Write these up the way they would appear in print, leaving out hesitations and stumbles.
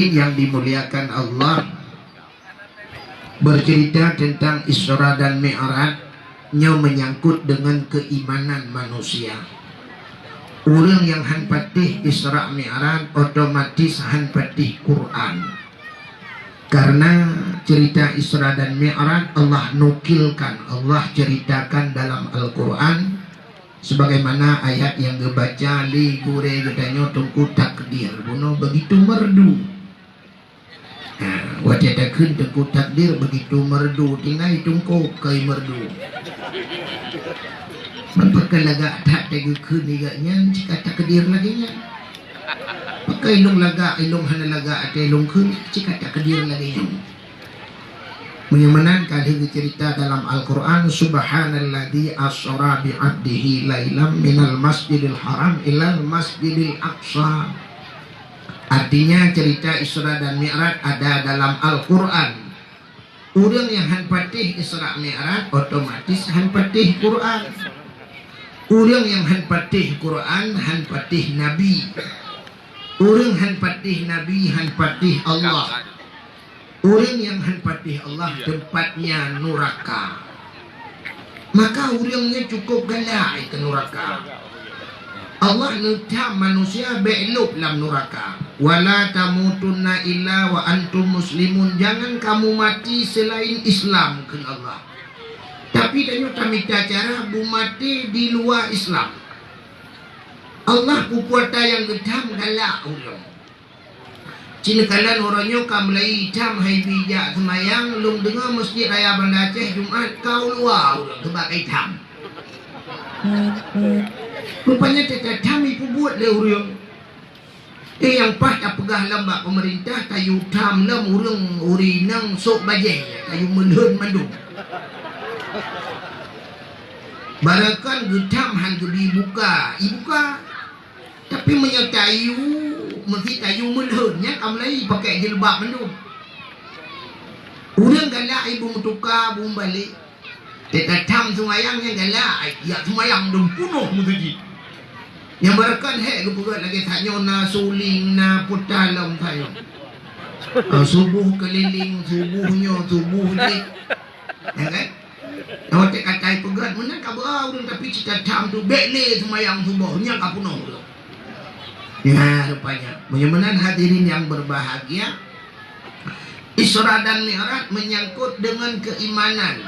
Yang dimuliakan Allah, bercerita tentang Isra dan Mi'rajnya menyangkut dengan keimanan manusia. Orang yang han patih Isra Mi'raj otomatis han patih Quran. Karena cerita Isra dan Mi'raj Allah nukilkan, Allah ceritakan dalam Al-Quran, sebagaimana ayat yang dibaca li gure gedanya tungku takdir buno begitu merdu. Wajah dakun tengku takdir begitu merdu tinggal tungku kai merdu. Memperkan laga tak tegukun igaknya jika takdir lagi nya. Pakai ilung laga ilung hana laga ate ilung kun jika takdir lagi nya. Menyamanan kali cerita dalam Al-Quran, Subhanalladzi asra bi'abdihi lailam minal masjidil haram ilal masjidil aqsa. Artinya cerita Isra dan Mi'raj ada dalam Al-Quran. Orang yang han patih Isra Mi'raj otomatis han patih Quran. Orang yang han patih Quran han patih Nabi. Orang han patih Nabi han patih Allah. Orang yang han patih Allah tempatnya neraka. Maka orangnya cukup galak ke neraka. Allah nutam manusia belok dalam neraka. Wala tamutunna illa wa antum muslimun. Jangan kamu mati selain Islam ke Allah. Tapi tanya tamita cara bu mati di luar Islam. Allah kupuata yang gedam galak orang. Cina kalan orangnya kamlai hitam hai bijak semayang lung dengar masjid raya Banda Aceh Jumaat kau luar orang sebab hitam. Rupanya tetap ibu buat le orang. Yang pas tak pegah lambak pemerintah kayu tam lam urang urinang sok bajeng kayu menhun mandung. Barakan getam han dibuka, ibuka. Tapi menyertai mesti kayu menhunnya kamlai pakai jilbab mandung. Urang galak ibu mutuka bum balik. Tetap semayangnya galak, ya semayang dum punuh mutuji. Yang barakan lu pegat lagi tanya na suling na putalam tayo. Subuh keliling subuh ni. Ya kan? Awak tak katai pegat mana ka berau tapi cita tam tu bekle semayang subuhnya ka punuh. Ya rupanya. Menyamanan hadirin yang berbahagia, Isra dan Mi'raj menyangkut dengan keimanan.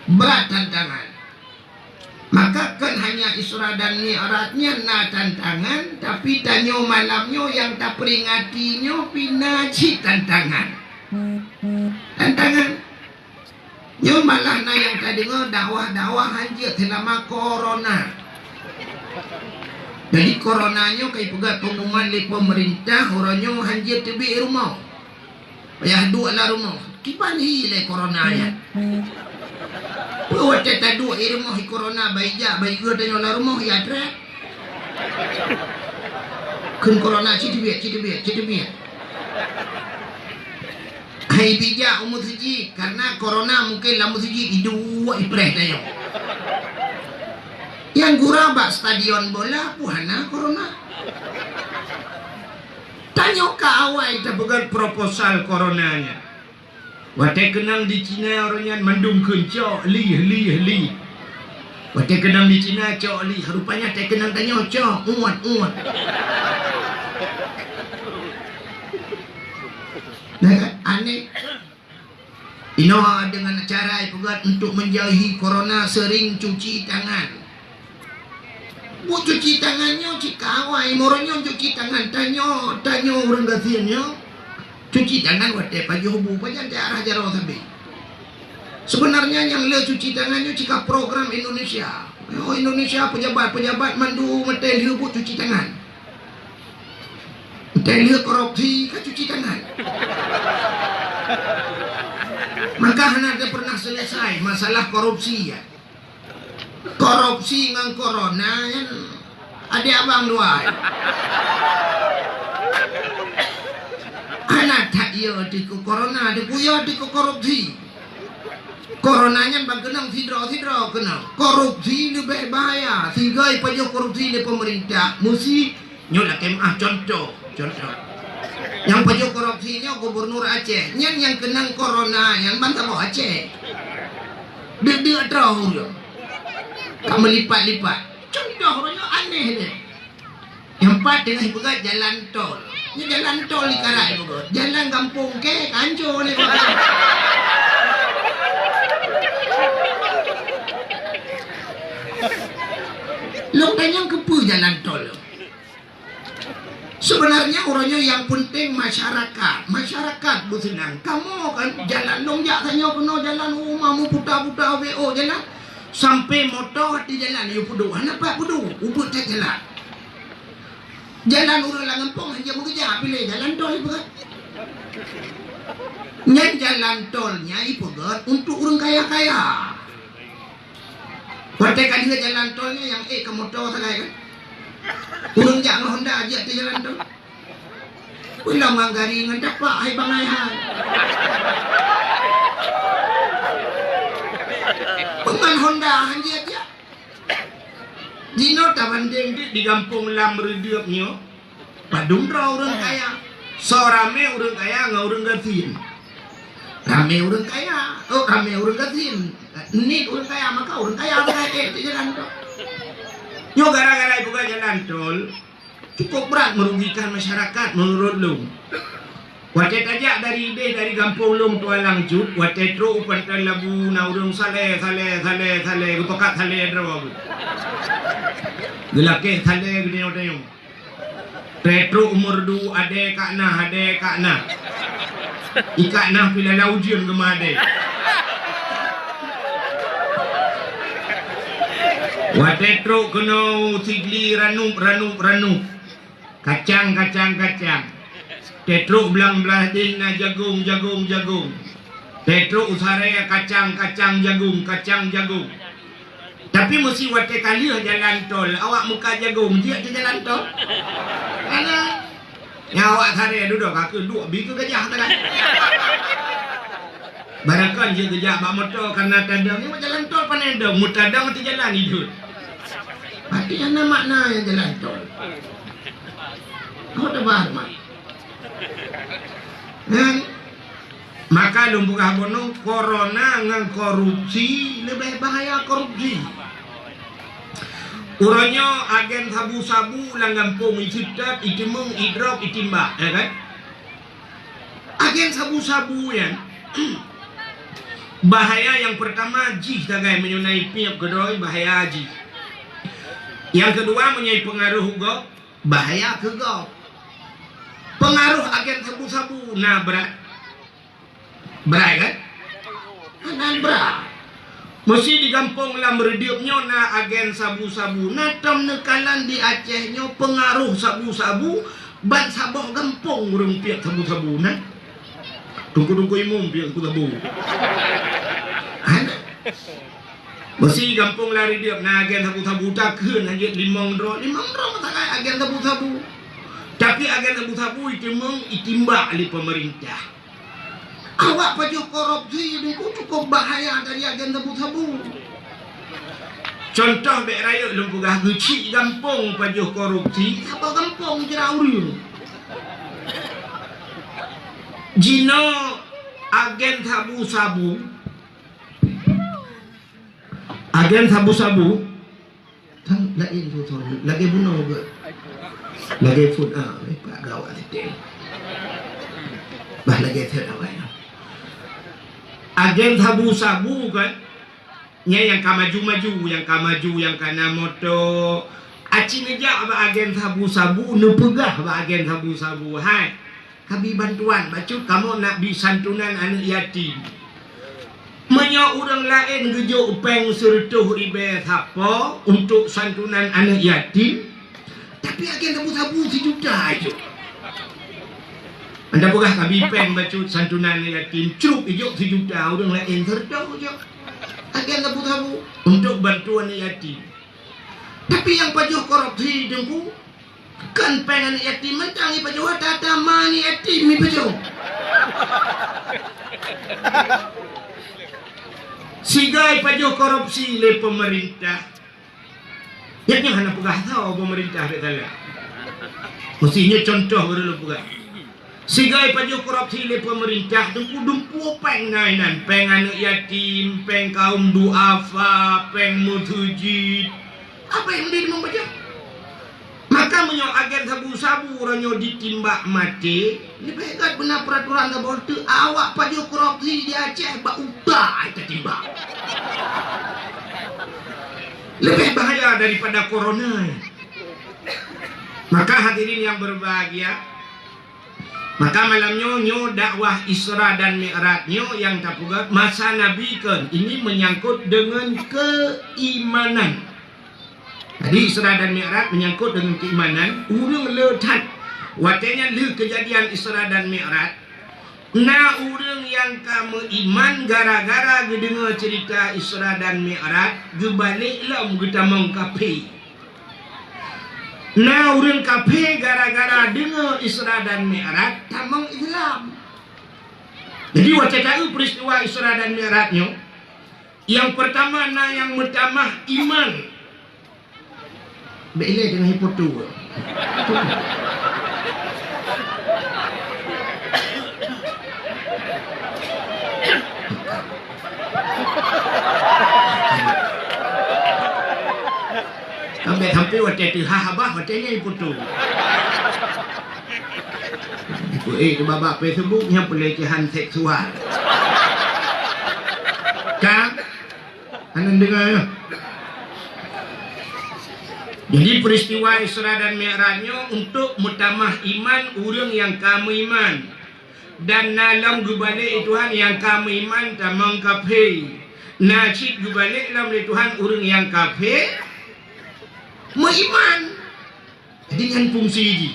Berat tantangan. Maka kan hanya Isra dan Mi'rajnya na tantangan, tapi tanyo malamnya yang tak peringatinya pinaji tantangan. Tantangan. Nyo malah na yang tak dengar dakwah-dakwah hanya selama corona. Jadi coronanya kayak pegat pengumuman oleh pemerintah, orangnya hanya tebi rumah. Payah dua lah rumah. Kibali le coronanya. Buat tak dua rumah corona baik ja baik gua tanya lah rumah ya trek. Kun corona citi biar. Hai bijak umur siji karena corona mungkin lamu siji dua ipreh tanya. Yang gura bak stadion bola puhana corona. Tanya ke awal kita pegang proposal coronanya. Watai kenang di Cina orangnya mandung kencok li. Watai kenang di Cina cok li. Rupanya tak kenang tanya cok uat. Nah, aneh. Ino dengan cara pegat untuk menjauhi corona sering cuci tangan. Bu cuci tangannya jika awal orangnya cuci tangan tanya orang gasiannya. Cuci tangan wadah baju hubu pajan ke arah jarau sampai. Sebenarnya yang le cuci tangannya jika program Indonesia. Oh Indonesia pejabat mandu metel hubu cuci tangan. Metel korupsi kan cuci tangan. Maka ada pernah selesai masalah korupsi ya. Korupsi ngang corona kan ada abang dua. Anak tak iya di corona, di kuya di korupsi. Coronanya bagenang sidro kenal. Korupsi lebih bahaya. Sehingga pajak korupsi di pemerintah mesti nyola kemah contoh. Yang pajak korupsinya gubernur Aceh, yang kenang corona, yang bantah bawa Aceh. Dia tahu je. Kamu lipat-lipat. Contohnya aneh deh. Yang empat dengan ibarat jalan tol. Ini jalan tol di Karai ibarat. Jalan kampung ke kancur ni ibarat. Lo tanya kepu jalan tol. Sebenarnya orangnya yang penting masyarakat bersenang. Kamu kan jalan longjak tanya penuh jalan rumahmu putar-putar WO jalan sampai motor di jalan you pudu. Kenapa pudu? Ubut tak jalan. Jalan orang Langampong hanya bekerja pilih jalan tol ibarat. Yang jalan tolnya ibarat untuk orang kaya-kaya. Warga juga jalan tolnya yang ke motor salah kan. Urang jangan Honda aja di jalan tol. Ulang manggari ngan dapat hai bangai hai. Pengan Honda aja. Dino tabanding di kampung lam rediupnya. Padung orang kaya. So rame orang kaya ngau orang gatin. Rame orang kaya, rame orang gatin. Ini orang kaya maka orang kaya di jalan tol. Yo gara-gara buka jalan tol cukup berat merugikan masyarakat menurut lu. Watet aja dari kampung lum tualang cut, watet ro upan labu na urung sale gutokat sale draw. Gelake sale gini odayong. Petro umur du ade kakna. Ikakna pila laujian gemade. Watetro keno sigli ranu. Kacang. Tetro belang ding na jagung. Tetro usare kacang jagung. Tapi mesti wate kali jalan tol. Awak muka jagung dia di jalan tol. Ana nyawa sare duduk aku duk biku gajah kan. Barakan je gejak bak motor karena tadang ni jalan tol panedang mutadang ti jalan hidup. Berarti ada makna yang jalan tol. Kau dah faham mak? Maka lumpukah bono corona ngan korupsi lebih bahaya korupsi. Urangnya agen sabu-sabu lang kampung icitat itimung idrop itimbak ya kan? Agen sabu-sabu yang bahaya yang pertama jih tagai menyunai piap kedoi bahaya jih. Yang kedua menyai pengaruh gop bahaya ke gop. Pengaruh agen sabu-sabu nah berat kan? Nah berat. Mesti di kampung lah merediupnya na agen sabu-sabu. Na tam nekalan di Acehnya pengaruh sabu-sabu ban sabok kampung urang piak sabu-sabu na. Tunggu imum piak sabu. Ana. Mesti kampung lah rediup na agen sabu-sabu tak keun aja limong dro tak agen sabu-sabu. Tapi agen sabu-sabu itu itimbak oleh pemerintah. Awak paju korupsi ini cukup bahaya dari agen sabu-sabu. Contoh bek raya lumpugah gecik kampung paju korupsi, apa kampung jerauri. Jino agen sabu-sabu. Agen sabu-sabu tang lain tu lagi bunuh ke. Lagi food pak gawat itu. Bah lagi terawai. Agen sabu-sabu kan yang kamaju-maju yang kana moto aci ngejak apa agen sabu-sabu nepegah apa agen sabu-sabu hai kabi bantuan bacut kamu nak bi santunan anak yatim menyo urang lain gejo peng sertuh ribe apa untuk santunan anak yatim tapi agen sabu-sabu sejuta aja. Anda pegah kabi pen bacut santunan yatim cukup ijo sejuta orang lain terjauh je agen sabu-sabu untuk bantuan yatim. Tapi yang pajuh korupsi dengku kan pengen yatim mentangi pajuh tata mani yatim mi pajuh. Sigai pajuh korupsi le pemerintah. Yang hendak pegah tahu pemerintah betala. Mestinya contoh baru pegah. Sigai paju korupsi le pemerintah dumpu peng nainan, peng anak yatim, peng kaum duafa, peng mutujid. Apa yang dia membaca? Maka menyo agen sabu-sabu ranyo ditimbak mati. Ini hebat benar peraturan ke bawah tu. Awak paju korupsi di Aceh bak ubah kita timbak. Lebih bahaya daripada corona. Maka hadirin yang berbahagia, maka malamnya nyo dakwah Isra dan Mi'raj nyo yang tapugat masa Nabi kan ini menyangkut dengan keimanan. Jadi Isra dan Mi'raj menyangkut dengan keimanan. Urang letat watenya le kejadian Isra dan Mi'raj. Nah urang yang kamu iman gara-gara dengar cerita Isra dan Mi'raj gebaliklah kita mengkapi. Nah urang kafe gara-gara dengar Isra dan Mi'raj tamang Islam. Jadi wacana tahu peristiwa Isra dan Mi'rajnya. Yang pertama yang pertama iman. Bele dengan hipotu. Sampai hampir waktu itu habah waktunya hipotu. Itu babak Facebooknya pelecehan seksual. Kan? Anda dengar ya? Jadi peristiwa Isra dan Mi'rajnya untuk mutamah iman urang yang kamu iman. Dan dalam gubalik Tuhan yang kamu iman tamang kafir. Najib gubalik dalam Tuhan urang yang kafir mengiman. Jadi dengan fungsi ini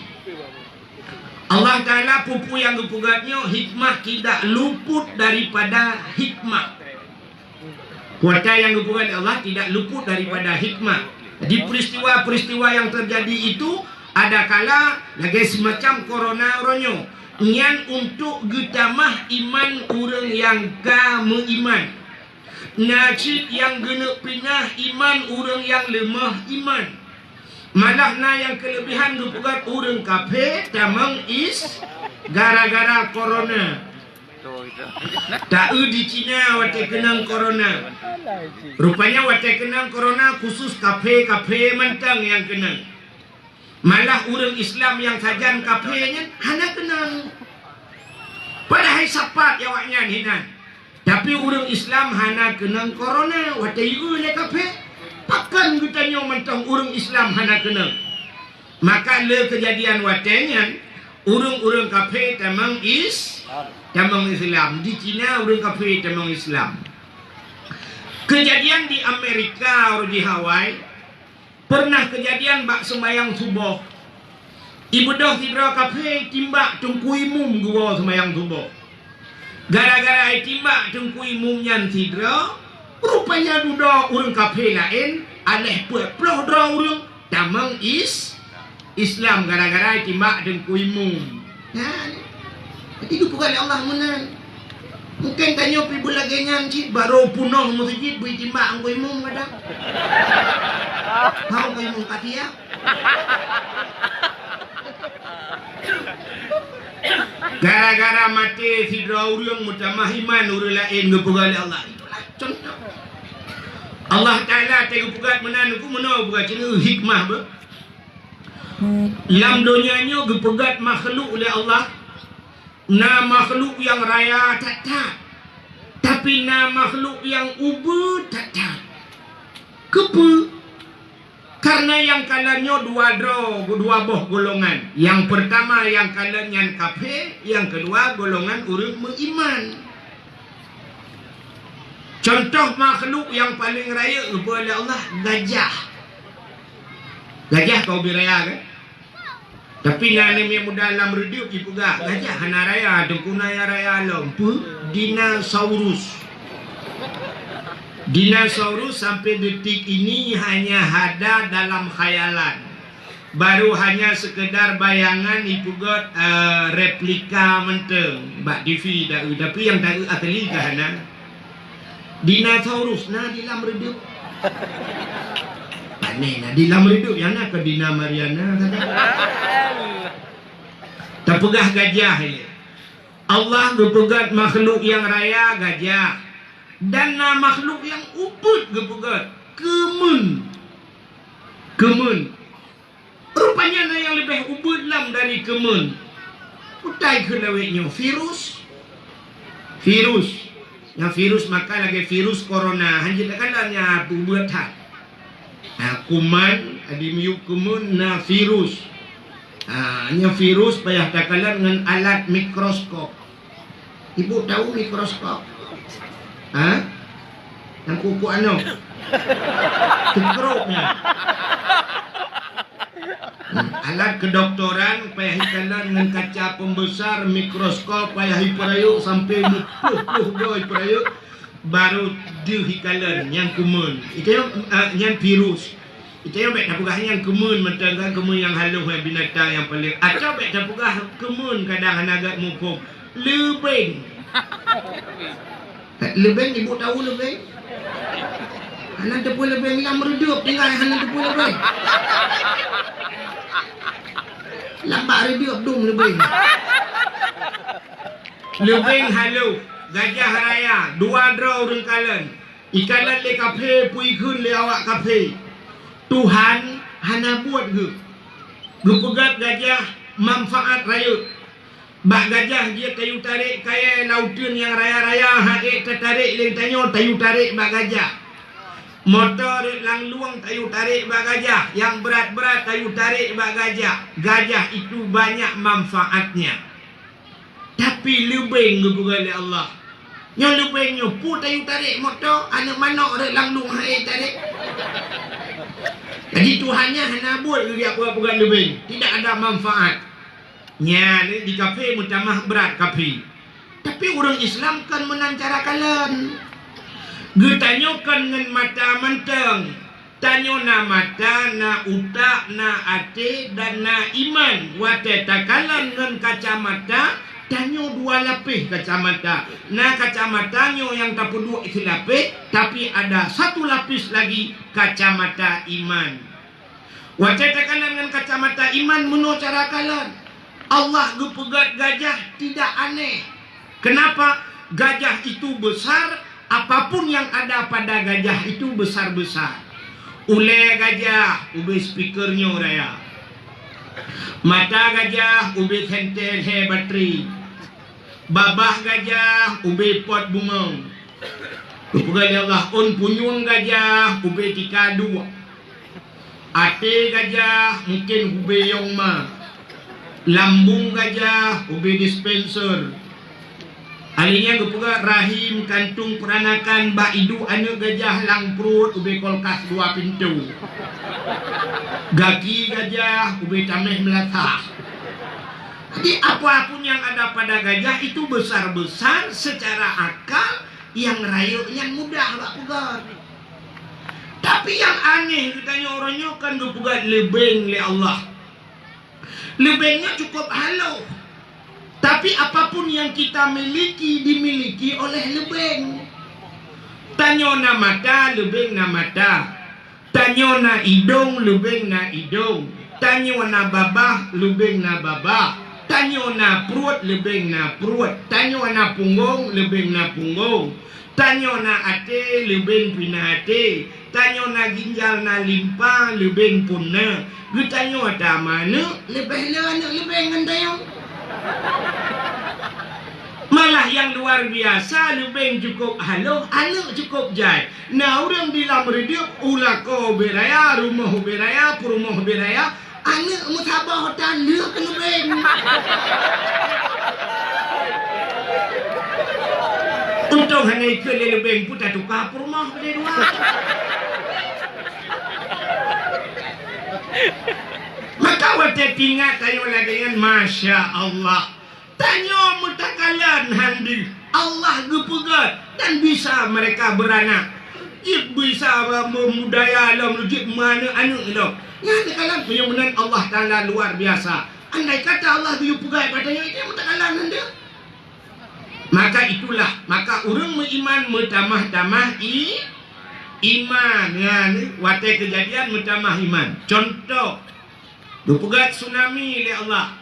Allah Ta'ala pupu yang kepugatnya hikmah tidak luput daripada hikmah. Kuasa yang kepugat Allah tidak luput daripada hikmah. Jadi peristiwa-peristiwa yang terjadi itu ada kala lagi semacam corona ronyo nyan untuk getamah iman orang yang kamu iman. Najib yang genep pinah iman orang yang lemah iman. Malah na yang kelebihan kepugat orang kafir tamang is gara-gara corona. Tak di Cina wate kenang corona. Rupanya wate kenang corona khusus kafe mentang yang kenang. Malah orang Islam yang sajan kafenya hanya kenang. Padahal sapat awaknya hinan. Tapi orang Islam hanya kenang corona wate iu le kafe. Pakan kita nyo mentang orang Islam hana kenal. Maka le kejadian watenya urang kafir tamang Islam. Di Cina urang kafir tamang Islam. Kejadian di Amerika atau di Hawaii pernah kejadian bak sembayang subuh. Ibu dah tidra kafir timbak tungkui mum gua sembayang subuh. Gara-gara timbak tungkui mum yang tidra rupanya duda orang kafir lain aleh pueploh dra orang tamang Islam gara-gara timbak dan kuimum. Nah, itu bukan Allah menan. Mungkin tanya pi bola gengan cik baru punah masjid bui timbak kuimum kadang. Tahu kuimum katia? Gara-gara mati si dra orang mutamah iman orang lain gepugal Allah. Contoh Allah Ta'ala tengok pugat menan ku menau pugat cina hikmah ber. Lam dunianya gepegat makhluk oleh Allah. Na makhluk yang raya tak. Tapi na makhluk yang ubu tak. Kepa? Karena yang kalanya dua boh golongan. Yang pertama yang kalanya kafir, yang kedua golongan orang beriman. Contoh makhluk yang paling raya oleh Allah gajah. Gajah kau biraya kan? Tapi nanti yang muda dalam redup ibu gak gajah hana raya dengkunaya raya lempu dinosaurus. Dinosaurus sampai detik ini hanya ada dalam khayalan. Baru hanya sekedar bayangan ibu got replika menteng bak TV dah. Tapi yang tak asli kan? Dinosaurus nah di dalam redup. Aneh nah di dalam redup yang nak ke Dina Mariana kata. Terpegah gajah ini. Allah gepegat makhluk yang raya gajah. Dan makhluk yang uput gepegat kemun. Rupanya yang lebih ubud lam dari kemun. Utai ke laweknya virus. Yang virus maka lagi virus corona. Hanya tekanlah buat hat. Kuman adimiuk kemun virus. Hanya virus payah takalan dengan alat mikroskop. Ibu tahu mikroskop? Yang kuku kekroknya. Alat kedokteran payah hikalan dengan kaca pembesar mikroskop payah hiperayuk sampai mupuh hiperayuk baru dihikalan yang kemun. Itu yang virus. Itu yang baik tapugah yang kemun mentangga kemun yang halus yang binatang yang paling. Atau baik tapugah kemun kadang agak mukuk. Lebeng ibu tahu lebeng? Anak tepuk lebeng yang meredup tinggal anak tepuk lebeng. Lambat redup dum lebeng. Lebeng halus, gajah raya, dua draw rengkalan. Ikalan le kafe pui kun le awak kafe. Tuhan hana buat ke. Gepegat gajah manfaat raya. Bak gajah dia kayu tarik kaya lautan yang raya-raya haik tertarik leng tanyo tayu tarik bak gajah. Motor lang luang tayu tarik bak gajah, yang berat-berat tayu tarik bak gajah. Gajah itu banyak manfaatnya. Tapi lebih gebugali Allah. Nyo lebih nyopu tayu tarik motor, anak manok rek lang luang haik tarik. Jadi Tuhannya hanya buat dia apa-apa lebih, tidak ada manfaat. Nya di kafe mutamah berat kafe. Tapi orang Islam kan menancarakan. Getanyokan dengan mata manteng. Tanyo na mata, na utak, na ate, dan na iman. Wate takalan dengan kacamata. Tanyo dua lapis kacamata. Na kacamatanya yang tak dua lapis. Tapi ada satu lapis lagi kacamata iman. Wate takalan dengan kacamata iman menurut cara kalan. Allah gepegat gajah tidak aneh. Kenapa? Gajah itu besar, apapun yang ada pada gajah itu besar-besar. Ule gajah, ube speakernya raya. Mata gajah, ube sentel he bateri. Babah gajah, ube pot bunga. Gepegat Allah, punyung gajah, ube tika dua. Ate gajah, mungkin ube yang ma. Lambung gajah, ubi dispenser. Alinya gepuga rahim kantung peranakan baidu anak gajah lang perut ubi kolkas dua pintu. Gaki gajah ubi tameh melatah. Jadi apapun yang ada pada gajah itu besar-besar secara akal, yang rayu yang mudah Pak Pugar. Tapi yang aneh katanya orangnya kan gepuga lebeng le Allah. Lebengnya cukup halau. Tapi apapun yang kita miliki dimiliki oleh lebeng. Tanyo na mata, lebeng na mata. Tanyo na hidung, lebeng na hidung. Tanyo na babah, lebeng na babah. Tanyo na perut, lebeng na perut. Tanyo na punggung, lebeng na punggung. Tanyo na ate, lebeng pina ate. Tanyo na ginjal na limpa, lebeng pun na. Getanyo ada mana, lebih anak lebih ngandayo. Malah yang luar biasa, lebih cukup halo, anak cukup jai. Nah orang bilang redup, ulako beraya, rumah beraya, perumah beraya. Anak mutabah hotan, dia kena lebih. Untuk hanya ikut lebih putar tukar perumah boleh dua. Maka wate tinggal tayo lagi dengan Masya Allah. Tanyo mutakalan handi Allah gepegat dan bisa mereka beranak. Jik bisa memudaya alam jik mana anak itu. Yang dikalan penyembuhan Allah Ta'ala luar biasa. Andai kata Allah biu pegai padanya itu mutakalan handi. Maka itulah, maka orang beriman mutamah-tamah iman ya, wate kejadian mutamah iman. Contoh, dupegat tsunami oleh Allah.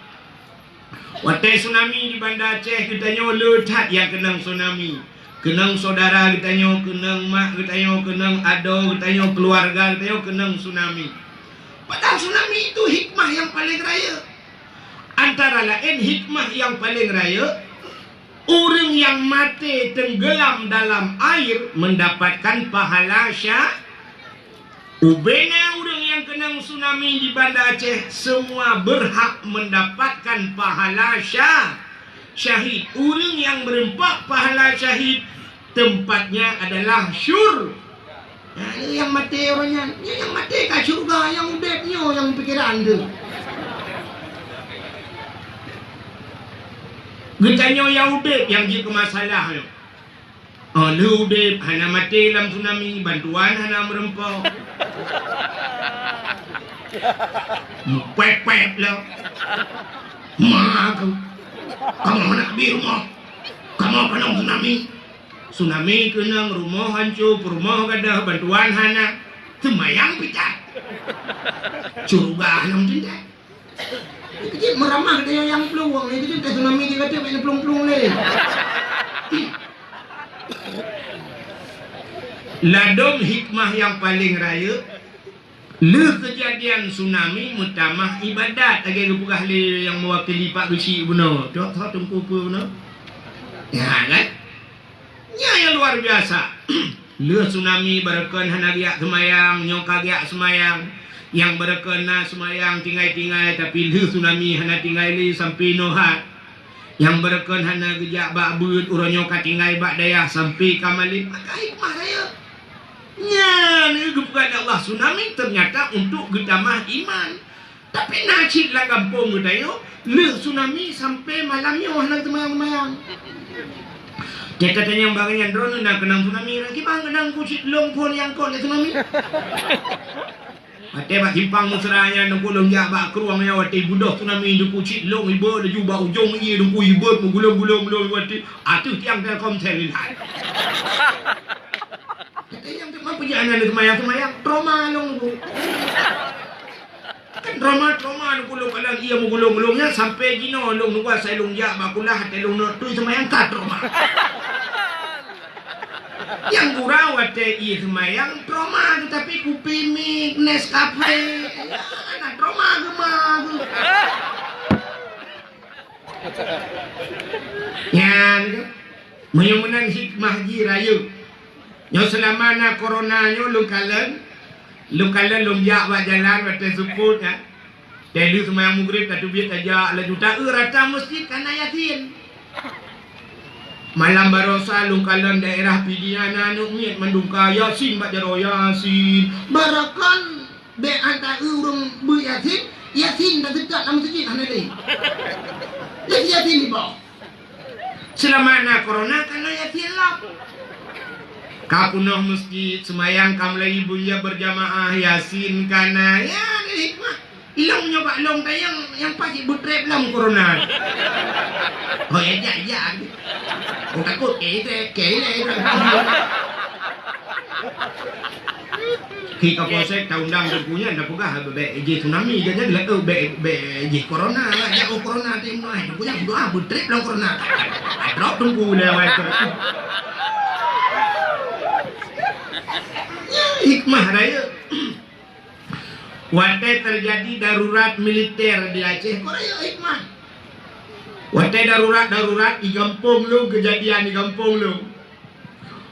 Watai tsunami di Banda Aceh kita nyo letat yang kenang tsunami. Kenang saudara kita nyo, kenang mak kita nyo, kenang ado kita nyo, keluarga kita nyo, kenang tsunami. Padahal tsunami itu hikmah yang paling raya. Antara lain hikmah yang paling raya, orang yang mati tenggelam dalam air mendapatkan pahala syah. Ubena orang yang kena tsunami di Banda Aceh semua berhak mendapatkan pahala syahid. Orang yang berempat pahala syahid tempatnya adalah syur. Nah, yang mati orangnya, yang mati kat syurga, yang udapnya yang pikiran tu. Getanya yang udap yang dia ke masalah tu. Oh, lu udap hana mati dalam tsunami, bantuan hana merempau. Pep lah. Mak kamu nak bi rumah. Kamu kena tsunami. Tsunami kena rumah hancur, rumah gadah, bantuan hana. Semayang picat. Curugah nam tindak. Kecil meramah dia yang peluang ni. Jadi tsunami dia kata main pelung-pelung ni. Ladong hikmah yang paling raya, le kejadian tsunami mutamah ibadat agak gepugah le yang mewakili Pak Besi benar. Tok tahu tungku apa benar? Ya kan? Ya yang luar biasa. Le tsunami berekan hana giak semayang, nyok giak semayang. Yang berekena semayang tinggai-tinggai tapi le tsunami hana tinggai li sampai nohat. Yang bereken hana gejak bak beut uranyo katinggai bak dayah sampai kamalin. Maka hikmah raya. Nya ni kepada Allah tsunami ternyata untuk getamah iman. Tapi nacid lah kampung getayo le tsunami sampai malamnya hana temayang-temayang. Dia katanya yang bagian drone nak kenang tsunami lagi bang kenang kucit long pun yang kau le tsunami. Ate bak simpang musranya nang kulung jak bak keruang yang wati budak tsunami du kucit long ibu de juba ujung ye du ku ibu mengulung-ulung wati atu tiang Telkomsel lihat. Yang cuma perjalanan semayang trauma long tu. Kan trauma kulung kalau ia mengulung-ulungnya sampai gino long nu kuasa long jak bakulah hati long tu semayang tak trauma. Yang kurang wate ia semayang trauma tetapi kupimik Nescafe. Anak trauma gemar. Ya, menyumbang hikmah ji raya. Nyo selama na corona nyo lu kalen lum jak buat jalan wate support ya. Tadi semayang maghrib tatu biat aja la juta rata masjid kana yatin. Malam barosa lu kalen daerah pidiana nu miet mendungka yasin buat jaro yasin. Barakan be anta urung bu yasin dah dekat nama masjid hana ni. Yasin ni boh. Selama na corona kana yatin lah. Kapunoh masjid semayang kam lagi bunja berjamaah yasin kana ya ni hikmah ilong nyoba long tayang yang pasti butrep lam corona. Oh ya oh takut ke kita polsek tahu undang punya ada pegah be tsunami jadi lah be corona lah ya corona tim noi punya doa butrep lam corona drop tunggu lewat. Hikmah raya. Watai terjadi darurat militer di Aceh, Korea hikmah. Watai darurat di kampung lu, kejadian di kampung lu.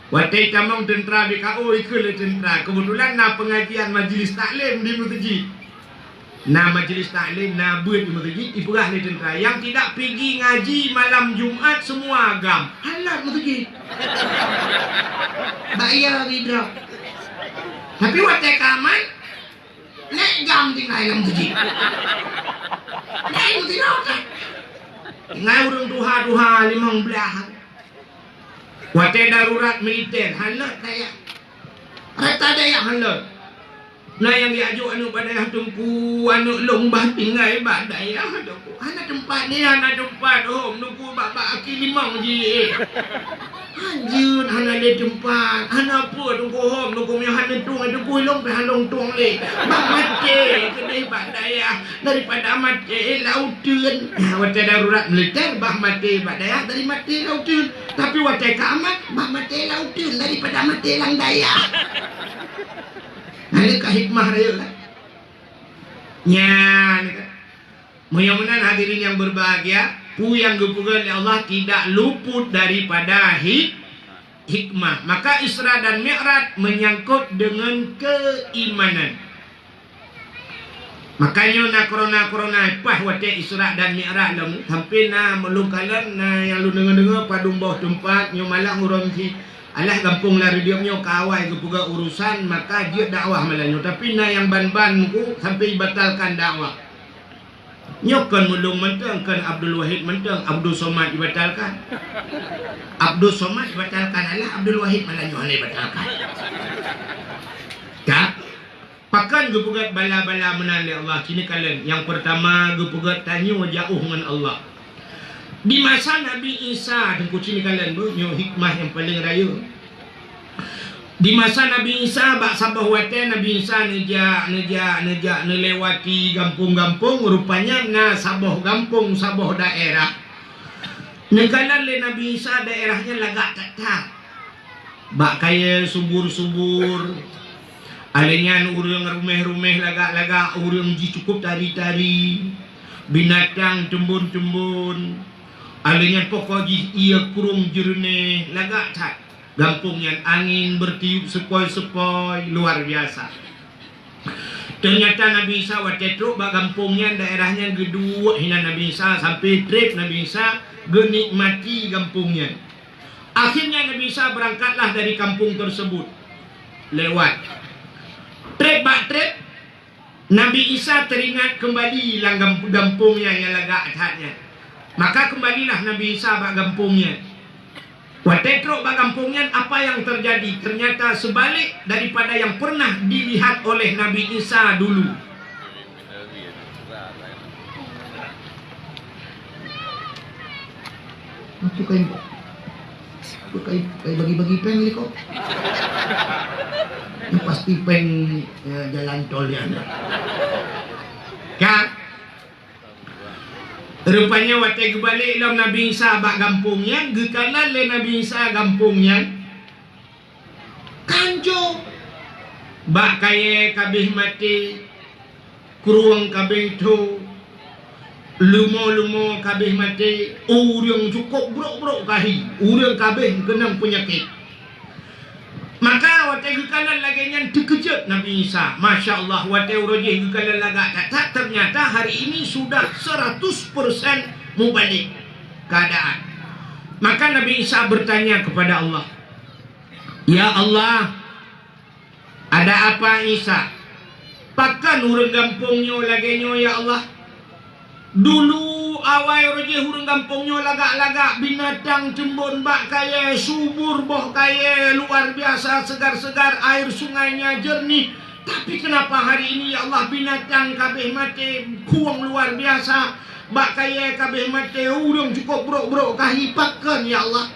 Watai tamang tentera BKO ikut tentera. Kebetulan na pengajian majlis taklim di masjid. Na majlis taklim na buat di masjid ipurah le tentera. Yang tidak pergi ngaji malam Jumat semua agam. Halat masjid. Bayar hidrak. Tapi watai kaman nek gam tinggal dalam masjid. Nek itu tidak tak. Tinggal urang duha 15. Watai darurat militer halat daya. Rata daya halat. Nah yang diajuk anu pada tumpu anu lombah tinggal bak daya anu tempat ni ana tempat hom nuku bak aki limang je. Anjun hana le tempat hana apa tunggu hom tunggu yang hana tung ada pui long pe halong tung le bak mati kedai bak daya daripada mati lautun wate darurat militer bak mati bak daya dari mati lautun tapi wate kamat bak mati lautun daripada mati lang daya. Nah ini hikmah raya lah nya mudah-mudahan hadirin yang berbahagia yang dipugar oleh Allah tidak luput daripada hikmah. Maka Isra dan Mi'raj menyangkut dengan keimanan. Makanya na korona pah wate Isra dan Mi'raj lamu hampir na melungkalan na yang lu dengar padung bawah tempat nyo malah urang si alah kampung lari dia nyo kawai kepuga urusan maka dia dakwah malanyo tapi na yang ban-ban ku sampai batalkan dakwah. Nyokan mulung mentang kan Abdul Wahid mentang Abdul Somad dibatalkan. Abdul Somad dibatalkan alah Abdul Wahid malah nyohane batalkan. Tak pakan gepugat bala-bala menande Allah kini kalian. Yang pertama gepugat tanya jauh dengan Allah. Di masa Nabi Isa tengku sini kalian bu nyo hikmah yang paling raya. Di masa Nabi Isa bak sabah wate Nabi Isa neja nelewati gampung-gampung rupanya na sabah gampung sabah daerah negalan le Nabi Isa daerahnya lagak tak bak kaya subur-subur alenyan urang rumeh-rumeh lagak-lagak urang ji cukup tari-tari binatang tembun-tembun alenyan pokok ji ia kurung jernih lagak tak gampungnya angin bertiup sepoi-sepoi luar biasa. Ternyata Nabi Isa waktu itu bak gampungnya daerahnya gedua hina Nabi Isa sampai trip Nabi Isa genikmati gampungnya. Akhirnya Nabi Isa berangkatlah dari kampung tersebut lewat trip bak trip Nabi Isa teringat kembali lang gampungnya yang lagak hatnya. Maka kembalilah Nabi Isa bak gampungnya. Watetro bagampungnya apa yang terjadi ternyata sebalik daripada yang pernah dilihat oleh Nabi Isa dulu. Apa kayak bagi-bagi peng liko? Ini pasti peng jalan tol ya. Kak rupanya waktu kembali dalam Nabi Isa bak gampungnya gekanan le Nabi Isa gampungnya kanjo bak kaya kabeh mati kuruang kabeh tu lumo-lumo kabeh mati urang cukup brok-brok kahi urang kabeh kenang penyakit. Maka waktu gekanan lagi yang terkejut Nabi Isa. Masya Allah waktu urojih gekanan lagak kata ternyata hari ini sudah 100% mubalik keadaan. Maka Nabi Isa bertanya kepada Allah, ya Allah, ada apa Isa? Pakan urang gampungnya lagi nyo ya Allah. Dulu awal roje hurung kampungnya lagak-lagak binatang cembon bak kaya subur boh kaya luar biasa segar-segar air sungainya jernih. Tapi kenapa hari ini ya Allah binatang kabeh mati kuang luar biasa bak kaya kabeh mati urung cukup brok-brok kahipakan ya Allah.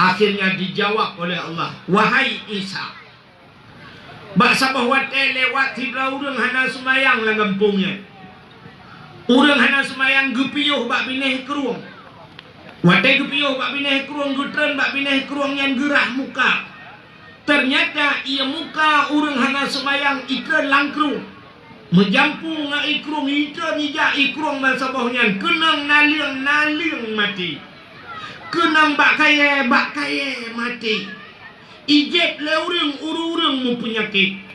Akhirnya dijawab oleh Allah, wahai Isa, bak sabah wate lewat hidra urung hana semayang lah kampungnya. Urang hana semayang gepiyuh bak bineh keruang. Wate gepiyuh bak bineh keruang gutren bak bineh keruang yang gerah muka. Ternyata ia muka urang hana semayang ikan langkrung. Menjampu nga ikrung ikan ija ikrung balsabahnya kenang naliang mati. Kenang bak kaya mati. Ijet le urang mu penyakit.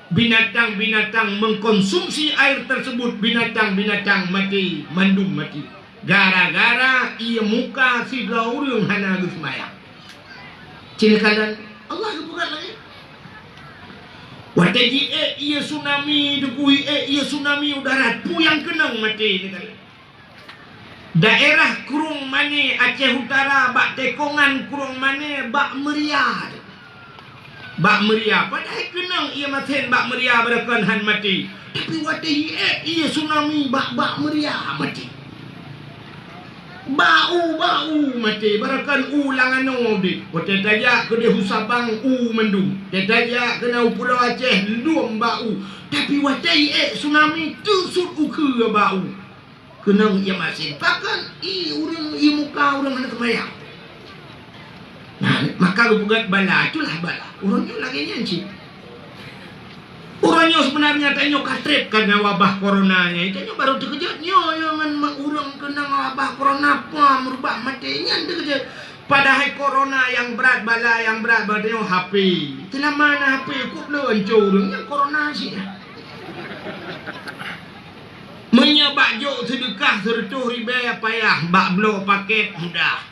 Binatang-binatang mengkonsumsi air tersebut, binatang-binatang mati, mandum mati. Gara-gara ia muka si urang hana gusmaya. Cilakalan Allah kebukat lagi. Wataji ia tsunami dukui ia tsunami udara puyang kenang mati ni kali. Daerah kurung mane Aceh Utara bak tekongan kurung mane bak Meriah. Bak Meriah padahal kenang ia maten bak Meriah berakan han mati. Tapi wate ia tsunami bak Meriah mati. Bau mati. mati barakan ulang anu di pote tajak ke dia husabang mendung tajak kena Pulau Aceh luam bau tapi watai tsunami tusuk ke bau kena ia masih bahkan urang muka urang mana kemayang. Nah maka lu buat bala itulah bala urangnya lagi nyanci orangnya sebenarnya tanya katrip karena wabah coronanya itu baru terkejutnya yang urang kena wabah corona apa merubah matinya terkejut padahal corona yang berat bala yang berat badanya HP telah mana HP kok lu hancur urangnya corona sih menyebak jok sedekah sertuh riba payah bak blo paket mudah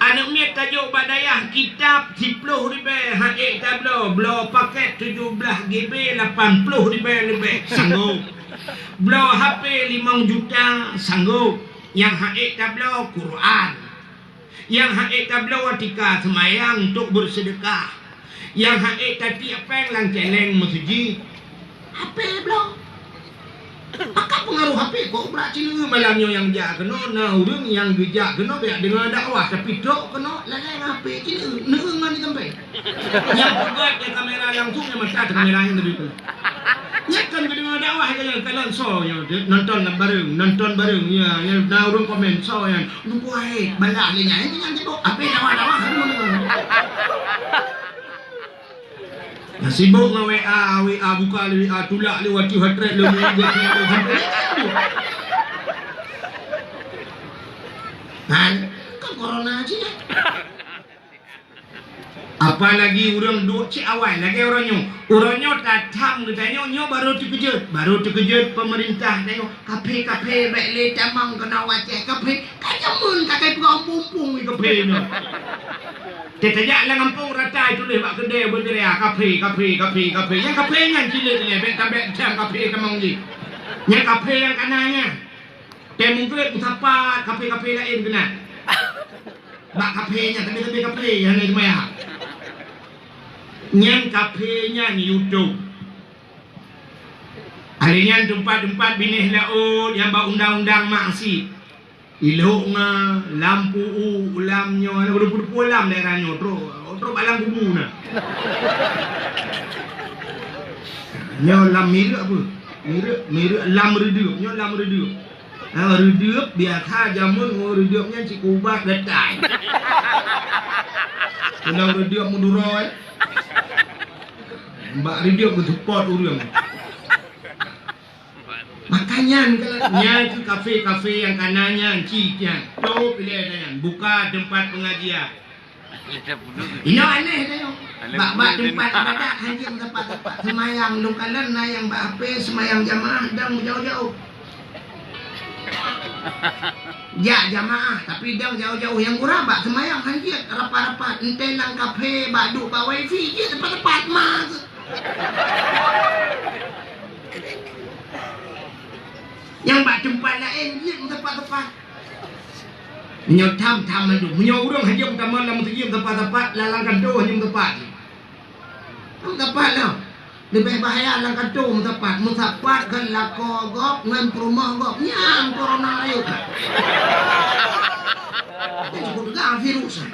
anak miat tajuk badayah kitab 10 ribu haik tablo blo paket 17 GB 80 ribu lebih sanggup blo HP 5 juta sanggup yang haik tablo Quran yang haik tablo watika semayang untuk bersedekah yang haik tadi apa yang lang celeng masjid HP blo maka pengaruh HP kok berat cina malamnya yang jak kena nah urang yang gejak kena biar dengan dakwah tapi dok kena lalai HP cina nengan di tempat yang pegat yang kamera langsung yang mata kamera yang tadi tu nyakan dengan dakwah yang kalian so yang nonton bareng ya yang nah urang komen so yang nunggu ai balak lenya ini yang dok HP dakwah nah, sibuk dengan WA buka WA tulak lewat hatred lu kan corona aja apalagi orang duk cik awal lagi orangnya datang katanya nyo baru terkejut pemerintah tengok kafe baik le tamang kena waceh kafe kajamun kakai pumpung kafe no Tetejak lah kampung rata itu leh bak kedai berderia kafe yang kafe yang cilik ni bet jam kafe kamang ni yang kafe yang kanannya temu tu musafat kafe lain kena bak kafenya tapi kafe yang ni maya yang kafenya ni YouTube harinya tempat binih laut yang bak undang-undang maksi ilok nga lampu ulamnya ada berpupu ulam daerahnya otro balang kubu na nyo lam mirip apa mirip lam redup nyo lam redup redup biasa jamun redupnya si kubat letai kalau redup muduroi mbak redup bersupport urang makanya itu kafe yang kanannya ciknya tu pilih dengan buka tempat pengajian ini aneh tanya bak tempat ibadah hanya tempat semayang lungkalan na yang bak ape semayang jamaah dan jauh-jauh ya jamaah tapi dan jauh-jauh yang kurang bak semayang hanya rapat-rapat ente nang kafe bak duk bak wifi je tempat-tempat mas yang bak tempat lain dia tempat-tempat menyo tam maju menyo urang hajam taman lam tegim tempat-tempat lalang kanto hajam tempat lah lebih bahaya lang kanto tempat musafat kan lako gop ngan perumah gop nyang corona ayo cukup gak virus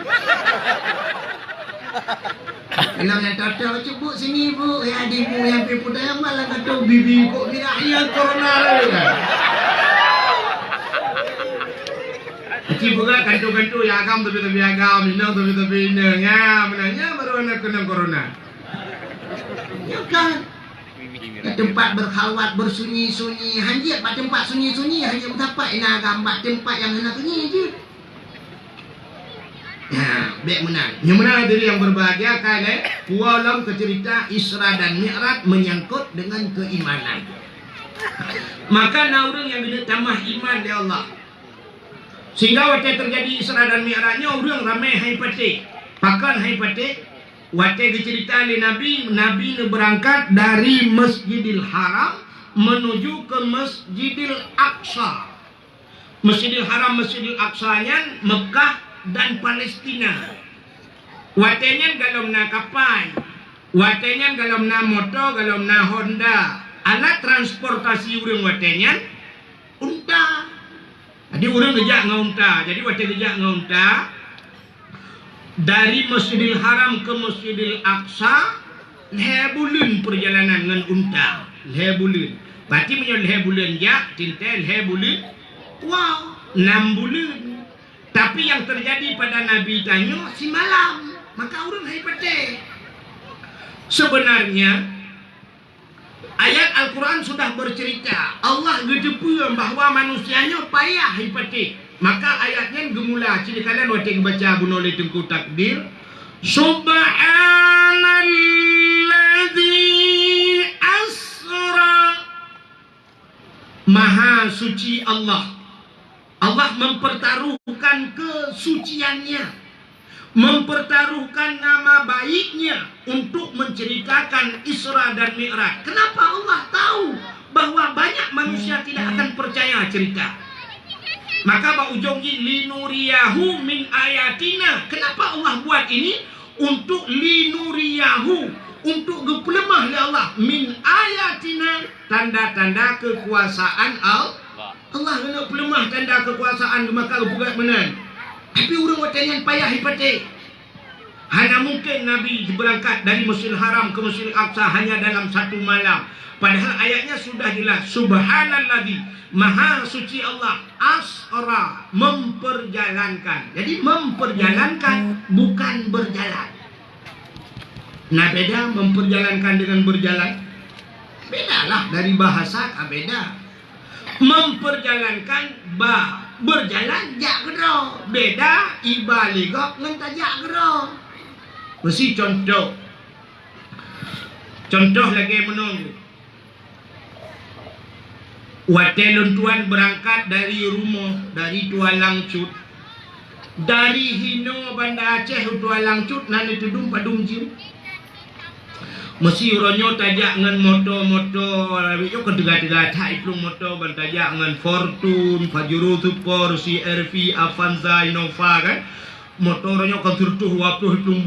Kalau yang tahu cukup sini bu, ya di bu yang pemuda yang malah kata bibi kok tidak yang corona lah. Kecil juga kantu-kantu ya agam tapi agam, minang tapi minang, ya menanya baru anak kena corona. Ya kan? Tempat berkhalwat bersunyi-sunyi, hanya tempat sunyi-sunyi hanya betapa ina gambar tempat yang hendak sunyi je. Ya, baik menang. Yang menang diri yang berbahagia kali walau kecerita Isra dan Mi'raj menyangkut dengan keimanan. Maka orang yang gede tambah iman di Allah. Sehingga waktu terjadi Isra dan Mi'rajnya orang ramai hai pati. Pakan hai pati. Waktu cerita oleh Nabi berangkat dari Masjidil Haram menuju ke Masjidil Aqsa. Masjidil Haram, Masjidil Aqsa-nya Mekah dan Palestina. Watenya galom na kapal, watenya galom na motor, galom na Honda. Alat transportasi urang watenya unta. Jadi orang kejak ngonta. Jadi waktu kejak ngonta dari Masjidil Haram ke Masjidil Aqsa, lebulun perjalanan dengan unta. Lebulun. Berarti menyo lebulun jak, tintel lebulun. Wow, 6 bulan. Tapi yang terjadi pada Nabi tanya si malam, maka orang hai pete. Sebenarnya ayat Al-Quran sudah bercerita Allah gedepu bahwa manusianya payah hai pete. Maka ayatnya gemula ciri kalian waktu baca bunole tengku takdir. Subhanalladzi asra. Maha suci Allah. Allah mempertaruhkan kesuciannya, mempertaruhkan nama baiknya untuk menceritakan Isra dan Mi'raj. Kenapa Allah tahu bahwa banyak manusia tidak akan percaya cerita? Maka Pak Ujonggi linuriyahu min ayatina. Kenapa Allah buat ini? Untuk linuriyahu, untuk gepelemah ya Allah min ayatina, tanda-tanda kekuasaan Allah. Allah kena pelemah tanda kekuasaan maka buat menan. Tapi orang waktu yang payah hipate. Hanya mungkin Nabi berangkat dari Masjidil Haram ke Masjidil Aqsa hanya dalam 1 malam. Padahal ayatnya sudah jelas. Subhanalladzi, maha suci Allah, asra, memperjalankan. Jadi memperjalankan bukan berjalan. Nah beda memperjalankan dengan berjalan. Bedalah dari bahasa beda. Memperjalankan berjalan jak gero. Beda iba ligok ngan tajak gero. Mesti contoh lagi menunggu. Watelun tuan berangkat dari rumah, dari Tualang Cut, dari Hino Banda Aceh Tualang Cut nani tudung padung jiu. Mesti ronyo tajak ngan moto-moto yo kedega-dega thai plung moto ban tajak ngan Fortune, Pajero Super, CRV, Avanza, Innova kan. Moto ronyo kan turtuh wapuh plung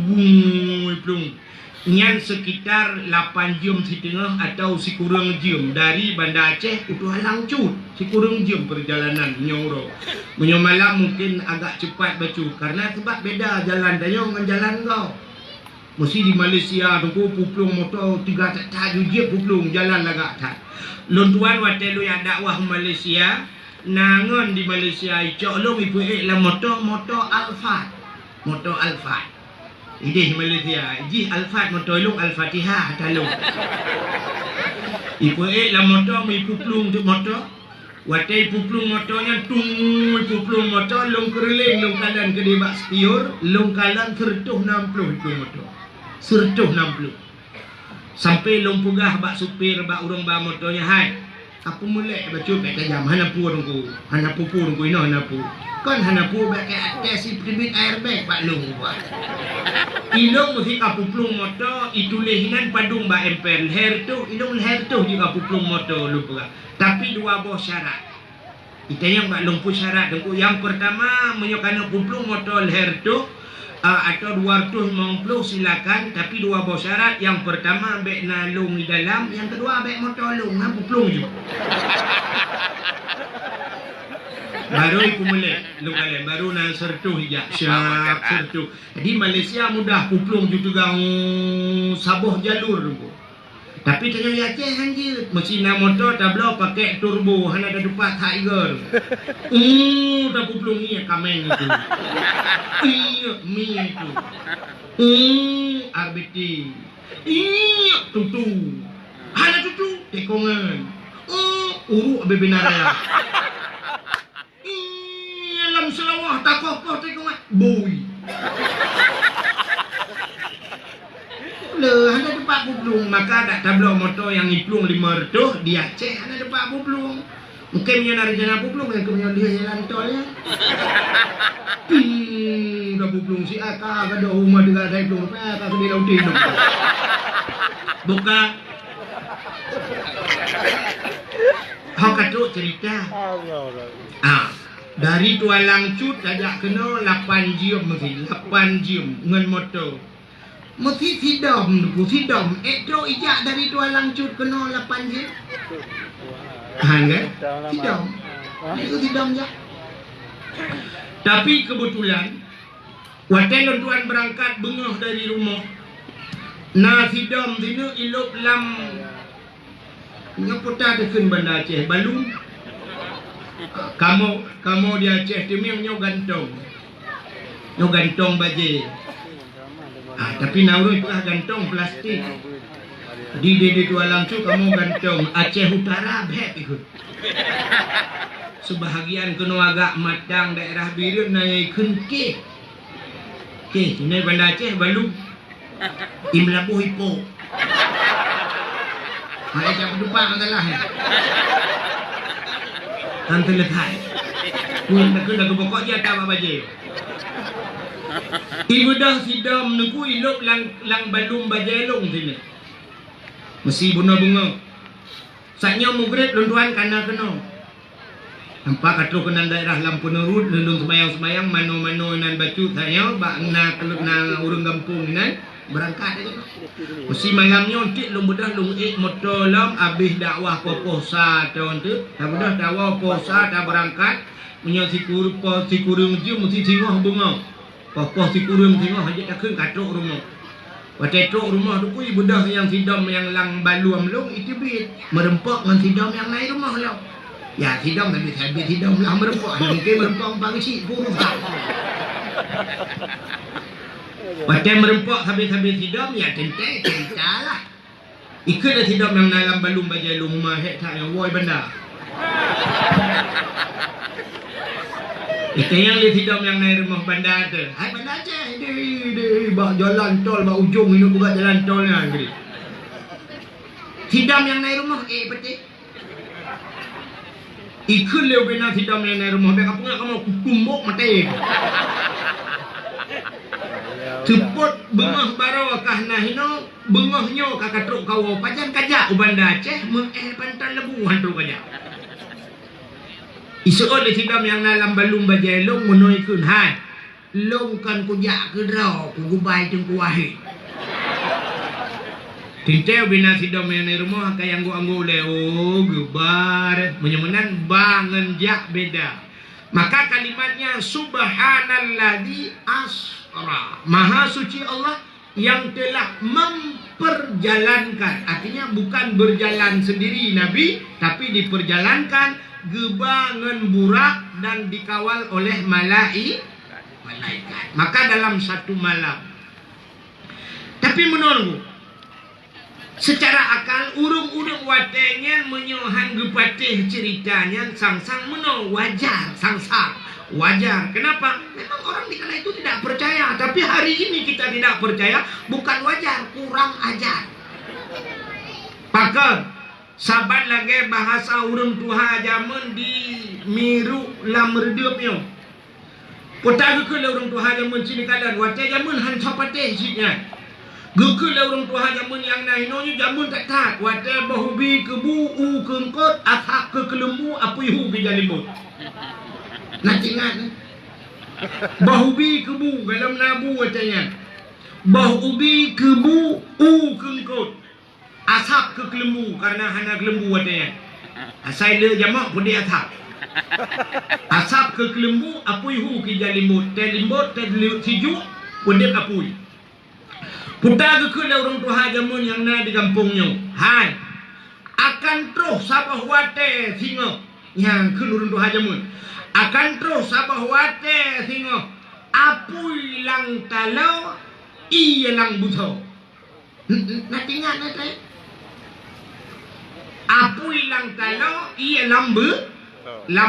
plung. Nyan sekitar 8 jam setengah atau sikurang jam dari Banda Aceh ke Tualang Cut. Sikurang jam perjalanan nyoro. Menyo malam mungkin agak cepat bacu karena sebab beda jalan dayo dengan jalan kau. Mesti di Malaysia tu puplung motor 3 tak jujur puplung jalan lagak tak. Lontuan waktu lu yang dakwah Malaysia nangon di Malaysia icok lu ibu lah motor Alphard. Motor Alphard. Ini di Malaysia. Ji Alphard motor lu Al-Fatihah talung. Ibu lah motor mi puplung tu motor. Waktu puplung motornya puplung motor long kerling long kalan gede bak spior long kalan sertuh 60 itu motor. Sertuh 60. Sampai lompugah bak supir bak urang ba motornya hai. Apa mulai baca kat tajam hanapu rungku. Hanapu rungku ino hanapu. Kan hanapu bak ke atas si pribit airbag bak long buat. Ilong mesti kapuplung motor itulehinan padung bak emper leher tu, ilong leher tu juga puplung motor lupa. Tapi 2 buah syarat. Kita yang bak lumpuh syarat dengku. Yang pertama menyokana puplung motor leher tu atau 250 silakan, tapi 2 buah syarat. Yang pertama ambek nalung di dalam, yang kedua ambek motor long puplung je. Baru iku melek lu kalian baru nang sertuh hijak syak sertuh. Jadi Malaysia mudah puplung juga sabuh jalur tu. Tapi tanya Aceh anjir, mesin motor tablau pakai turbo, hanya ada 4 Tiger. Tak puplung ni kameng itu. Mi itu. RBT. Tutu. Hanya tutu tekongan. Uruk bebenaraya. Alam selawah takoh tekongan. Boy. Ada tempat puplung, maka ada tablau motor yang iplung 500 di Aceh ada tempat puplung. Mungkin punya nari jana puplung yang punya dia jalan tol ya. Dah puplung si akak ada rumah juga ada puplung akak ke di lautin. Buka. Hau katuk cerita. Dari Tualang Cut ajak kena 8 jam mesti 8 jam dengan motor. Mesti sidom. Itu ijak dari Tualang Cut kena 8 jam. Hangga? Sidom. Itu sidom je. Tapi kebetulan waktu tuan berangkat bengah dari rumah, na sidam sini ilok lam ngaputa dekeun Banda Aceh Balung. Kamu di Aceh tu nyo gantong baje. Tapi naurut gantong plastik. Di tua langsung kamu gantong Aceh Utara beb ikut. Sebahagian kena agak matang daerah biru naikkan ke ini Banda Aceh Balung Imlabu Hipo. Hai jam depan adalah Tante lekai. Pun nak ke pokok dia tak apa baje. Ibu dah sidam nunggu ilok lang balum bajelong sini. Mesti bunga-bunga. Saknya mugret lunduan kana kena. Nampak katro kenan daerah lampu nerut lelung semayang-semayang mano-mano nan bacu saya bak na keluk na urang kampung ni berangkat aja. Mesti malamnya ontik lung bedah lung motor lam habis dakwah poposa tahun tu. Dah bedah dakwah poposa dah berangkat menyo sikurung ju mesti singoh bunga. Popoh sikurung singoh hajat dah keun katrok rumah. Watetrok rumah tu kui bedah yang sidam yang lang baluam long itu bit merempok dengan sidam yang naik rumah lo. Ya sidam habis sidam lah merempok. Mungkin merempok pagi si buruk tak. Wadah merempok habis-habis sidam ya tentai lah. Ikut dah sidam yang dalam balum baja rumah hek tak yang woi Banda. Itu yang lihat sidam yang naik rumah Banda tu. Hai Banda Aceh, dia bak jalan tol bak ujung ini buka jalan tol ni gini. Sidam yang naik rumah betul. Ikut leo bina sidam yang naik rumah bek apa kamu kumbok mati. Cepot bengah baro kah nahino bengahnya kakatruk kawo pajan kajak Banda Aceh pantan lebu hantu kajak. Isu ada sidam yang dalam balum bajelong menoi kun hai. Long kan kujak ke draw ku gubai tung kuahi. Tinteu bina sidam yang naik rumah kaya anggu-anggu leo gebar menyemenan bangen jak beda. Maka kalimatnya subhanalladzi asra. Maha suci Allah yang telah memperjalankan. Artinya bukan berjalan sendiri Nabi, tapi diperjalankan gebangan burak dan dikawal oleh malaikat. Maka dalam satu malam. Tapi menunggu secara akal urung-urung watenya menyohan gepatih ceritanya sang-sang meno wajar sang-sang wajar. Kenapa? Memang orang di kala itu tidak percaya. Tapi hari ini kita tidak percaya bukan wajar, kurang ajar. Pakar sabat lagi bahasa urung tuha zaman di miru lam redupnya. Kota ke urung tuha zaman sini kadan wateh zaman han sapateh sitnya. Gekul orang tuha jamun yang nainonya jamun tak tak. Wata bahubi kebu u kengkot athak ke kelembu apui hu ke jalimut. Nak ingat bahubi kebu dalam nabu watanya. Bahubi kebu u kengkot athak ke kelembu karena hana kelembu watanya. Asai le jamak pun dia athak. Asap ke kelembu apui hu ke jalimut. Telimut tiju pun dia apui. Putar ke orang tuha jamun yang na di kampungnya. Hai. Akan terus sabah wate singo. Yang ke orang tuha jamun. Akan terus sabah wate singo. Apui lang talau. Iya lang buto. Nak ingat nak saya? Apui lang talau. Iya lang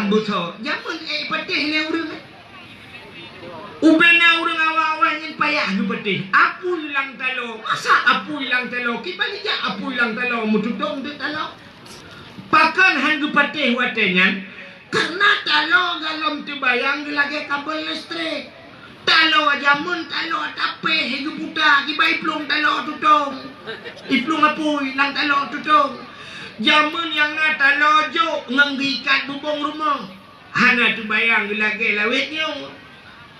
buto. Jamun patih ni orang. Ubena orang awal-awal yang payah tu patih. Apu hilang talo. Masa apu hilang talo? Kita ni jak apu hilang talo. Mutudong dia talo. Pakan hantu patih watenya. Karena talo dalam tu bayang lagi kabel listrik. Talo jamun talo tape hidup buta. Kita iplung talo tutong. Iplung apu hilang talo tutong. Jamun yang na talo jo nganggikat bubong rumah. Hana tu bayang lagi lawetnya.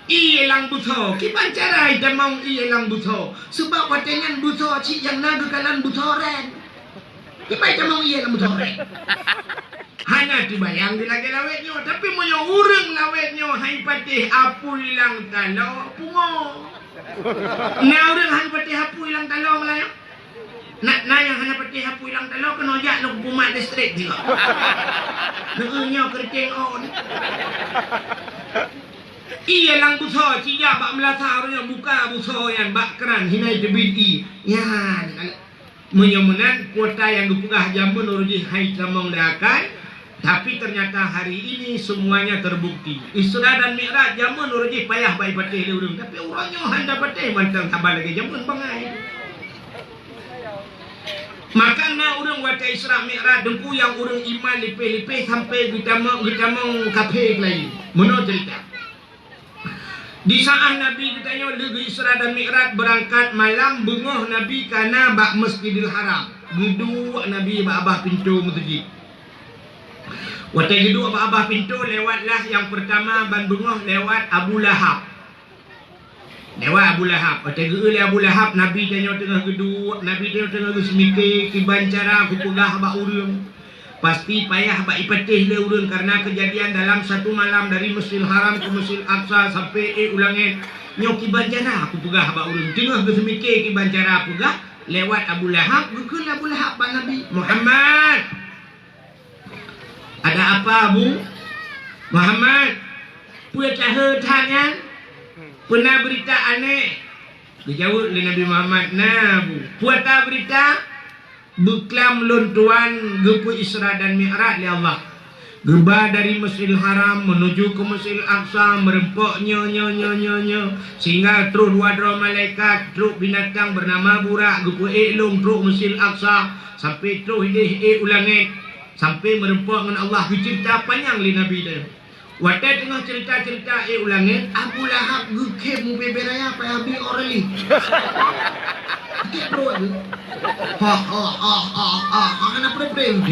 Iya lang buto. Kipan cara ita mau iya lang buto. Sebab watengan buto cik yang naga kalan buto ren. Kipan ita mau iya lang buto ren. Hanya dibayang di lagi lawetnya, tapi punya urang lawetnya hai patih apu hilang talau pungo. Nah urang hai patih apu hilang talau Melayu. Nah yang hanya patih apu hilang talau kena jak lu pumat distrik juga. Neunya kerceng on. Iya lang buso cija bak melasarnya buka buso yang bak keran hinai debiti. Ya menyemenan kuota yang dipugah jamun uruji hai camong dakai. Tapi ternyata hari ini semuanya terbukti. Isra dan Mi'raj jamun uruji payah baik patih urang. Tapi orangnya handa patih mantang sabar lagi jamun bangai. Makanya orang wata Isra Mi'raj dengku yang orang iman lipih-lipih sampai kita mau kafir lagi. Menurut cerita. Di saat Nabi ditanya lagi Isra dan Mi'raj berangkat malam bengah Nabi karena bak Masjidil Haram. Gedua Nabi bak abah pintu masjid. Waktu kedua abah pintu lewatlah yang pertama bandungah lewat Abu Lahab. Lewat Abu Lahab. Waktu kedua Abu Lahab Nabi tanya tengah kedua, Nabi tanya tengah semike kiban cara aku pegah bak urang. Pasti payah bak ipatih le urang karena kejadian dalam satu malam dari Masjidil Haram ke Masjidil Aqsa sampai ulangin nyo kiban cara aku pegah bak urang. Tengah semike kiban cara pegah lewat Abu Lahab, gukul Abu Lahab bak Nabi Muhammad. Ada apa Bu? Muhammad punya cahe tangan pernah berita aneh. Dijawab oleh Nabi Muhammad, nah Bu puata berita beklam lontuan gepu Isra dan Mi'raj ya Allah. Geba dari Masjidil Haram menuju ke Masjidil Aqsa merempok nyo sehingga terus dua malaikat truk binatang bernama burak gepu elong truk Masjidil Aqsa sampai terus hidih ulangit sampai merempok dengan Allah cerita panjang li Nabi dia. Waktu tengah cerita-cerita ulangin Abu Lahab guke mu beberaya apa abi orali. Gitu tu. Ana problem.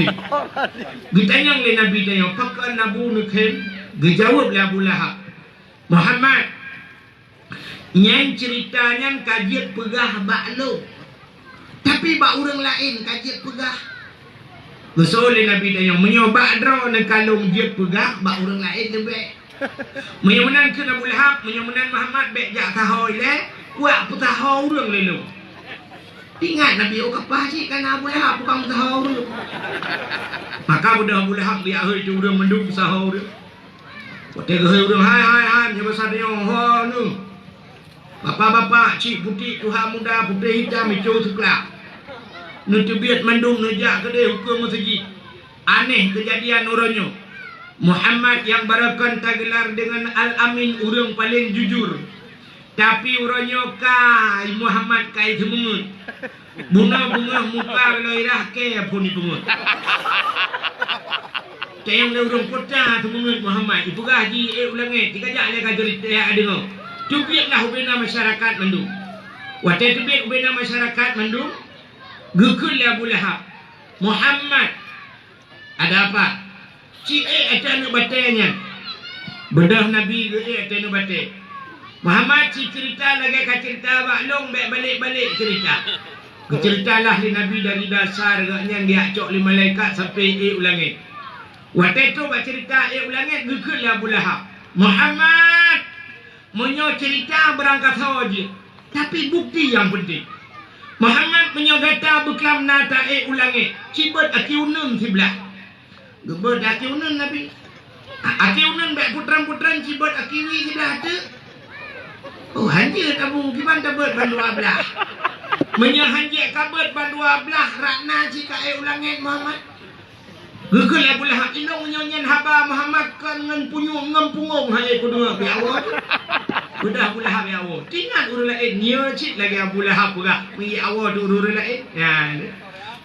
Ditanya li Nabi dia, "Pakan Abu Nuken?" Dijawab oleh Abu Lahab. Muhammad yang ceritanya kajian pegah bak lo. Tapi bak orang lain kajian pegah. Besoleh Nabi tanya menyoba draw nak kalung dia pegah bak orang lain lebih. Menyemenan ke Abu Lahab, menyemenan Muhammad bek jak tahu le, kuat putahu orang lelu. Ingat Nabi okapah sih kan Abu Lahab bukan tahu dulu. Maka budak Abu Lahab dia hari tu orang menduk sahur dia. Waktu ke orang hai dia besar dia ho nu. Bapak-bapak cik putih Tuhan muda putih hitam hijau sekelap. Nutubiat mandung nejak ke dia hukum masjid. Aneh kejadian orangnya. Muhammad yang barakan tergelar dengan Al-Amin orang paling jujur. Tapi orangnya kai Muhammad kai semungut. Bunga-bunga muka loirah ke pun dipungut. Cayang le orang kota semungut Muhammad. Ibu gaji ulangnya. Tiga jak le kajari ada ngau. Tubiatlah ubena masyarakat mandung. Waktu tubiat ubena masyarakat mandung. Gukul Abu Lahab. Muhammad ada apa? Cik ada nak batanya. Bedah Nabi ada nak batai. Muhammad cik cerita lagi kat cerita baklong balik cerita. Ceritalah li Nabi dari dasar agaknya dia cok li malaikat sampai ulangit. Waktu tu bak cerita ulangit gukul Abu Lahab. Muhammad menyo cerita berangkat saja. Tapi bukti yang penting. Muhammad menyogata beklam nata ulangi cibet aki unun sebelah gebet aki unun Nabi aki unun baik putran cibet aki wi sebelah tu. Oh hanjir kamu gimana tabet bandua belah menyahanjir kabet bandua belah rakna jika ulangi Muhammad Gugul Abu Lahab indong nyonyen haba Muhammad kan ngan punyung ngam pungong hai ku dengar bi awak. Udah Abu Lahab ya awak. Tingat urang lain nya cik lagi Abu Lahab pula. Mi awak urang lain. Ya.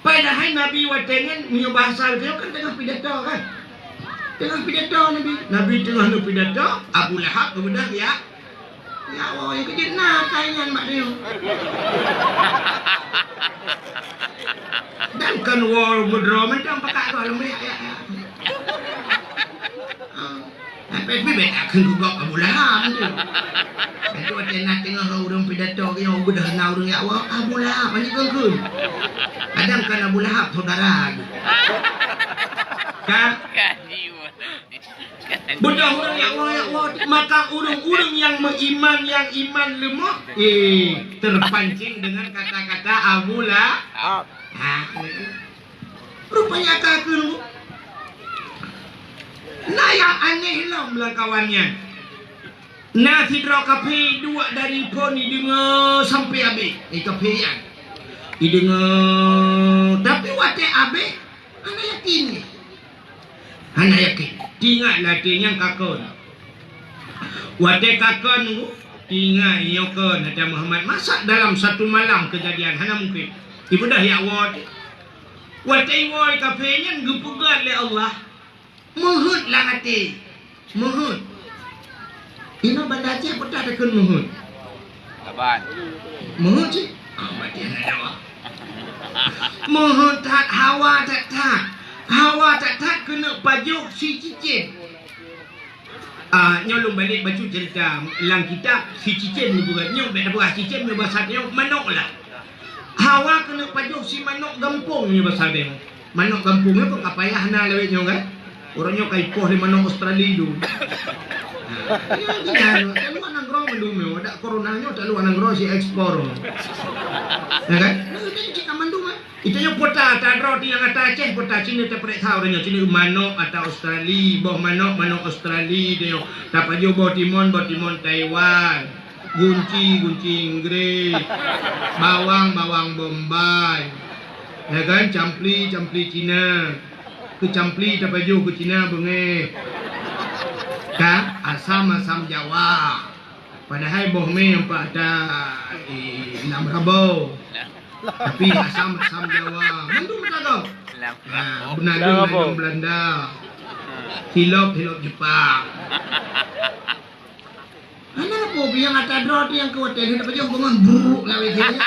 Padahal Nabi watengen nyo bahasa dia kan tengah pidato kan. Tengah pidato Nabi tengah nu pidato Abu Lahab udah ya. Ya awak yang kejin nak kaingan mak dia. Dan kan wall bedro macam pakak tu alam ya. Tapi bebek akan gugak Abu Lahab tu. Itu ada nak tengah orang pidato yang udah kenal orang ya Allah Abu Lahab macam tu. Kadang kan Abu Lahab saudara. Kan? Budak orang ya Allah, maka urang-urang yang beriman, yang iman lemah, terpancing dengan kata-kata Abula. Rupanya kakak. Nah yang aneh lah belakawannya. Nah sidra kafe dua dari poni dengar sampai habis. Kafe yang dengar tapi wate habis. Anak yakin ni. Anak yakin. Tinggallah yang kakon. Wate kakon tu tinggal nyokon ada Muhammad masak dalam satu malam kejadian. Hana mungkin. Ibu dah ya wate. Wate woi kafenya gepugan oleh Allah. Muhud lah hati. Muhud. Ino benda Aceh pun tak ada kun muhud. Kapan? Muhud sih. Mati anak jawab. Muhud tak hawa tak tak. Hawa tak tak kena pajuk si cicin. Nyolong balik baca cerita lang kitab si cicin bukan nyok dak buah cicin me bahasa nyok manok lah. Hawa kena pajuk si manok gampung ni bahasa dia. Manok gampung apa kapayah na lewe nyok kan? Orangnya kai poh di manok Australia tu. Ya dia lu anak gro mendum dak coronanya tak lu anak gro si ekspor. Ya kan? Jadi kita mandum itu yang kota tak ada yang kata Aceh kota Cina tak pernah tahu orangnya Cina manok atau Australia boh manok Australia dia dapat jo boh timun Taiwan gunci Inggris bawang Bombay ya kan campli Cina ke campli dapat jo ke Cina benge kan asam Jawa padahal boh me yang pada enam rabau tapi asam Jawa mendung tak kau benadung Belanda hilop Jepang mana apa yang ada drone yang kuat yang dapat jauh bangun buruk lah wajahnya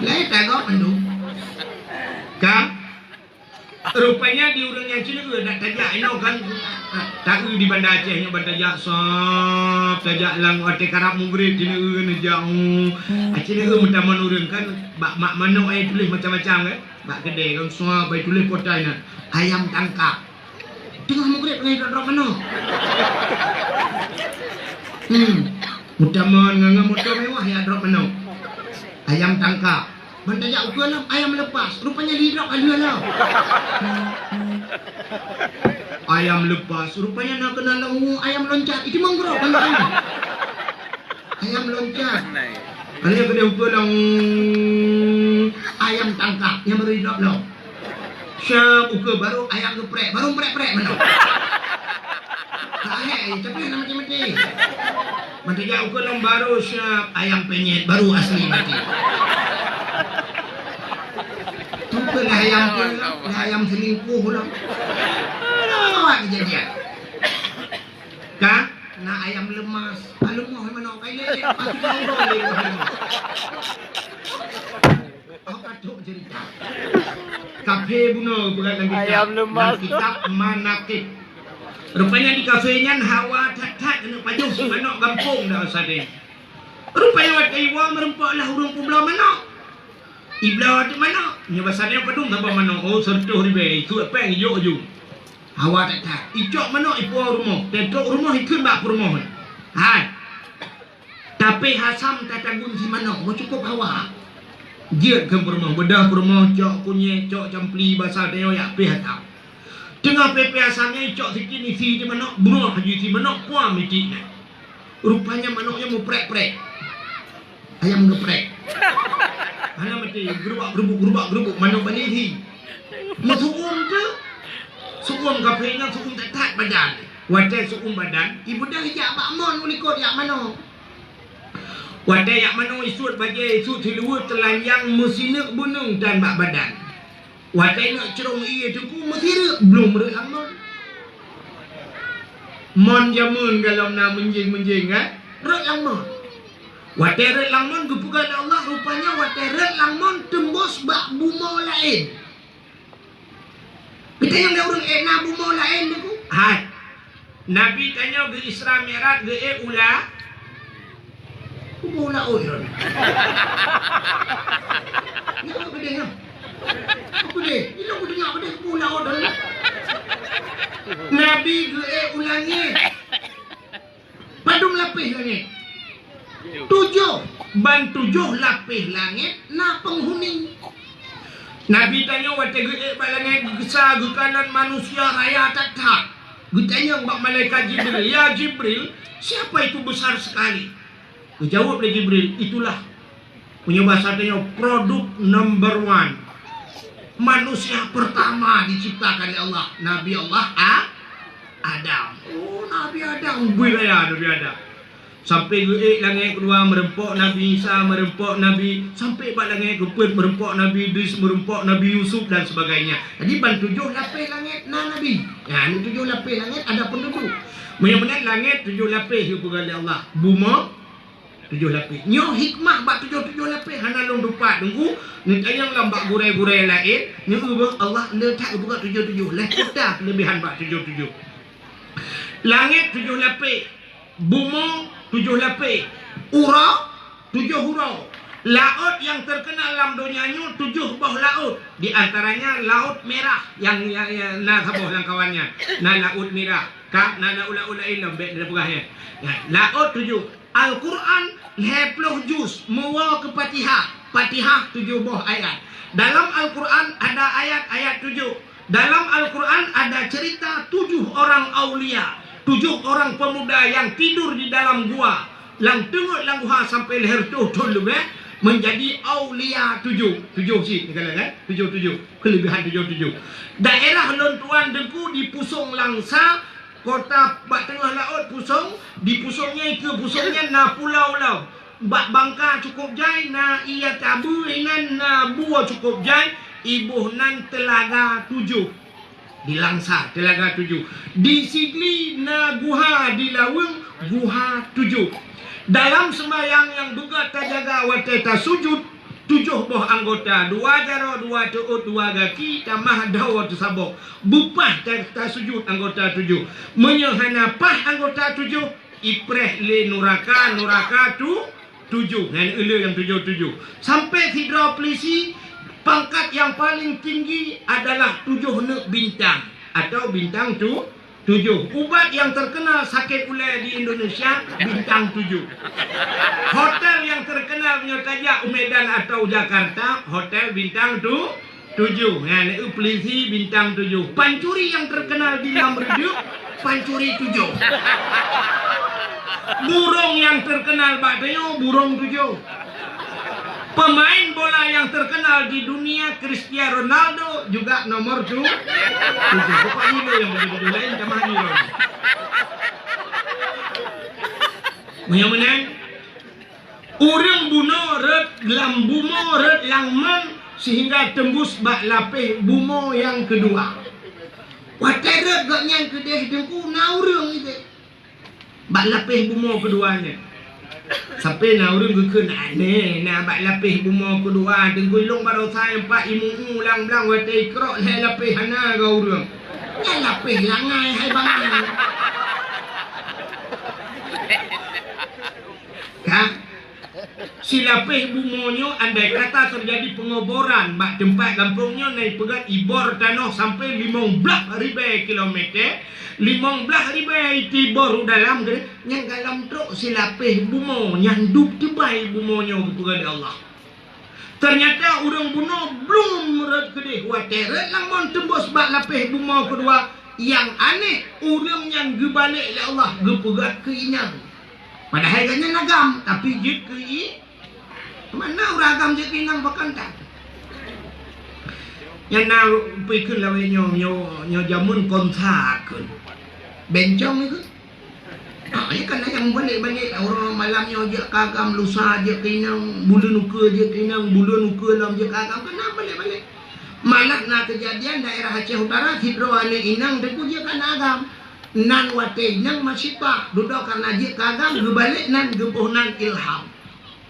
lah tak kau mendung kan rupanya di urang yang Cina juga tak tajak ini kan tak di Banda Aceh nya tajak sop tajak lang ate karap mugrid Cina ne jauh Cina mentaman urang kan mak manok ai tulis macam-macam kan bak kedai kan sop ai tulis kotanya ayam tangkap tengah mugrid ngai drop manok mutaman nganga motor mewah ya drop manok ayam tangkap Bantajak ukur lah, ayam lepas. Rupanya lidak ada lah. Ayam lepas. Rupanya nak kena lengu ayam loncat. Itu manggrok kan? Ayam loncat. Kalau yang kena ukur lah ayam tangkap. Yang baru lidak lah. Syam ukur baru ayam geprek. Baru prek-prek mana? Tak tapi nak mati-mati. Bantajak ukur lah baru syam ayam penyet. Baru asli mati. Tumpah ayam selingkuh lah. Apa kejadian? Kan? Nak ayam lemas. Lemah mana kau ini? Aku tahu boleh. Apa tu cerita? Kafe bunuh bukan lagi ayam lemas. Kitab Manaqib. Rupanya di kafenya hawa tak kena pajuk si manok gampung dah usade. Rupanya wat iwa merempaklah urang publa manok. Ibla di mana? Nya basane padung tambah mana? Oh sertuh ribe. Itu apa yang hijau je. Hawa tak. Icok mana ipu rumah. Tetok rumah ikut bak rumah. Hai. Tapi hasam tatagun si mana? Mau cukup hawa. Dia ke rumah. Bedah rumah cok kunyek, cok campli bahasa dia ya pe hatau. Tengah pepe asamnya icok sikit ni si di mana? Bunuh haji si mana? Puan miti. Rupanya manoknya mau prek-prek. Ayam geprek. Mana mati gerubak mana balik ni. Masuk tu. Sukum kafenya sukum tak badan. Wadah sukum badan. Ibu dah hijak bakmon ulikot yak mana. Wadah yak mana isut bagi isut hiluat telanjang musinek bunung dan bak badan. Wadah nak cerong iya tuku mesir belum beramon. Mon jamun kalau nak menjing kan. Rek amon. Wateret langmon gepukan Allah rupanya wateret langmon tembus bak bumo lain. Kita yang dah urang nak bumo lain tu. Hai. Nabi tanya ke Isra Mi'raj ke ula. Bumo la oi ron. Nak apa dia? Apa dia? Ini aku dengar apa dia pulau dah. Nabi ulangi. Padum lapis langit. 7 lapis langit na penghuni. Nabi tanya wate langit gesar gekalan manusia raya tak. Tanya mbak malaikat Jibril, ya Jibril, siapa itu besar sekali? Jawab oleh Jibril, itulah punya bahasa tanya produk number 1. Manusia pertama diciptakan oleh Allah, Nabi Allah Adam. Oh, Nabi Adam, wilayah Nabi Adam. Sampai langit kedua merempok Nabi Isa, merempok Nabi, sampai langit keempat merempok Nabi Idris, merempok Nabi Yusuf dan sebagainya. Jadi ban 7 lapis langit Nabi. Ya, ini 7 lapis langit ada penduduk. Benar-benar langit 7 lapis oleh Allah. Buma 7 lapis. Nyo hikmah bak 7 lapis hana long dupat tunggu ni tayang lambak gurai-gurai lain. Ni Allah letak buka 7 lekut dah kelebihan bak 7. Langit 7 lapis. Buma 7 lapis. Ura 7 hurau. Laut yang terkenal dalam dunianya 7 buah laut. Di antaranya laut merah yang na saboh lang kawannya. Na laut merah. Ka na laut ilam bet dari pegahnya. Laut 7. Al-Quran 20 juz muwa ke Fatihah 7 buah ayat. Dalam Al-Quran ada ayat-ayat 7. Dalam Al-Quran ada cerita 7 orang aulia. 7 orang pemuda yang tidur di dalam gua, lang tengok lang gua sampai leher tu menjadi aulia 7 sih kalau kan 7 kelebihan 7. Daerah Lontuan Dengku di Pusong Langsa, kota bak tengah laut Pusong, di Pusongnya ke Pusongnya na pulau-pulau. Bak Bangka cukup jai na ia tabu dengan na buah cukup jai ibuh nan Telaga 7. Di Langsa Telaga 7, di Sigli na Guha di Laweng Guha 7. Dalam sembahyang yang duga terjaga wateta sujud 7 buah anggota, 2 jaro, 2 tuut, 2 gaki, tamah dawa tu sabok. Bupah ta sujud anggota 7. Menyahana pah anggota 7, ipreh le nuraka tu 7. Ngan ele yang 7. Sampai hidroplisi pangkat yang paling tinggi adalah 7 nek bintang atau bintang 7. Ubat yang terkenal sakit ular di Indonesia bintang 7. Hotel yang terkenal punya tajak Medan atau Jakarta hotel bintang 7. Nah, polisi bintang 7. Pancuri yang terkenal di Lamrejuk pancuri 7. Burung yang terkenal Bakdayo burung 7. Pemain bola yang terkenal di dunia Cristiano Ronaldo juga nomor 7. Bukan ini yang begitu lain sama ini. Menang. Urang bunuh red lambumo red langman sehingga tembus bak lapih bumo yang kedua. Wateret gak nyang kedeh dengku naurung itu. Bak lapih bumo keduanya. Sampai na urang gekeun ane na bak lapih bumo kedua dengku long baru saya pak imu ulang blang wate krok le lapih hana ga urang. Ya lapih langai hai bangan. Kah? Si lapih bumonyo andai kata terjadi pengoboran bak tempat kampungnya naik pegat ibor tanah sampai 15,000 kilometer 15,000 tibor dalam yang dalam truk si lapih bumo yang duk tebai bumonyo kepada Allah. Ternyata orang bunuh belum merat kedih wateret lamun tembus bak lapih bumo kedua. Yang aneh orang yang gebalik oleh Allah gepegat ke inang. Padahal kanya nagam tapi je ke mana orang agam je ke inang bahkan tak. Yang nak pergi lawan nyo jamun kontakun. Bencong itu. Ya kan yang balik-balik orang malamnya je kagam lusa je ke inang bulan uka je ke inang bulan uka lam je kagam kena balik-balik. Malah na kejadian daerah Aceh Utara hidro ane inang deku je kan agam. Nan wate inang masipah duduk karena je kagam gebalik nan gepuh nan ilham.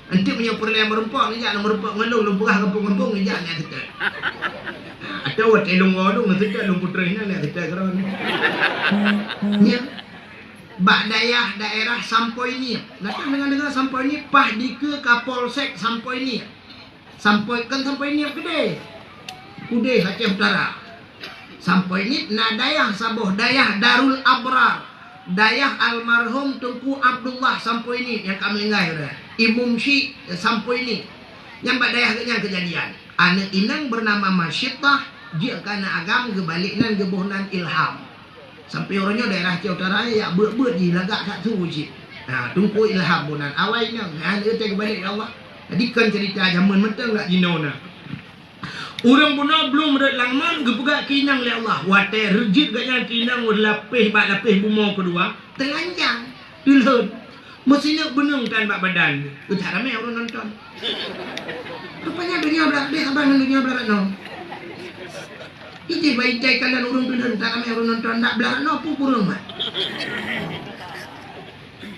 Nanti punya perlian merempok ni jangan merempok ngelung lumpurah kampung-kampung ni jangan kita. Atau wate longodong kita lumputrehna ni kita keron. Ya. Bak daerah Sampoi ni. Nak dengar Sampoi ni pah di ke Kapolsek Sampoi ni. Sampoi ni gede. Kude Aceh Utara. Sampai ini dayah saboh dayah Darul Abrar, dayah almarhum Tunku Abdullah sampai ini yang kami ingat udah. Imum Syih sampai ini. Yang dayah yang kejadian. Anak inang bernama Masyidah, dia kana agam kebaliknan gebuhnan ilham. Sampai orangnya daerah Aceh Utara ya ber lagak tak tu uji. Nah, Tunku ilham bunan awalnya anak itu kebalik Allah. Jadi kan cerita zaman mentang tak jinona. Orang puna belum berlaman gepegak kinang oleh Allah. Wate rejit gaknya kinang lapih bak lapih bumau kedua. Telanjang. Dilhut. Mestinya benung kan bak badan. Udah ramai orang nonton. Rupanya dunia berat. Dia abang dunia berat no. Ini baik cai kalian urung pindah. Tak ramai orang nonton. Tak berat no pupurung mat.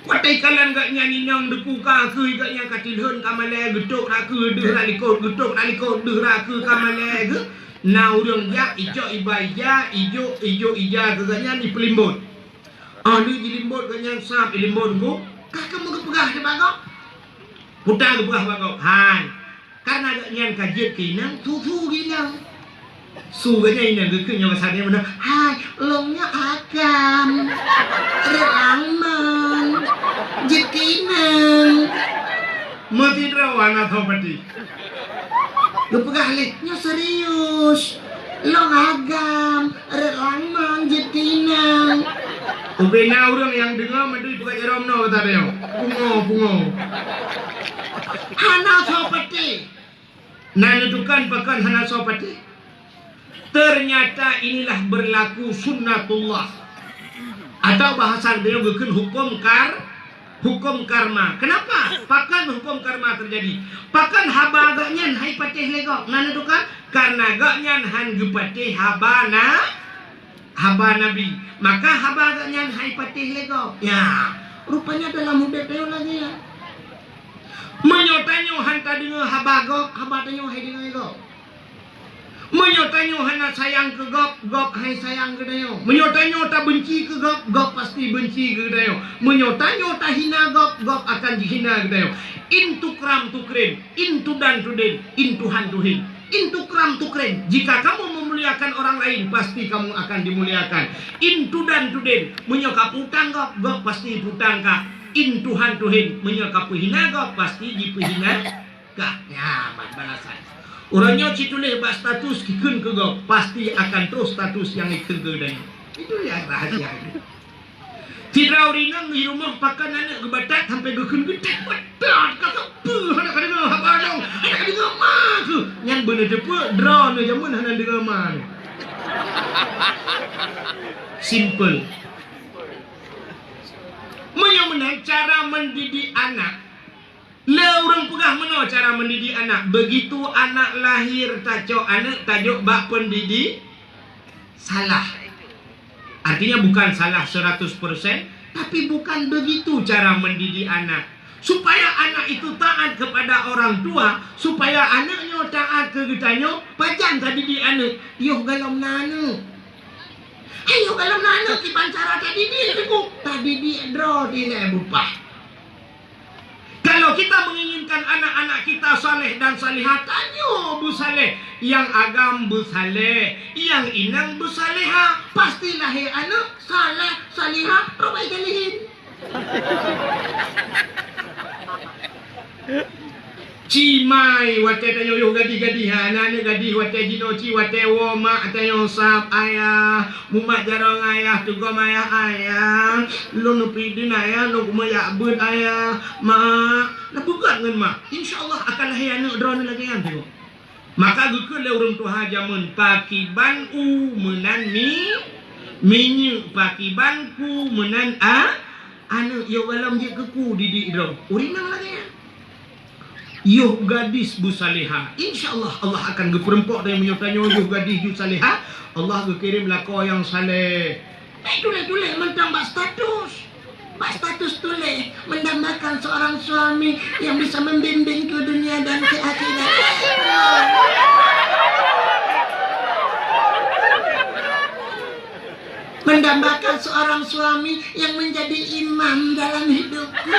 Watai kalian gak nyanyi nang deku kaki gak yang katilhun kamale geduk raku deh ralikot geduk ralikot deh raku kamale ge na urang ya ijo ibaya ijo ija gak nyanyi pelimbot ni jilimbot gak nyanyi sap limbot ku kakak mau kepegah de bagok putar kepegah bagok han karena gak nyanyi kajian kinang tufu ginang su gak nyanyi nang gekeng yang kesannya benar hai longnya akam relangman jekinang mati rawan atau pati gepegah leknya serius long agam relangman jekinang ubena orang yang dengar mendui buka jerom no tadi yo pungo hana sopati nanutukan pakan hana sopati ternyata inilah berlaku sunnatullah atau bahasa beliau geken hukum karma. Kenapa? Pakan hukum karma terjadi. Pakan haba agaknyan hai patih legok. Nana tukan? Karena agaknyan han gepatih haba nabi. Maka haba agaknyan hai patih legok. Ya, rupanya dalam muda tayo lagi ya. Menyotanyo han tadinga haba gok, haba tanyo hai dinga legok. Menyotanyo hana sayang ke gop hai sayang ke dayo. Menyotanyo ta benci ke gop pasti benci ke dayo. Menyotanyo ta hina gop akan dihina ke dayo. Intu kram tukren, intu dan tuden, intu han tuhin. Intu kram tukren. Jika kamu memuliakan orang lain, pasti kamu akan dimuliakan. Intu dan tuden, menyokap utang gop pasti putang ka. Intu han tuhin, menyokap hina gop pasti dipehina ka. Ya, balasan. Orangnya citulih bak status kikun ke gop pasti akan terus status yang ikun ke dan itu ya rahasia itu. Tidak ringan di rumah pakan anak gebatat sampai gekun gede batat kakak puh anak dengar apa dong anak dengar mah tu yang bener cepet drone jamun anak dengar mah simple. Menang cara mendidik anak. Orang pegah mana cara mendidik anak. Begitu anak lahir tajuk bak pendidik salah. Artinya bukan salah 100%, tapi bukan begitu cara mendidik anak. Supaya anak itu taat kepada orang tua, supaya anaknya taat ke kitanya, pajang tadi di anak. Yo galom nanu. Ayo galom nanu kipan cara tadi di draw di lebupah. Kalau kita menginginkan anak-anak kita saleh dan salihah, tanyo bu saleh, yang agam bu saleh, yang inang bu saleha, pasti lahir anak saleh salihah, robai kalihin. Cimai wate tanyo yo gadi hanane gadi wate jinoci wate woma tanyo sap ayah mumak jarong ayah tugo ayah ayah lu nupidin ayah lu kumayak bud ayah mak na bukan ngan mak insyaallah akan lahir anak drone lagi kan tu maka gukul le urang tuha jamun pakiban menan minyu pakibanku menan anu yo walam je keku didik drone urinang lagi ya. Yuh gadis bu salihah. InsyaAllah Allah akan geperempok dan menyertanya yuh gadis bu salihah. Allah berkirim lako yang saleh. Tulis mentang bak status. Bak status tulis mendambakan seorang suami yang bisa membimbing ke dunia dan ke akhirat. Mendambakan seorang suami yang menjadi imam dalam hidupku.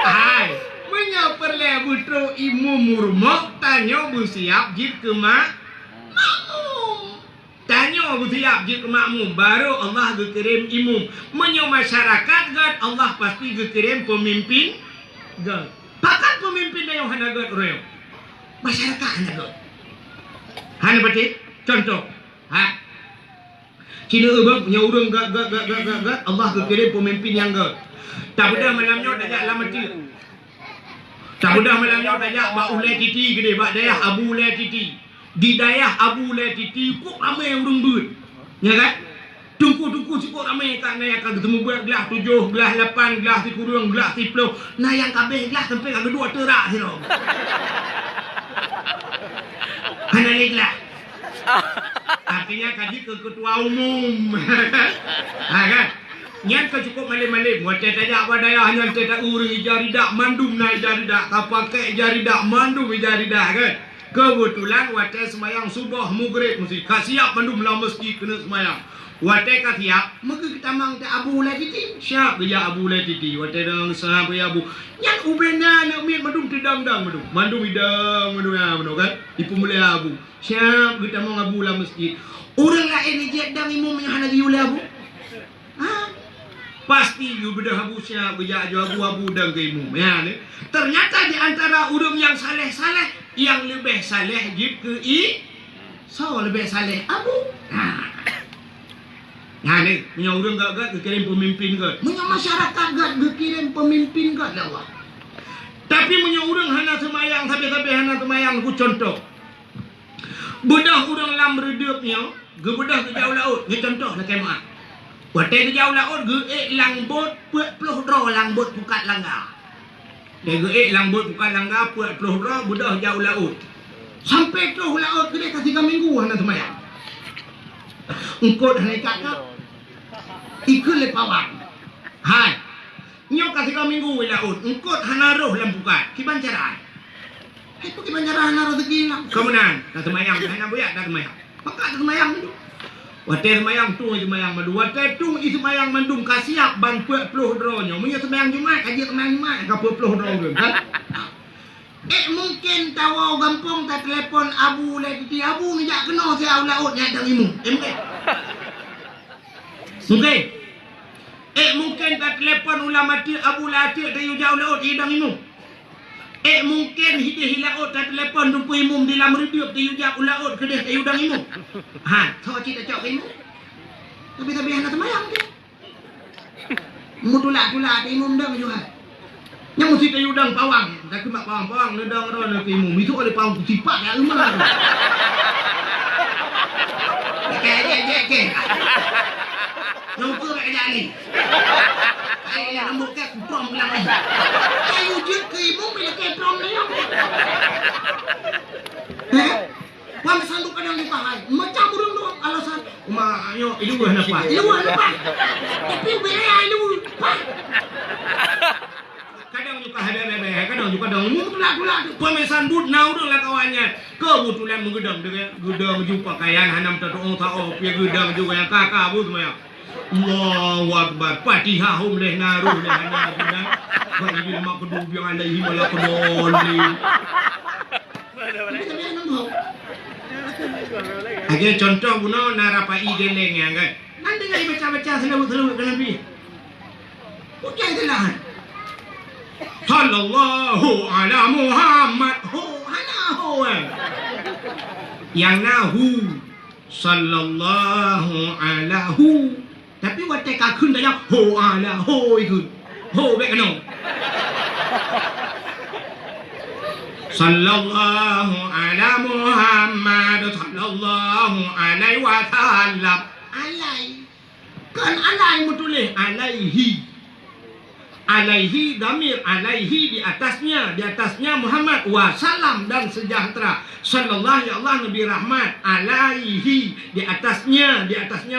Hai. Punya perle butro imu murmok tanyo bu siap jid ke menyo siap je ke makmum baru Allah kirim imam. Menyo masyarakat gad Allah pasti kirim pemimpin gad. Pakat pemimpin yang hana gad royo. Masyarakat hana gad. Hana berarti contoh. Cina ubang punya urang gad Allah kirim pemimpin yang gad. Tak bedah malamnya dajak lamati. Tak bedah malamnya dajak bak ulai titi gede bak dayah Abu Ulai titi. Di dayah Abu Ulai titi kok ramai urang beut. Ya kan? Tungku-tungku cukup ramai kat naya akan ketemu gelas 7, gelas 8, gelas 10, gelas 10. Nayang kabeh gelas sampai kat kedua terak sino. Hana gelas. Artinya kaji ke ketua umum. Kan? Nyan ke cukup malim-malim. Wate tajak wadaya hanya tak urang jaridak mandum naik jaridak. Kapake jaridak mandum jaridak kan? Kebetulan wate semayang subuh maghrib mesti kasiap mandum lah mesti kena semayang. Wate kasiap maka kita mang te Abu Ulai titi. Siap dia Abu Ulai titi. Wate dang sahab ya Abu. Nyan ubena nak mit mandum tedang-dang mandum. Mandum idang mandum ya mandum kan. Ipu mulai Abu. Siap kita mang Abu lah masjid. Orang lain ni je dang imam yang hana di Ulai Abu. Pasti you bedah Abu siap berjak Abu dan ke imam. Ya ni. Ternyata di antara orang yang saleh-saleh yang lebih saleh jib ke so lebih saleh Abu. Nah ni punya orang gak kirim pemimpin gak. Punya masyarakat gak kirim pemimpin gak Allah. Tapi punya orang hana semayang sampai hana semayang ku contoh. Bedah orang lam redupnya, gebedah ke jauh laut. Ni contoh lah kemah. Watai ke jauh laut ge langbot puak puluh dro langbot pukat langgar. Dia ge langbot pukat langgar puak puluh dro bedah jauh laut. Sampai puluh laut ke dia 3 minggu hana semayang. Engkau dah naik kat ikut lepawang. Hai. Nyo ka 3 minggu we laut. Engkau hana roh lam pukat. Ki bancaran. Hai tu ki bancaran hana rezeki lah. Kemudian dah semayang hana boyak dah semayang. Pakat semayang tu. Wate semayang tu semayang madu. Wate tu semayang mandum kasiap ban 40 dronyo. Munyo semayang Jumaat aja semayang Jumaat ka 40 dronyo kan. Mungkin tahu gampang tak telefon Abu Ulai titi. Abu ni jak kena saya laut nya dang imum. Mungkin. Mungkin tak telefon ulama ti Abu Ulai titi dari jauh laut dia dang imum. Mungkin hidih laut tak telefon jumpa imum di lam redup di ujak laut ke dia dang imum. So cita cok imum. Tapi hana semayang ke. Mutulak-tulak imum dah juga. Yang mesti tayu udang pawang. Tak kemak pawang ledang ron ke imum. Itu ada pawang sifat ya rumah. Ke. Nunggu kat jadi. Ai rambut kat prom lang. Tayu je ke imum bila ke prom ni. Wang sanduk kadang di pahai. Macam burung tu alasan. Uma ayo ilu nak apa? Tapi berai ilu. Kadang juga ada bebe, kadang juga dong mutulak pemesan but nau dong lah kawannya. Kebetulan menggedang dengan gedang jumpa kayan hanam tatu tao pia gedang juga yang kakak bu semua. Allahu Akbar. Fatihah hum leh naruh leh hanam gedang. Bagi dia mak kedua yang alaihi wala kedoli. Aja contoh buno narapai geleng yang kan. Nanti enggak baca-baca selalu kan Nabi. Bukan itulah. Sallallahu ala Muhammad. Hanahu. Yang nahu sallallahu ala hu. Tapi watak kakun dah yang ho ala ho ikut. Ho baik kena. Sallallahu ala Muhammad sallallahu alaihi wa sallam. Alai. Kan alai mutulih alaihi. Alaihi damir alaihi di atasnya Muhammad wa salam dan sejahtera. Sallallahu ya Allah Nabi rahmat alaihi di atasnya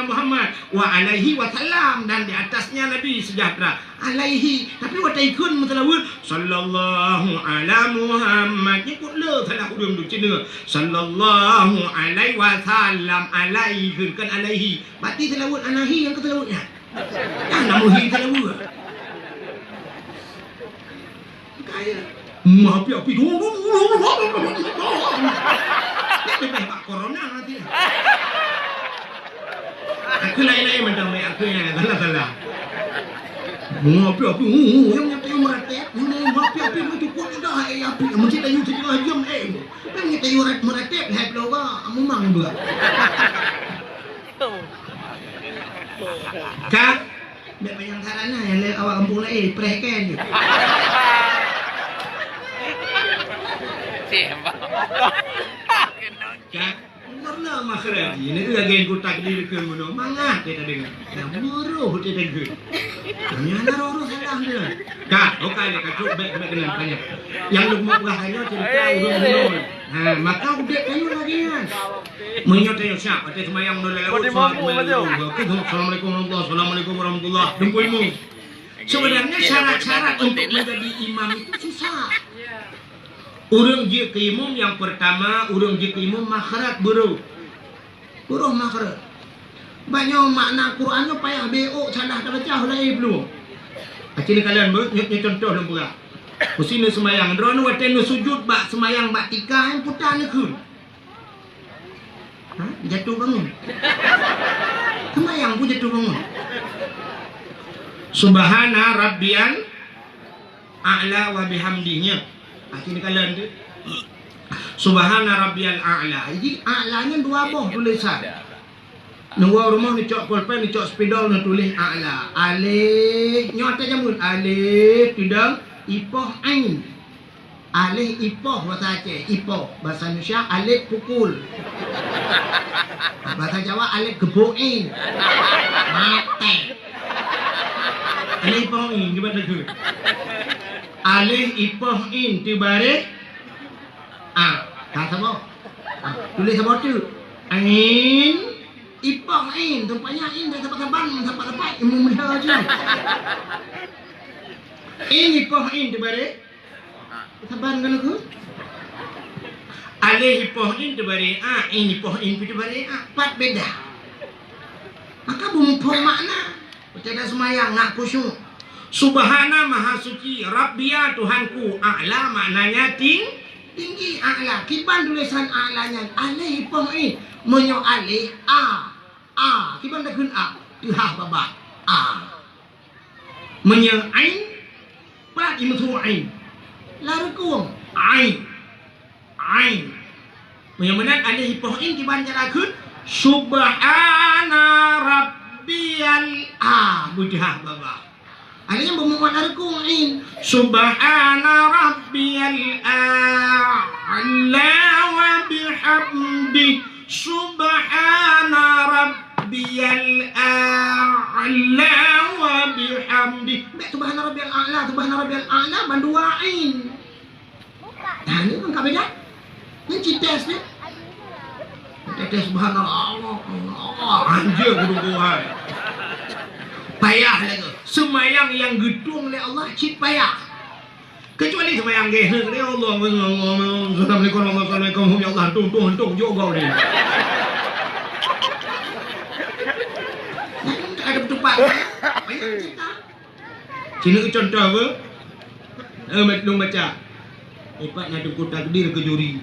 Muhammad wa alaihi wa salam dan di atasnya Nabi sejahtera. Alaihi tapi wa taikun mutalawud sallallahu ala Muhammad ni kut le salah udum du cina sallallahu alaihi wa salam alaihi kan alaihi berarti selawut anahi yang ketelawutnya yang namuhi selawut maaf ya api lebih pak corona nanti Aku lain-lain macam aku yang salah. Api yang nyata meratek, api macam kuat dah api. Mesti dah you setengah jam Kan nyata you meratek hai bloga, memang dua. Kak, dak bayang sarana yang awak kampung lain prehkan je. Kak, warna makhraj ni tu lagi aku takdir ke mono. Mangat kita dengar. Yang muruh kita dengar. Yang naruh salah dia. Kak, okey dia kacuk baik kena tanya. Yang lu mau buah kayu cerita urung-urung. Maka udah kayu lagi kan. Menyot ayo siap, ada semayang nol lewat. Assalamualaikum warahmatullahi. Dempulmu. Sebenarnya syarat-syarat untuk menjadi imam itu susah. Urang je ke imam yang pertama, urang je ke imam makhraj buruh makhraj. Banyak makna Qurannya payah beok salah tak baca hulai belum. Acini kalian nyut contoh dalam pula. Kusina semayang, drone waten sujud bak semayang bak tika yang putar ni kun. Jatuh bangun. Semayang pun jatuh bangun. Subhana rabbiyal a'la wa bihamdinya. Ini kalian tu Subhana rabbiyal a'la. Jadi a'lanya dua boh tulisan. Nunggu rumah ni cok pulpen ni cok spidol ni tulis a'la. Alif nyata jamun alif tidak ipoh ain. Alif ipoh bahasa Aceh, ipoh bahasa Indonesia alif pukul. Bahasa Jawa alif gebukin. Mate. Alif ipoh in gimana tu? Alif ipoh in tibare tak sama. Tulis sama tu. Ain ipoh in tempatnya in dah tempat imam muda je. In ipoh in tibare saban kan aku. Alif ipoh in tibare in ipoh in tibare pat beda. Maka bumpung makna. Kita semayang nak khusyuk. Subhana maha suci Rabbiya Tuhanku a'la maknanya tinggi a'la. Kiban tulisan a'lanya alih pemain menyo alih kiban dah kun tuhah baba menyo ain plat imsu ain larkuang ain menyo menan alih pemain kiban jala kun subhana rabbiyal bujah baba. Artinya memuat arku'in subhana rabbiyal a'la wa bihamdi subhana rabbiyal a'la wa bihamdi. Subhana rabbiyal a'la banduain. Nah ini kan tak beda. Ini cites ni. Cites subhanallah. Anjir kudu-kuduhan. Payah lagi. Semayang yang gedung oleh Allah cip payah. Kecuali semayang gehe dia Allah. Assalamualaikum ya Allah tung juga ni. Tak ada tempat. Payah kita. Cina contoh apa? Lu baca. Ipat nak tukar takdir ke juri.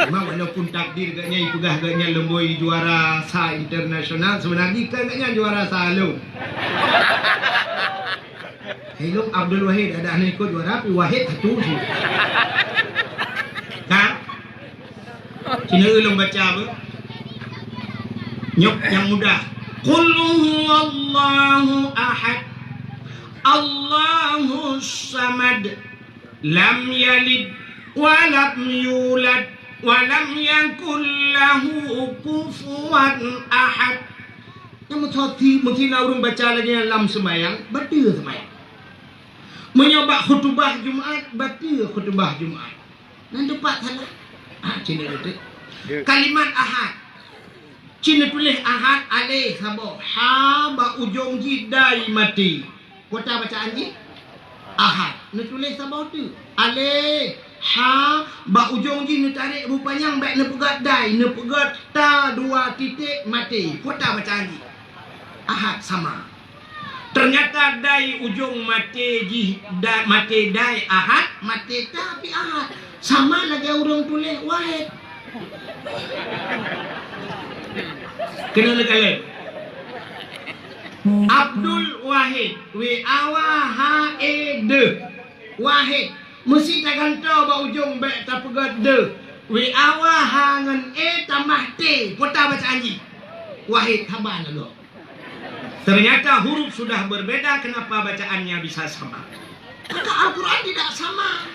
Memang walaupun takdir katnya ipegah katnya lemboi juara sa internasional, sebenarnya katnya juara sa lu. Hello Abdul Wahid ada anak ikut juara tapi Wahid satu je. Kan? Cina ulung baca apa? Nyok yang mudah. Qul huwallahu ahad. Allahus samad. Lam yalid wa lam yulad walam yakul lahu kufuwan ahad. Yang mesti orang baca lagi dalam semayang, baca semayang. Menyobak khutbah Jumaat, baca khutbah Jumaat. Dan dapat salah. Cina itu. Kalimat ahad. Cina tulis ahad alih sabo. Ha ba ujung jidai mati. Kota bacaan ni ahad. Ni tulis sabo tu. Alih ha ba ujung ji ni tarik rupanya baik ne pegat dai ne pegat ta dua titik mati. Kota bacaan ni ahad sama. Ternyata dai ujung mati ji mati dai ahad mati tapi ahad sama lagi orang tulis wahid. Kena lekala. Abdul Wahid. W-A-W-H-E-D. Wahid. Mesti tak gantar ba ujung baik tak pegat de. W-A-W-H dengan E tambah T. Putar bacaan ni. Wahid haban dulu. Ternyata huruf sudah berbeda, kenapa bacaannya bisa sama? Maka Al-Quran tidak sama.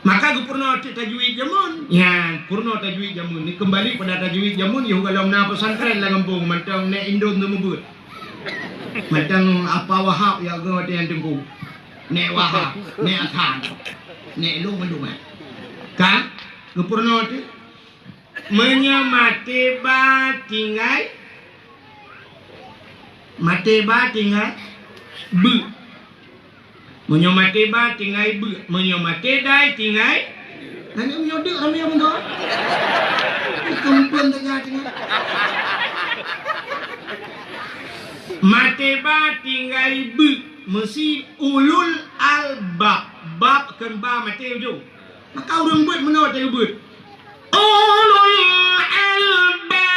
Maka gupurno tajwid jamun. Ya, purno tajwid jamun. Ni kembali pada tajwid jamun. Ya kalau na pesantren lah kampung mantang ne Indon tu mebut. Mantang apa Wahab ya go yang tengku. Ne Wahab, ne Athan. Ne lu mendung. Kan? Gupurno tu menyamate ba tinggal mate ba tinggal bu. Menyamate ba tinggal bu. Menyamate dai tinggal nanti menyodek kami yang benda. Kempuan tengah tinggal. Mate ba tinggal bu. Mesti ulul albab. Bab kan ba mate ujung. Maka orang buat mana tak buat? Ulul albab.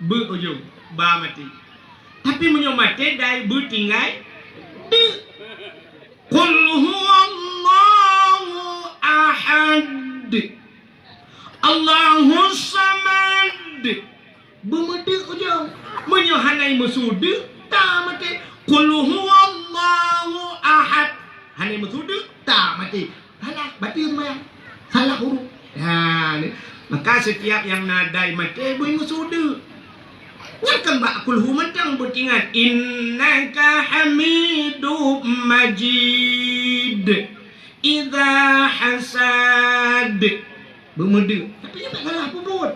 Bu ujung, ba mati. Tapi menyomate dai bu tinggal de. Qul huwallahu ahad. Allahus samad. Bu mati ujung. Menyohanai musudu tak mati. Qul huwallahu ahad. Hanai musudu tak mati. Salah, batil sembahyang. Salah huruf. Ha, maka setiap yang nadai mati bu musudu. Nyakan bak kulhu mentang bertingat innaka hamidum majid idza hasad bermudu tapi dia tak kalah pun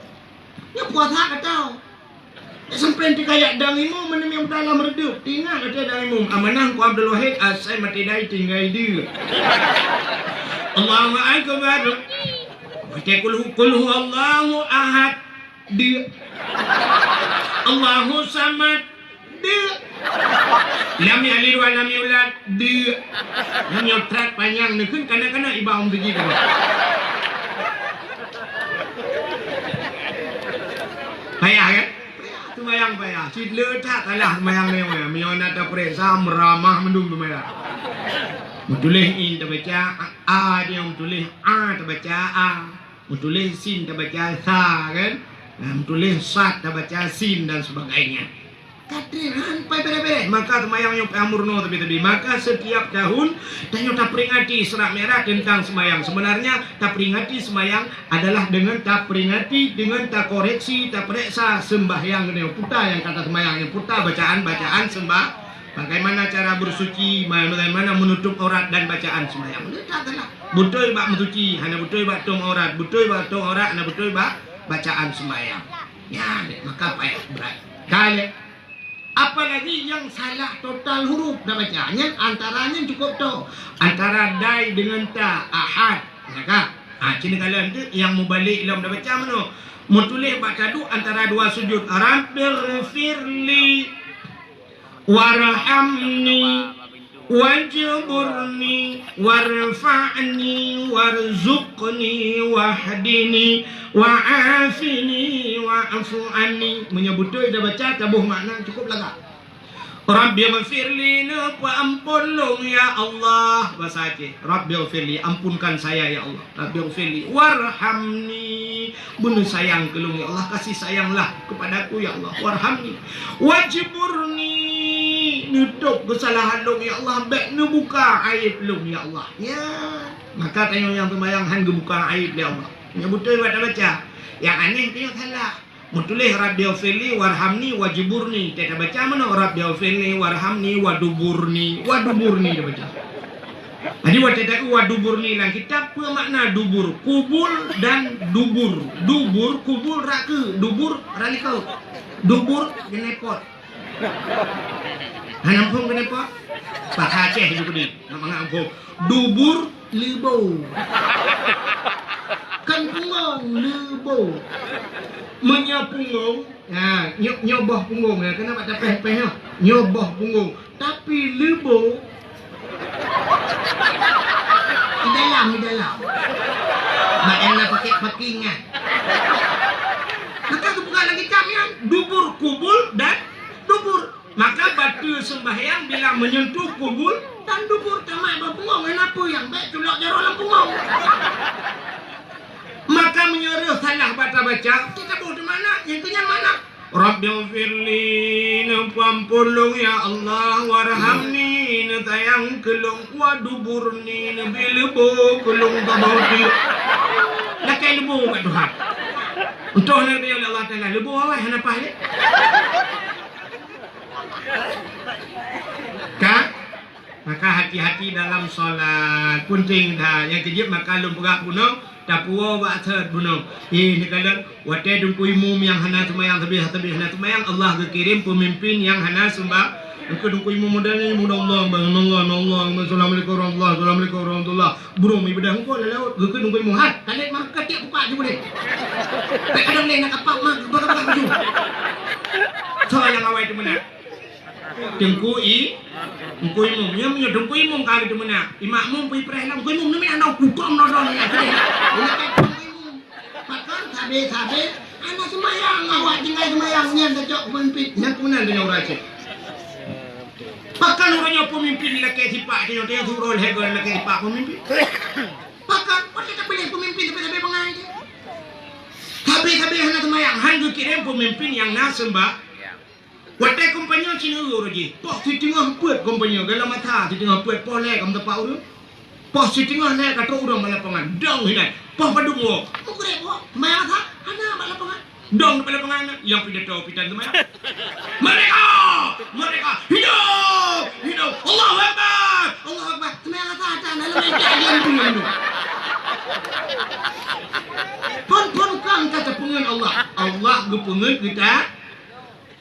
dia puasa kata sampai nanti kayak dangimu mana yang dalam redup tinggal kata dangimu amanah ku Abdul Wahid asai mati dai tinggal dia Allahu akbar baca kulhu Allahu ahad dia Allahu samad dia lam yalid wa lam yulad dia yang nyotrak panjang ni kan kadang-kadang ibau begitu payah kan tu bayang payah si letak kalah bayang ni menyona ta presa meramah mendung memerah tulis in ta baca a dia tulis a ta baca a tulis sin ta baca sa kan tulis sat dah baca sin dan sebagainya. Katiran pai bere-bere. Maka semayang yang amurno tapi maka setiap tahun tanyo tak peringati serak merah tentang semayang. Sebenarnya tak peringati semayang adalah dengan tak peringati dengan tak koreksi tak periksa sembahyang dengan puta yang kata semayang yang puta bacaan sembah. Bagaimana cara bersuci, bagaimana menutup aurat dan bacaan semayang. Itu adalah betul bak mensuci, hanya betul bak tung aurat, betul bak tung aurat, hanya betul bak bacaan sembahyang. Ya, maka payah berat. Kali apalagi yang salah total huruf dah bacanya antaranya cukup tu. Antara dai dengan ta ahad. Maka cina kalian tu yang mubalik dalam dah baca mana? Mutulis baca tu antara dua sujud. Rabbirfirli warhamni wajburni warfa'ni warzuqni wahdini wa'afini wa'afu anni. Menyebut tu dah baca tabuh makna cukup lagak. Rabbi ghafirli napa ampun ya Allah. Bahasa Aceh, Rabbi ghafirli ampunkan saya ya Allah. Rabbi ghafirli warhamni bunuh sayang kelung ya Allah, kasih sayanglah kepadaku ya Allah. Warhamni wajburni nutup kesalahan lu ya Allah, baik nu buka aib lu ya Allah. Ya, maka tanya yang sembahyang han buka aib ya Allah. Yang betul baca baca. Yang aneh dia salah. Mutulis Rabbi ghafirli warhamni wajburni. Kita baca mana Rabbi ghafirli warhamni waduburni. Waduburni dia baca. Jadi waktu tak waduburni dalam kitab apa makna dubur? Kubul dan dubur. Dubur kubul raka, dubur ralikau. Dubur genepot. Hanampung kenapa? Pak Aceh juga ni. Nak mengampung. Dubur lebau. Kan punggung lebau. Menyapunggung. Nyobah punggung. Kenapa tak peh-peh? Nyobah punggung. Tapi lebau. Tidak di dalam. Mak enak pakai pakingan. Maka bukan lagi camian, dubur kubul dan dubur. Maka batu sembahyang bila menyentuh kubul dan dubur tamak berpungong kenapa yang baik tulak jaro lampungong. Maka menyuruh salah baca-baca, kita bawa di mana? Yang kenyang mana? Rabbighfirli, ampun ya Allah, warhamni, sayang kelong waduburni, bilebo kelong tabauti. Lakai lebu kat Tuhan. Untuk nak dia Allah Taala lebu awak kenapa ni? Kan? Maka hati-hati dalam solat penting dah. Yang kejip maka lum perak bunuh tak puas buat third bunuh. Ini kalau watai dungku imum yang hana semayang habis hana semayang Allah kekirim pemimpin yang hana sembah. Dungku imum modalnya mudah Allah Allah assalamualaikum warahmatullahi burung ibadah engkau laut dungku imum hat kalian mah ketiak buka je boleh. Tak ada boleh nak apa mah buka baju. So yang awal itu mana? Dengku imum nya punya dengku imum kali itu mana? Imakmum pergi perahlam dengku imum ni anak hukum nodon ni. Ini kan dengku imum. Pakan habis anak semayang awak tinggal semayangnya kecok pemimpin. Yang kemudian dia orang cik. Pakan orangnya pemimpin laki sipak dia suruh legal laki sipak pemimpin. Pakan orang tak boleh pemimpin tapi pengai dia. Habis anak semayang hang kirim pemimpin yang nak sembah. Watai kompanya Cina roji. Pos di tengah buat kompanya dalam mata di tengah buat polek am tempat urang. Pos di tengah naik kata urang balapangan. Dong hinan. Pos padung wo. Mukure wo. Mayang tha ana balapangan. Dong balapangan yang pidato pitan teman. Mereka hidup. Allahu Akbar. Semayang tha ada dalam kajian pengen. Pon kan kata pengen Allah gepengen kita.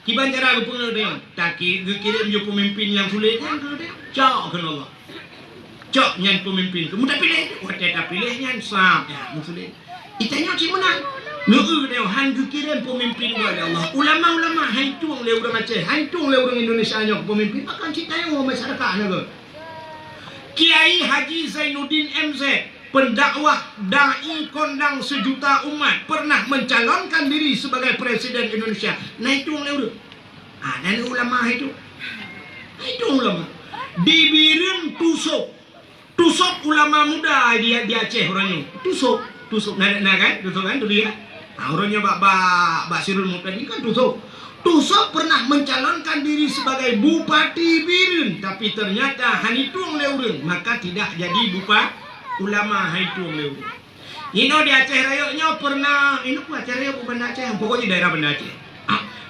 Kiban cara gepung dia, taki kirim je pemimpin yang sulit kan dia. Cok kan Allah. Cok nyan pemimpin. Kamu tak pilih, watai tak pilih nyan sam. Ya, musulit. Itanya cik menang. Nuhu dia han kirim pemimpin kepada Allah. Ulama-ulama hancung le urang Aceh, hancung le urang Indonesia nya pemimpin makan cita yang masyarakat naga. Kiai Haji Zainuddin MZ, pendakwah dai kondang sejuta umat, pernah mencalonkan diri sebagai presiden Indonesia. Nah itu orang dan ulama itu ulama dibirin tusuk ulama muda di Aceh orangnya tusuk kan tu dia. Orangnya Bak Sirul Muqtadi kan tusuk pernah mencalonkan diri sebagai bupati Biren, tapi ternyata hanitung leureng, maka tidak jadi bupati ulama haitung leureng. Ini di Aceh Rayanya pernah, ini pun Aceh Raya Banda Aceh, pokoknya daerah Banda Aceh.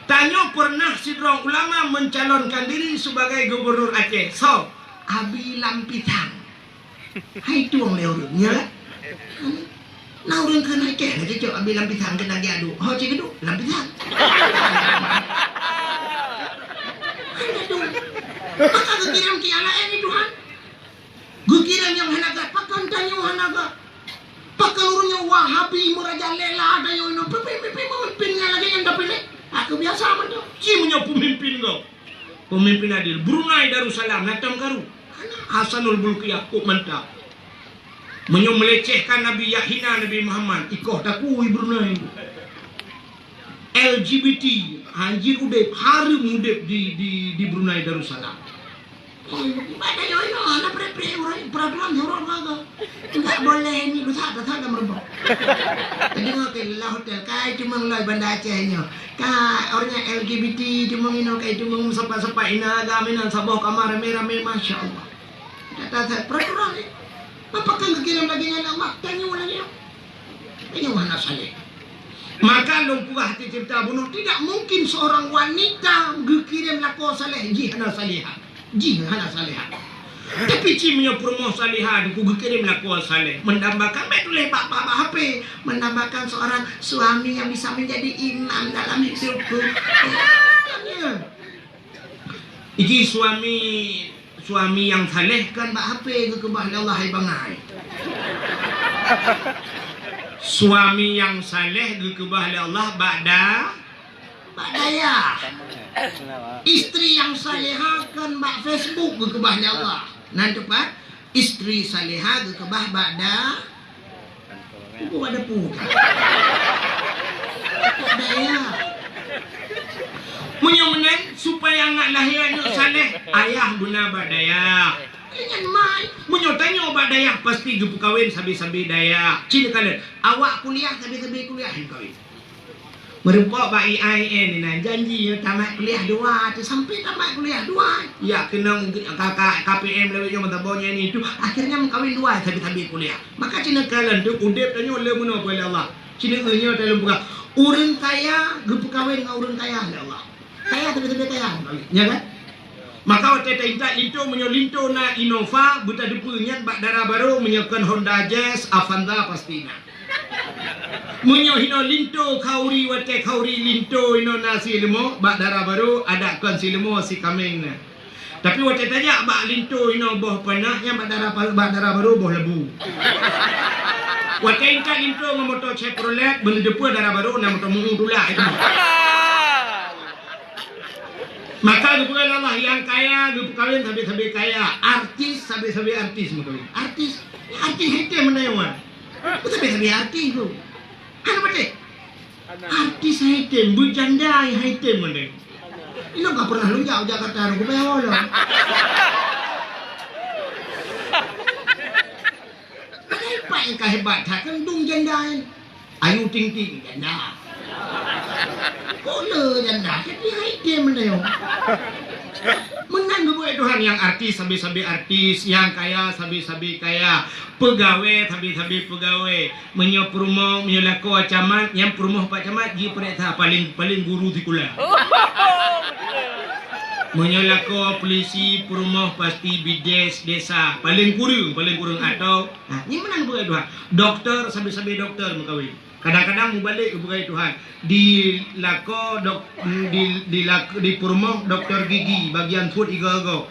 Tanya pernah sidrong ulama mencalonkan diri sebagai gubernur Aceh. So, Abi Lampitang. Haitung leureng, ya? Nah orang kena Aceh, nanti cok Abi Lampitang kena gaduh. Oh cik gaduh, Lampitang. Maka kekiram kiala ini Tuhan. Kekiram yang hanaga, pakan tanyo hanaga. Pakan urungnya Wahabi merajalela ada yang pemimpinnya lagi yang dapat pilih. Aku biasa aman tu. Ciumnya pemimpin kau. Pemimpin adil. Brunei Darussalam natam karu. Hasanul Bulqiyah kok mantap. Melecehkan Nabi Yahina Nabi Muhammad. Ikoh takui Brunei. LGBT anjir udep harum udep di Brunei Darussalam. Ada yang ini ada peraturan orang laga. Enggak boleh ini dosa enggak merebak. Jadi ngakelah hotel kai cuma ngelai Banda Acehnya. Kai orangnya LGBT cuma ngino kai cuma sepa-sepa ina agaminan sabah kamar rame-rame masya-Allah. Kata peraturan ni. Apa kan kekirim lagi nya mak tanya lagi. Ini mana saleh. Maka lumpuh hati cipta bunuh. Tidak mungkin seorang wanita berkirim laku saleh jihana salihah. Jihana salihah. Tapi cimnya promo salihah ku berkirim laku saleh. Mendambakan betul bapak HP. Mendambakan seorang suami yang bisa menjadi imam dalam hidupku. Iki suami yang saleh kan bak HP ke kebah Allah hai bangai. Suami yang saleh gekebah oleh Allah Daya. Istri yang salehah kan bak Facebook gekebah oleh Allah. Nan cepat istri salihah kebah ba'da ibu ada puka daya menyomenan supaya anak lahir anak saleh ayah guna badaya dengan mai menyotanya obat daya pasti gepu kawin sabi-sabi daya cina kalian awak kuliah sabi-sabi kuliah kawin merempok pak IAIN ni janji tamat kuliah 2 sampai tamat kuliah 2 ya kena kakak KPM lewat yang mentabonya ni tu akhirnya mengkawin 2 sabi-sabi kuliah maka cina kalian tu undip tanya oleh mana boleh Allah cina nya dalam buka orang kaya gepu kawin dengan orang kaya Allah kaya sabi-sabi kaya ya kan maka waktu kita linto menyolinto na Innova buta depunya bak darah baru menyokan Honda Jazz Avanza pastinya menyohino linto kauri waktu kauri linto ino nasi lemo bak darah baru ada kan si lemo si kameng na tapi waktu tanya bak linto ino boh panah yang bak darah baru boh lebu waktu kita linto ngomoto Chevrolet benda depu darah baru na motor mengudula itu maka kebukan Allah yang kaya kawin sabi-sabi kaya artis sabi-sabi artis mungkin artis hitam mana yang sabi-sabi artis tu apa betul artis hitam berjanda hitam mana ini nggak pernah lu jauh Jakarta aku bayar lo apa yang kehebat kan dung janda ayu ting-ting janda boleh janda tapi hitam mana yang menang gue Tuhan yang artis sabi-sabi artis yang kaya sabi-sabi kaya pegawai sabi-sabi pegawai menyop rumah menyolako camat yang rumah pak camat dia perintah paling guru di kula menyolako polisi rumah pasti bides desa paling kurung atau nah ini menang gue Tuhan dokter sabi-sabi dokter mengkawin kadang-kadang mau balik ke bukai Tuhan di lako di purmoh dokter gigi bagian food igo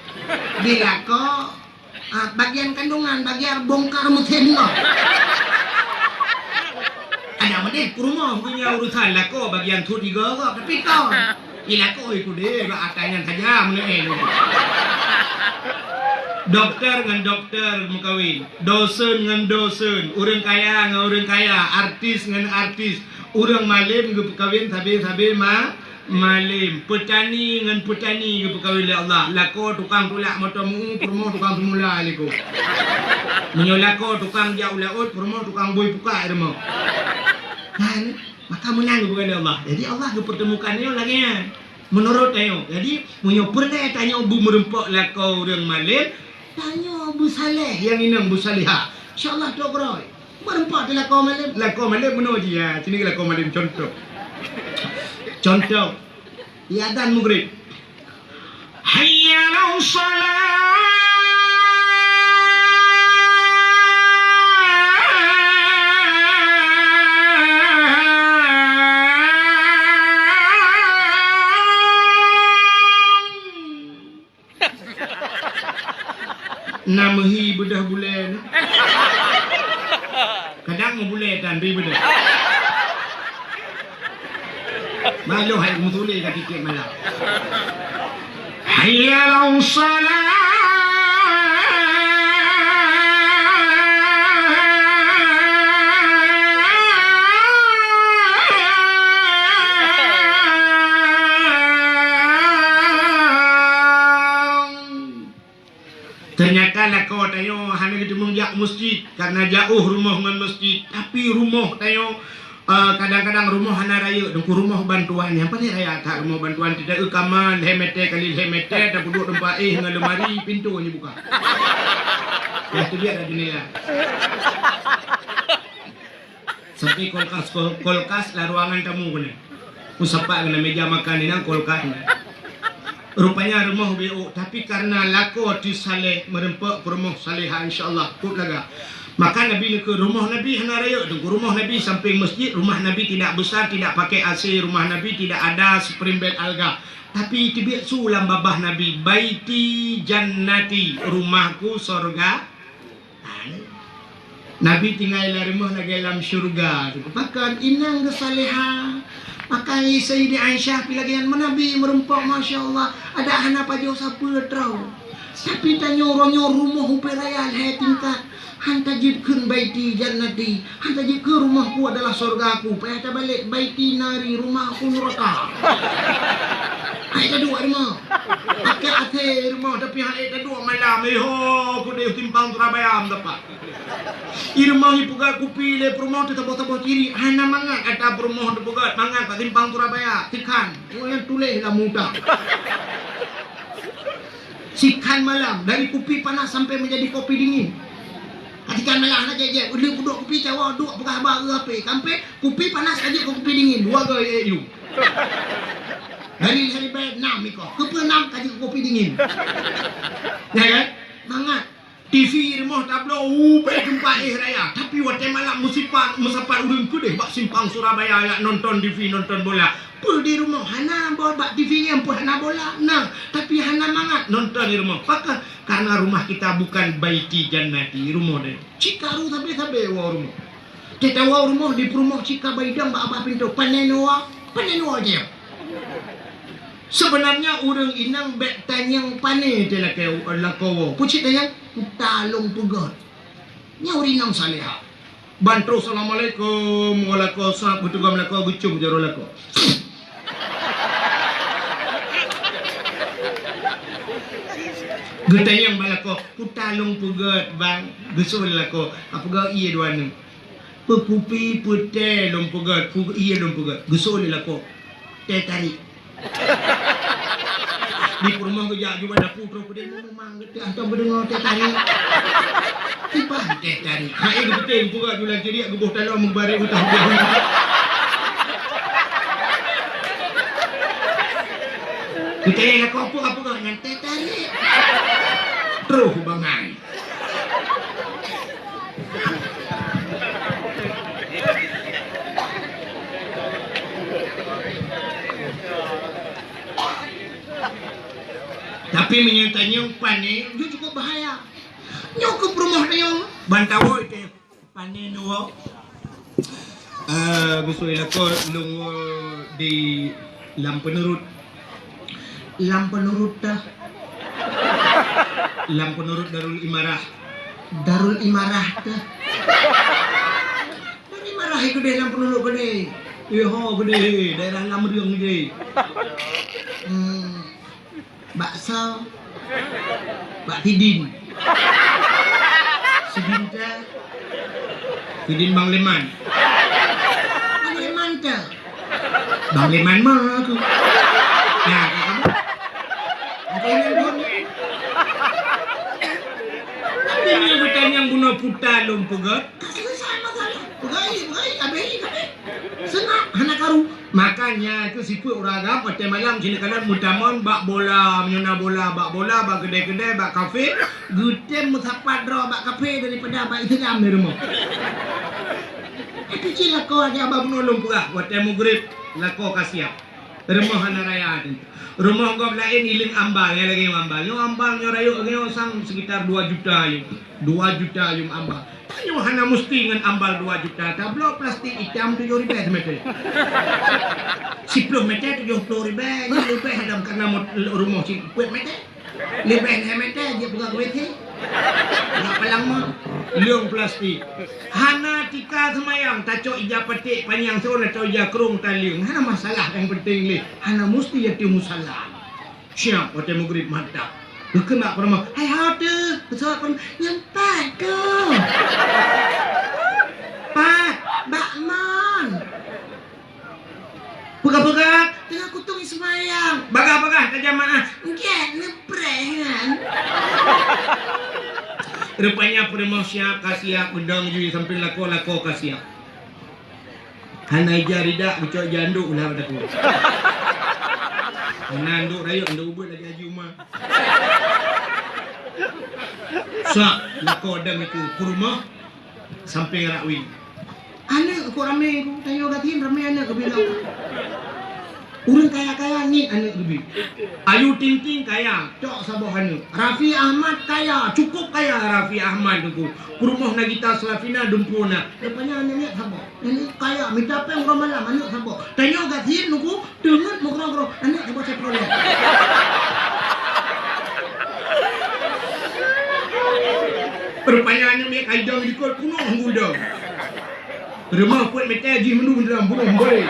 di lako bagian kandungan bagian bongkar mutenno ada mana purmoh punya urusan lako bagian food igo tapi kau ilako itu deh atanya saja mulai dokter dengan dokter mengkawin dosen dengan dosen orang kaya dengan orang kaya artis dengan artis orang malim ke kawin sabi-sabi malim petani dengan petani ke kawin oleh Allah lako tukang tulak motomu purmo tukang semula liku menyolako tukang jauh laut purmo tukang boy puka irmo kan maka menang ke oleh Allah jadi Allah kepertemukannya lagi menurut ayo jadi punya pernah tanya bu merempok lako orang malim tanya Bu Saleh yang inang Bu Salihah insyaAllah tu koroi berempat lakau malim mana dia sini lakau malim contoh ya dan maghrib hayya lau salat namahi bedah bulan kadang mau bulan dan bedah malu hai mutuli ka titik malam hayya lau salat ternyata lakau tayo hanya kita mengjak masjid karena jauh rumah dengan masjid tapi rumah tayo kadang-kadang rumah hana raya dengku rumah bantuan yang paling raya tak rumah bantuan tidak ukaman hemete kali hemete ada duduk tempat dengan lemari pintunya buka ya itu dia ada dunia sampai kulkas lah ruangan tamu kena usapak kena meja makan ini kulkas rupanya rumah BO tapi karena lako di saleh merempak rumah salihah insyaallah kut laga maka Nabi ke rumah Nabi hana raya tu rumah Nabi samping masjid rumah Nabi tidak besar tidak pakai AC rumah Nabi tidak ada spring bed alga tapi tibik sulam babah Nabi baiti jannati rumahku surga Nabi tinggal dalam rumah dalam syurga bahkan inang ke salihah pakai Sayyidi Aisyah pilagian Nabi merempok Masya Allah ada anak pajo siapa terau Tapi tanya orang rumah uperayan hai tingkat. Hanta jid kun baiti jannati. Hanta jid ke rumahku adalah surgaku. Payah tak balik baiti nari rumahku neraka. Hai tak dua rumah. Pakai akhir rumah tapi hai tak dua malam. Aku dia timpang Surabaya dapat. Irmah ni pugat ku pilih perumah tu tabah-tabah kiri. Hana mangat kata perumah tu pugat mangat kat timpang Surabaya. Tikan. Yang tulis lah mudah. Sikan malam dari kopi panas sampai menjadi kopi dingin. Katikan malam nak je udah duduk kopi cawa duduk pegah baru apa sampai kopi panas aja kopi dingin dua gaya you. Dari sini bayar 6 iko. Ke 6 kaji kopi dingin. Ya kan? Mangat. TV rumah tablo baik jumpa raya. Tapi waktu malam musipat urun ku deh bak simpang Surabaya nak nonton TV nonton bola. Pul di rumah hana bak TV yang pun hana bola. Nah, tapi hana mangat nonton di rumah. Pakah karena rumah kita bukan baiti jannati rumah deh. Cikaru sampai wa rumah. Kita wa rumah di rumah cika baidang bak apa pintu panenua aja. Sebenarnya orang inang bek tanyang pane je lakaw. Pucit tanyang talong pugot. Nya orang inang saleha. Bantu assalamualaikum walako sahab betugam lako gucum jaro lako. Getanyang balako putalong pugot bang gesul lako. Apa gau iya duana. Pepupi putih long pugot, iya long pugot. Gesul lako. Teh tarik. Di rumah kerja juga ada putra pada memang kita atau berdengar teh tarik. Tiba teh tarik. Hai betul juga jualan ceria gebuh dalam membarek hutang jauh. Kita yang apa dengan teh tarik. Terus bangai. Tapi menyantanya panen itu cukup bahaya. Nyok ke rumah dia bantawo itu panen dua. Gusto ko lungo di lampenurut dah. Lampenurut Darul Imarah dah. Darul Imarah itu deh lampenurut gede. Gede daerah Lamriung gede. Bakso, Bak Hidin, Sidinta, Hidin Bang Leman tu, Bang Leman mah tu. Nah, kamu, apa yang pun? Tapi ni bukan yang guna putar lompogat. Selesai masalah. Pegai, abai. Senang, hana karu. Makanya itu sipu orang agam pada malam sini kanan mutamon bak bola menyona bola bak kedai-kedai bak kafe gutem musapat draw bak kafe daripada bak Islam di rumah. Itu cila kau aja abang menolong pula buat maghrib lako kasiap. Rumah hana raya tu. Rumah kau lain iling ambal ya lagi ambal. Yo ambal nyo rayo nyo sang sekitar 2 juta yung. 2 juta yung ambal. Yo hana mesti dengan ambal 2 juta. Tablo plastik hitam 7 ribu meter. 10 meter 70 ribu. Lebih dalam karena rumah si kuat meter. Lebih meter dia buka kuat he. Nak palang mo. Liung plastik. Hana tika semayang tacok ija petik panjang seorang tacok ija kerung taliung. Hana masalah yang penting le. Hana mesti ya tiu musalah. Siap waktu maghrib mantap. Kena perma. Hai hade, besar pun nyampai tu. Pak, Bakman. Pegat-pegat, tengah kutung semayang. Bagah-bagah ke jamaah. Enggak, neprengan. Rupanya perma siap, kasiap, undang juga sampai lako kasiap. Hanai jarida, ucap janduk lah pada ku. Nanduk rayu, anda ubah lagi haji umar. Sak, lako adam itu kurma sampai Rakwin. Anak aku ramai, aku tanya gatin ramai anak aku bilang. Orang kaya-kaya ni anak lebih. Ayu Ting Ting kaya, cok sabah anak. Raffi Ahmad kaya, cukup kaya Raffi Ahmad tu. Kurumah Nagita Slavina Dumpuna. Rupanya anak sabah. Anak kaya, minta apa yang orang malam anak sabah. Tanya gatin aku, dengar mau anak sabah saya peroleh. Perpanyangannya dia kaidang di kol kuno muda. Rumah kuat mete ji mendu dalam burung boleh.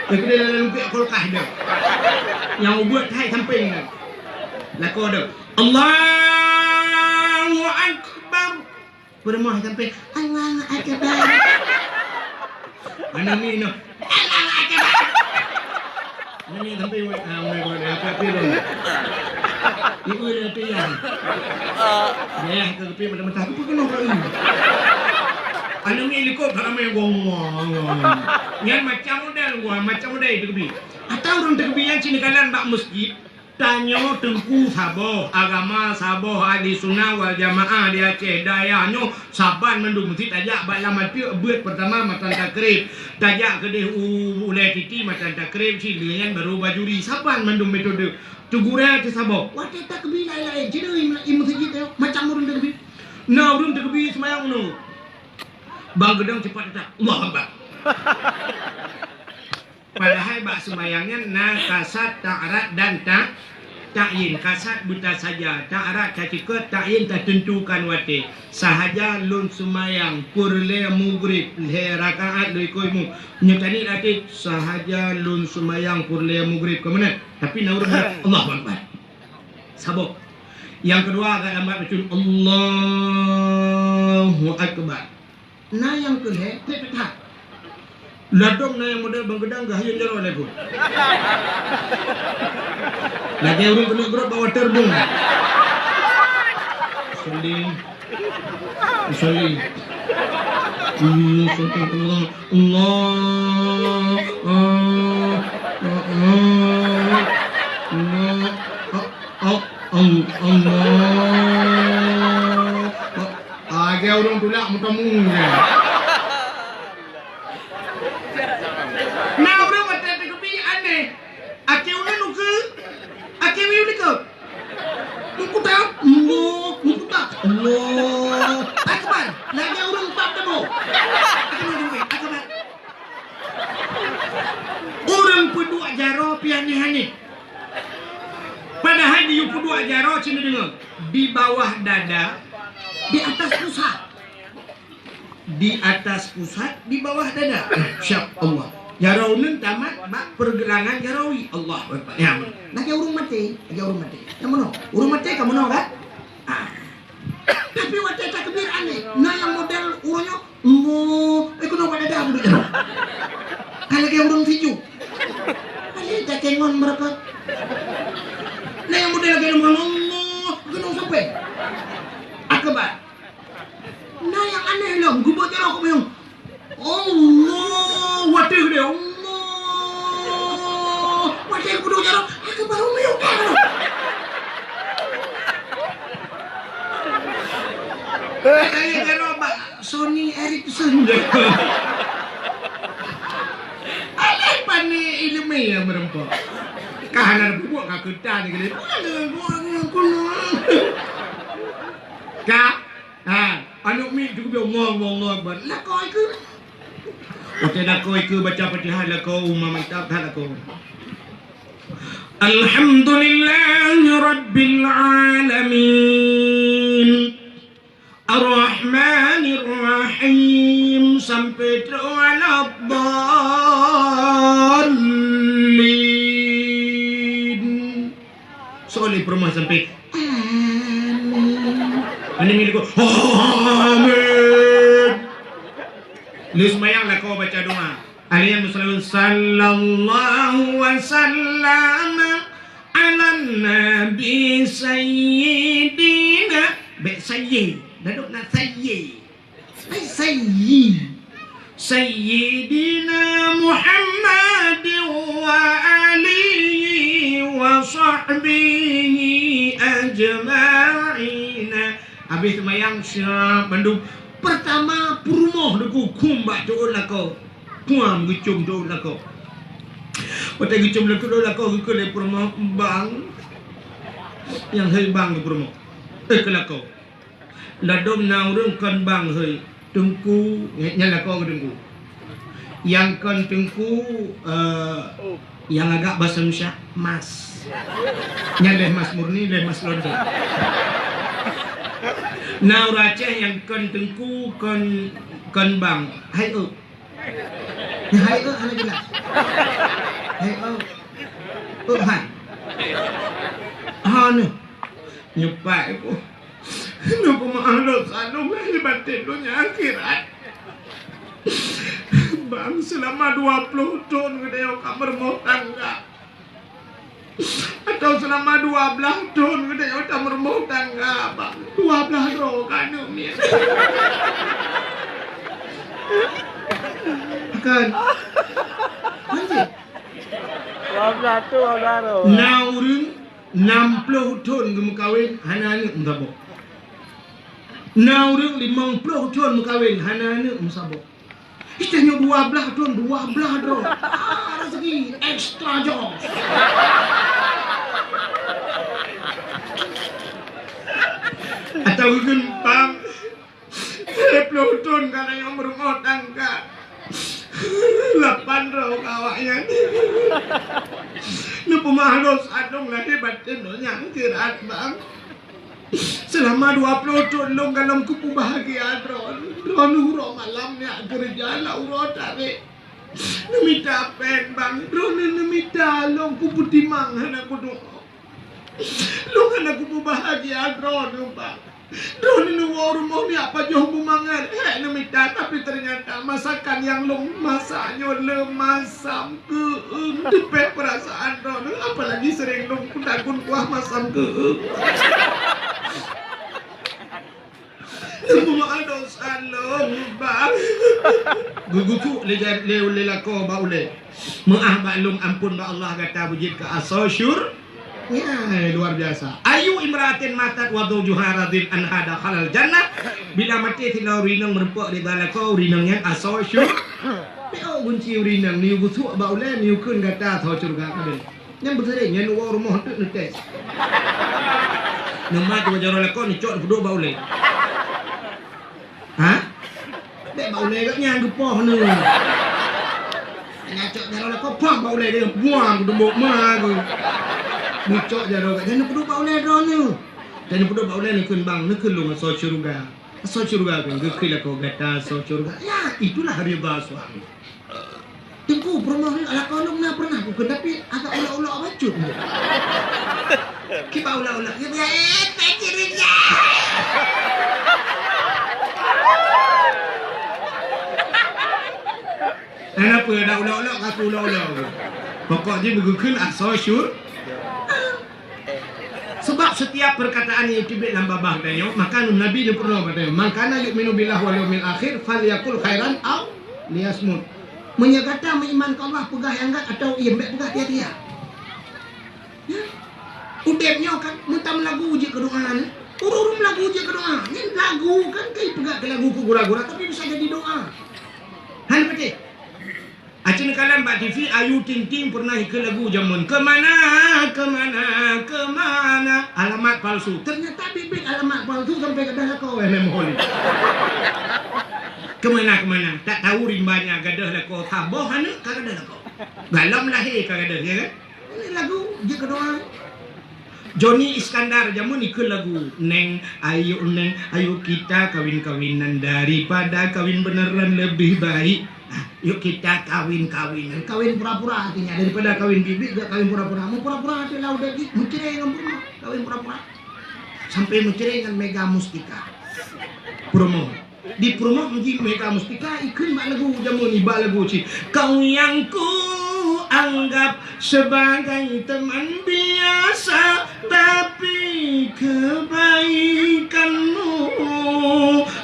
Tapi dia dalam ke kol kahda. Yang buat hai samping. Lah ko ada. Allahu akbar. Permah sampai Allahu akbar. Mana ni no. Allahu akbar. Ini sampai apa piro. Ibu dia pian. Ya, ke pi mata-mata aku kena kali. Anu ni likop ramai gong. Yang macam model itu kebi. Atau orang kebi yang cina kalan bak masjid. Tanyo tengku saboh agama saboh ahli sunnah wal jamaah di Aceh dayanyo saban mendung mesti tajak bak lamat pi beut pertama matan takrib tajak kedeh ulai titi matan takrib cilian baru bajuri saban mendung metode tugura ti saboh wate takbir lain cina im masjid macam urun takbir na urun takbir semayang no bang gedang cepat tak Allahu Akbar. Padahal bak semayangnya na kasat ta'arat dan ta'yin kasat buta saja ta'arat kacikot ta'yin tak tentukan wate sahaja lun semayang kurle mugrib le rakaat le koimu nyatani lati sahaja lun semayang kurle mugrib kemana tapi na urang Allahu Akbar sabok yang kedua agak lambat betul Allahu Akbar na yang kedua pepetat ladong na yang model bang gedang gah yang jaro lego. Lagi urung kena gerak bawa terbung. Saling. Allah. Agak urung tulak muka-muka. Allah Akbar. Lagi orang tak demo. Akbar. Orang pedua jaro piani hanit. Padahal di pedua jaro cina dengar di bawah dada, di atas pusat. Di atas pusat, di bawah dada. Syab Allah. Jarau nun tamat bak pergelangan jarawi Allah. Ya. Lagi orang mati. Yang mana? Orang mati kamu no kan? Tapi waktu takbir aneh. Nah yang model urangnya kenapa ada dah dulu jaro. Kalau kayak urang fiju. Kali tak kengon berapa? Nah yang model kayak urang kenapa sampai? Akbar. Nah yang aneh lah, gubuk jaro aku bilang. Allah, wadah dia Allah. Wadah aku dulu jaro. Aku baru bilang. Kayak jaro Sony Ericsson. Alai pani ilmu ya merempo. Kahanan buat kakutan ni kali. Buat kuno. Anu mi tu biar ngong bar. Lah kau itu. Okey dah kau itu baca Fatihah lah kau mantap dah kau. Alhamdulillahirabbil alamin. Ar-Rahmanir Rahim sampai ala dallin. Soalnya permah sampai amin. Ini kau amin. Lu semayang lah kau baca doa. Alaihi sallallahu wasallam ala nabi sayyidina sayyid. Daduk nak sayyid. Sayyidina Muhammad wa alihi wa sahbihi ajma'in. Habis semayang siap bandung. Pertama purmoh deku kumbak doon lako. Kuam gucum doon lako. Waktu gucum doon lako ke le purmoh bang. Yang hei bang ke purmoh. Ke lako. Ladom na urang kan bang hei. Tengku nyala kau tengku. Yang kan tengku yang agak bahasa Malaysia mas. Nyaleh mas murni, leh mas londe. Nau Aceh yang kon tengku kon bang. Hai Hai ana jelas. Hai hai. Ni nyepai ko. Napa maalo sanong batin lo nya akhirat. Bang selama 20 tahun gedeo kamar mau tangga. Atau selama 12 tahun gedeo kamar mau tangga, Bang. 12 roh kan mi. Kan. Anjir. 12 tu baru. Naurun 60 tahun kamu kawin hanane umsabok. Naurun 50 tahun kamu kawin hanane umsabok. Istanya 12 tahun 12 doh. Rezeki ekstra job. Atau gempang 10 tahun karena yang berumah tangga. 8 roh kawaknya. Napa mahalos adong lagi batin lo yang kirat bang. Selama 20 tahun lo kalau kupu bahagia Ron uro malamnya kerja lah uro tarik. Nemita pen bang. Ron nemita lo kupu timang anak kudu. Lo anak kupu bahagia Ron bang. Drone ini rumah ni apa jauh bumangan. Nemita tapi ternyata masakan yang long masaknya lemasam keeng. Depek perasaan Drone. Apalagi sering long kudakun kuah masam keeng. Semua dosa long bang. Guguku lelako baule. Maah baklong ampun ba Allah kata bujit ke asosyur. Ya, luar biasa. Ayu imratin matat wa zawjuha radin an hada halal jannah. Bila mati tilau rinang merempuk di dalako rinangnya asosyur. Teo kunci rinang ni busuk ba ule ni kun kata tho surga kaden. Yang bersering yang luar rumah tu netes. Nama tu jaro lako ni cok kedua ba ule. Ha? Dek ba ule katnya gepoh ni. Ngacok jaro lako pang ba ule dia buang dembok mah tu. Mucok jaro kat jangan perlu baulai drone. Jangan perlu baulai ni kun bang, ni kun lu so surga. So surga kan gekil aku kata so surga. Ya, itulah ridha suami. Tengku promo ni ala kau nak pernah aku tapi agak ulah-ulah bacut. Kita ulah-ulah. Ya, pecirinnya. Kenapa dah ulah-ulah aku ulah-ulah. Pokoknya begukun so surga. Sebab setiap perkataan yang tibik dalam babah tanya, maka Nabi dia pernah bertanya, "Makana yu'minu billahi wal yawmil akhir falyakul khairan aw liyasmut." Menyatakan beriman ke Allah pegah yang enggak atau ia pegah tiada. Ya. Udemnya kan mutam lagu uji ke doa ni. Urung lagu uji ke doa. Ni lagu kan kai pegah ke lagu ku gura-gura tapi bisa jadi doa. Han betul. Acin kalian Mbak TV Ayu Ting Ting pernah ikut lagu jamun kemana alamat palsu. Ternyata bibit alamat palsu sampai ke dah kau memori. Kemana tak tahu rimbanya gadah lah kau taboh hana kagadah lah kau. Galam lahir kagadah ya kan. Ini lagu je kedua. Johnny Iskandar jamun ikut lagu Neng ayo kita kawin-kawinan daripada kawin beneran lebih baik. Yuk kita kawin-kawinan. Kawin pura-pura artinya daripada kawin bibit ke kawin pura-pura. Mau pura-pura hati lah udah mencerai dengan pura. Kawin pura-pura. Sampai mencerai dengan Mega Mustika. Promo. Di promo menjadi Mega Mustika ikut bak lagu jamun ni bak lagu ci. Kau yang ku anggap sebagai teman biasa tapi kebaikanmu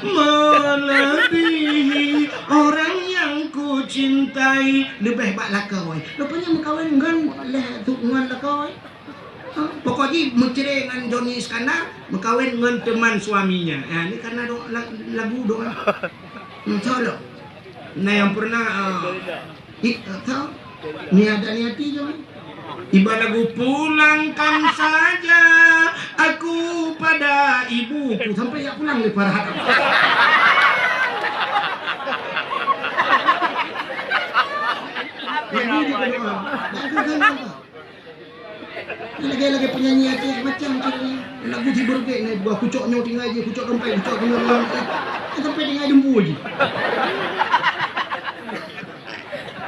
melebihi orang yang ku cintai. Lebih bak lakau. Rupanya mengkawin dengan tukungan lakau. Pokoknya mencerai dengan Johnny Iskandar mengkawin dengan teman suaminya. Ya, ini karena lagu doa. Tahu tak? Nah yang pernah tahu? Niati je. Iba lagu pulangkan saja aku pada ibuku sampai ya pulang le para harap. Lagi penyanyi aja macam tu. Lagu tidur ke ni gua kucoknya tinggal je, kucok dompet, kucok kena sampai tinggal dembu je.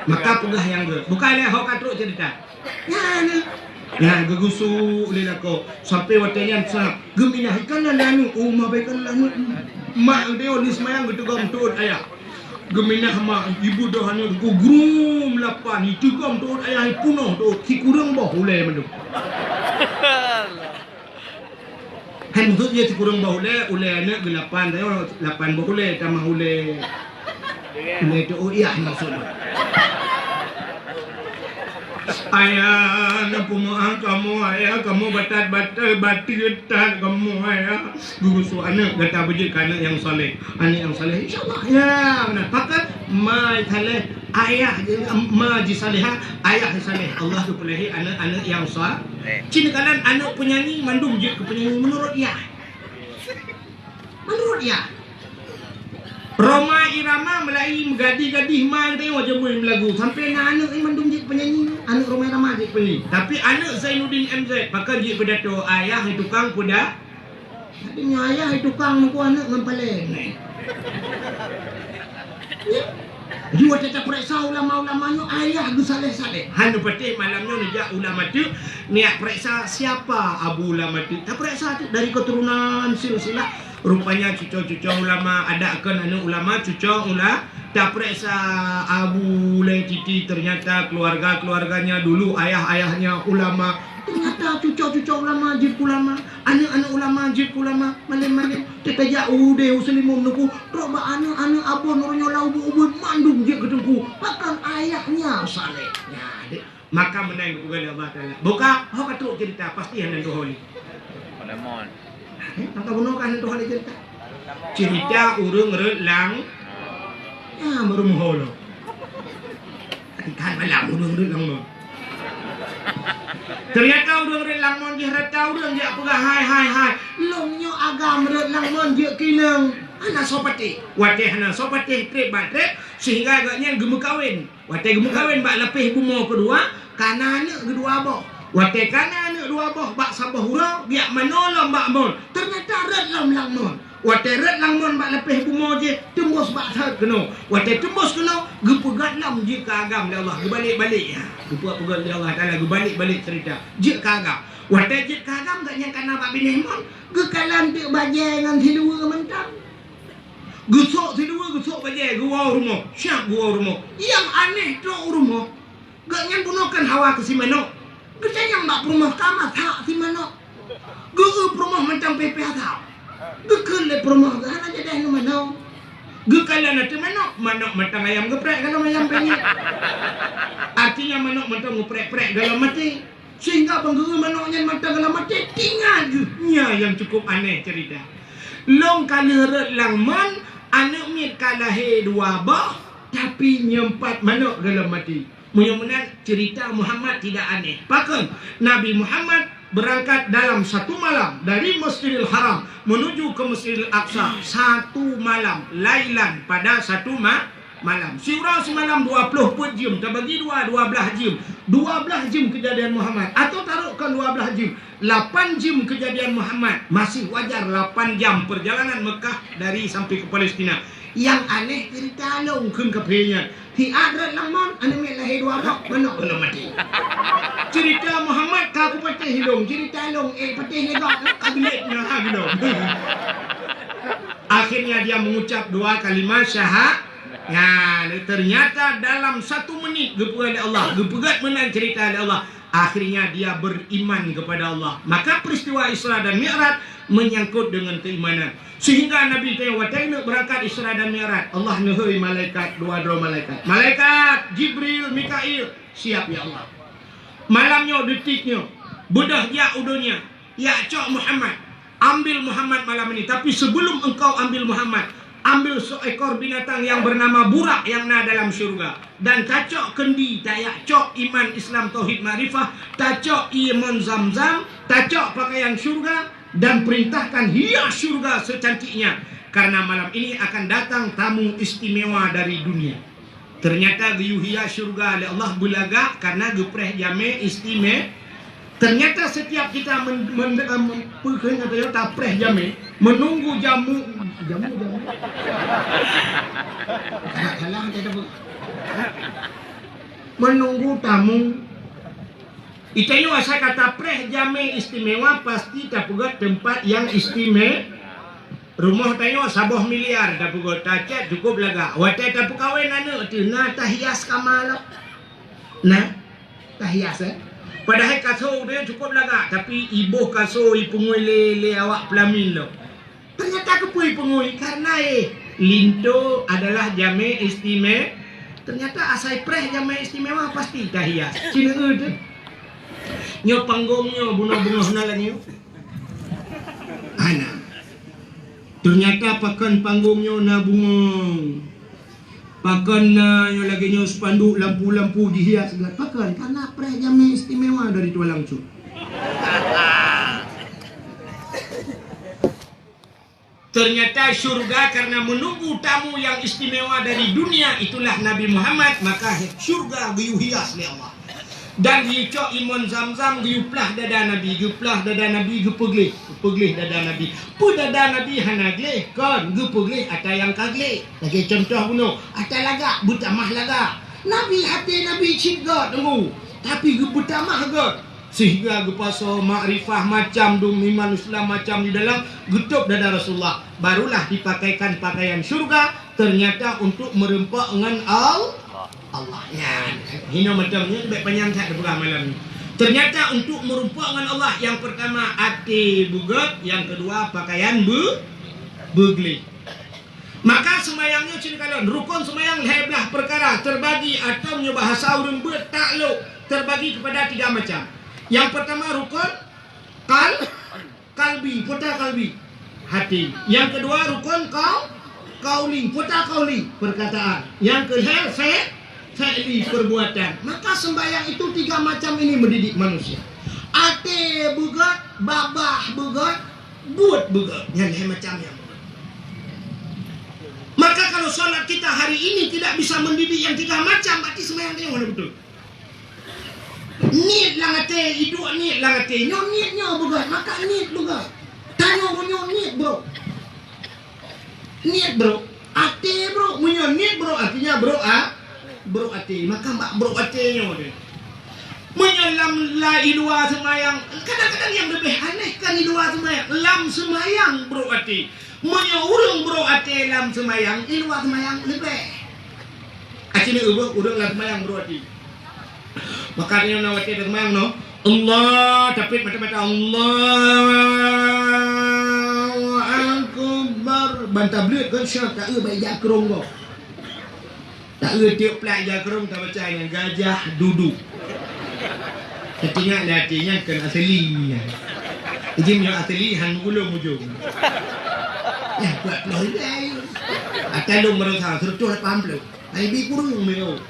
Maka pegah yang ge. Bukan le hok katruk cerita. Ya ni. Ya gegusu lila ko sampai watanya sangat gemina ikan lanu umah baikan lanu mak dia ni semayang gitu gam tuut ayah gemina sama ibu dah hanya ku grum lapan itu gam tuut ayah punoh tuut si kurang bah ulai menduk kan tu dia si kurang bah ulai anak gelapan dia lapan bah ulai tambah ulai tu oh iya maksudnya ayah, napumaan kamu ayah, kamu batat-batat, batitan kamu ayah. Gugusu anak, kata bejik anak yang soleh, anak yang soleh, insyaAllah ya, benar. Pakat mai saleh ayah, ma ji salihah, ayah saleh. Allah tu pelahi anak-anak yang soleh. Cina kalan anak penyanyi mandum je ke penyanyi menurut dia. Menurut dia. Roma Irama Melayu Gadi-gadi ma tengok je boleh melagu sampai anak ni mandum je penyanyi anak Roma Irama je penyanyi tapi anak Zainuddin MZ pakai je pidato ayah tukang kuda tapi ayah tukang muku anak ngempalen jadi waktu tak periksa ulama-ulamanya ayah tu saleh-saleh hanya patih malamnya nejak ulama tu niat periksa siapa abu ulama tu tak periksa tu dari keturunan silsilah rupanya cucu-cucu ulama ada akan anak ulama cucu ulama tak periksa Abu Titi ternyata keluarganya dulu ayah-ayahnya ulama ternyata cucu-cucu ulama jib ulama anak-anak ulama jib ulama malam-malam kita jauh deh uslimum nuku roba anak-anak abon orangnya lau ubud mandung je ketengku bahkan ayahnya saleh ya maka menang kepada Allah Taala buka hok katuk cerita pasti yang nentu holi Lemon. Angka bunuh kan itu hal cerita. Cerita urang relang. Ya baru moholo. Kan malam urang relang. Ternyata urang relang mon dia rata urang dia pegah hai. Lomnyo agam relang mon dia kineng. Anak sopati. Wateh anak sopati trip batrep sehingga agaknya gemuk kawin. Wateh gemuk kawin bak lepih bumo kedua, kanane kedua boh. Watai kana anak dua boh bak sabah hurau biak menolong bak mon ternyata red lam lang mon watai red lang mon bak lepeh bumo je tembus bak sat keno watai tembus keno gepegat lam je ka agam dia Allah gebalik-balik ya gepegat dia Allah Taala gebalik-balik cerita je ka agam watai je ka agam gak nyang kana bak bineh mon gekalan tik bajai ngan silua mentang gesok silua gesok bajai gua rumah siap gua rumah yang aneh tu rumah gak nyang gunakan hawa ke si manok kita yang bak rumah kamar tak si manok. Gege rumah macam PPH tak. Gege le rumah kan aja dah nu manok. Gekalan nanti manok matang ayam geprek kalau ayam penyet. Artinya manok matang geprek-prek dalam mati. Sehingga penggege manoknya matang dalam mati tinggal je. Nya yang cukup aneh cerita. Long kala red lang man anak mit kalahe dua bah tapi nyempat manok dalam mati. Mudah-mudahan cerita Muhammad tidak aneh. Bahkan Nabi Muhammad berangkat dalam satu malam dari Masjidil Haram menuju ke Masjidil Aqsa. Satu malam, lailan pada satu malam. Surah semalam 20 jam, terbagi 12 jam. 12 jam kejadian Muhammad atau taruhkan 12 jam. 8 jam kejadian Muhammad. Masih wajar 8 jam perjalanan Mekah dari sampai ke Palestina. Yang aneh cerita long kun kepenya. Hi adrat lamon ane me lahir dua rok manok belum mati. Cerita Muhammad ka ku patih long, cerita long patih legak kabinet nah gitu. Akhirnya dia mengucap dua kalimat syahadat. Ya, ternyata dalam 1 menit gepegat Allah, gepegat menang cerita Allah. Akhirnya dia beriman kepada Allah. Maka peristiwa Isra dan Mi'raj menyangkut dengan keimanan. Sehingga Nabi Tayyib berangkat Isra dan Mi'raj. Allah nuhui malaikat, dua malaikat. Malaikat Jibril, Mikail, siap ya Allah. Malamnya, detiknya, bedah ya udunya. Ya cok Muhammad, ambil Muhammad malam ini. Tapi sebelum engkau ambil Muhammad, ambil seekor binatang yang bernama burak yang ada dalam syurga. Dan tacok kendi, tayak cok iman Islam tauhid ma'rifah, tacok iman zam-zam, tacok pakaian syurga, dan perintahkan hias syurga secantiknya. Karena malam ini akan datang tamu istimewa dari dunia. Ternyata hias syurga oleh Allah bulaga karena gepreh jame Ternyata setiap kita tapreh jame, menunggu jamu. Salah kita menunggu tamu. Itayo asa kata preh jame istimewa pasti tapugat tempat yang istimewa. Rumah tayo saboh miliar tapugat tacet cukup laga. Wate tapu kawin anu tu na tahias kamalap. Nah, tahias Padahal kaso dia cukup laga, tapi ibu kaso ipungui le awak pelamin lo. Ternyata kepui pungui karena linto adalah jame istimewa. Ternyata asai preh jame istimewa pasti tahias. Cina tu. Nyo panggungnya bunga-bunga nalanyo. Ana. Ternyata pakan panggungnya na bunga. Pakan na yung lagi nyo spanduk lampu-lampu dihias segala pakan karena preh jame istimewa dari tua langsung. Ternyata surga karena menunggu tamu yang istimewa dari dunia, itulah Nabi Muhammad, maka surga giyu hias oleh Allah. Dan dicok imun zam-zam giuplah dada Nabi, gepeglih dada Nabi. Pu dada Nabi hanaglih kan gepeglih ata yang kaglih. Lagi contoh bunuh, ata laga butamah laga. Nabi hati Nabi cigat tunggu, tapi gebutamah gak. Sehingga gepaso makrifah macam iman Islam macam di dalam getup dada Rasulullah. Barulah dipakaikan pakaian surga, ternyata untuk merempak dengan Allahnya. Hina macamnya baik panjang tak ada malam ni. Ternyata untuk merupak dengan Allah, yang pertama hati bugat, yang kedua pakaian begli. Maka semayangnya cina kalon rukun semayang heblah perkara terbagi atau bahasa urang bertakluk terbagi kepada 3 macam. Yang pertama rukun kalbi, putar kalbi, hati. Yang kedua rukun kauli, putar kauli, perkataan. Yang ketiga fi'li, perbuatan. Maka sembahyang itu 3 macam ini mendidik manusia. Ate begat, babah begat, buat begat. Yang macamnya. Maka kalau sholat kita hari ini tidak bisa mendidik yang 3 macam, berarti sembahyang dia mana betul? Niat lang ate, hidup niat lang ate. Nyo niat nyo begat, maka niat begat. Tanya nyo niat bro. Niat bro. Ate bro, munyo niat bro artinya bro bro ate, maka mbak bro ate nyo deh. Menyelam la ilua semayang. Kadang-kadang yang lebih aneh kan ilua semayang. Lam semayang bro ate. Menyeurung bro ate lam semayang, ilua semayang lebih. Acini urung lam semayang bro ate. Makanya nak wati semayang no. Allah tapi mata-mata Allahu Akbar. Bantah belut kan syak tak baik jakrong kau. Tak tiup pelak jakrong tak baca dengan gajah duduk. Ketingak hatinya kan asli. Jadi yang asli han gulung ujung. Ya buat loh ini. Atalung merasa sertuh paham belum? Ai bi kurung meo.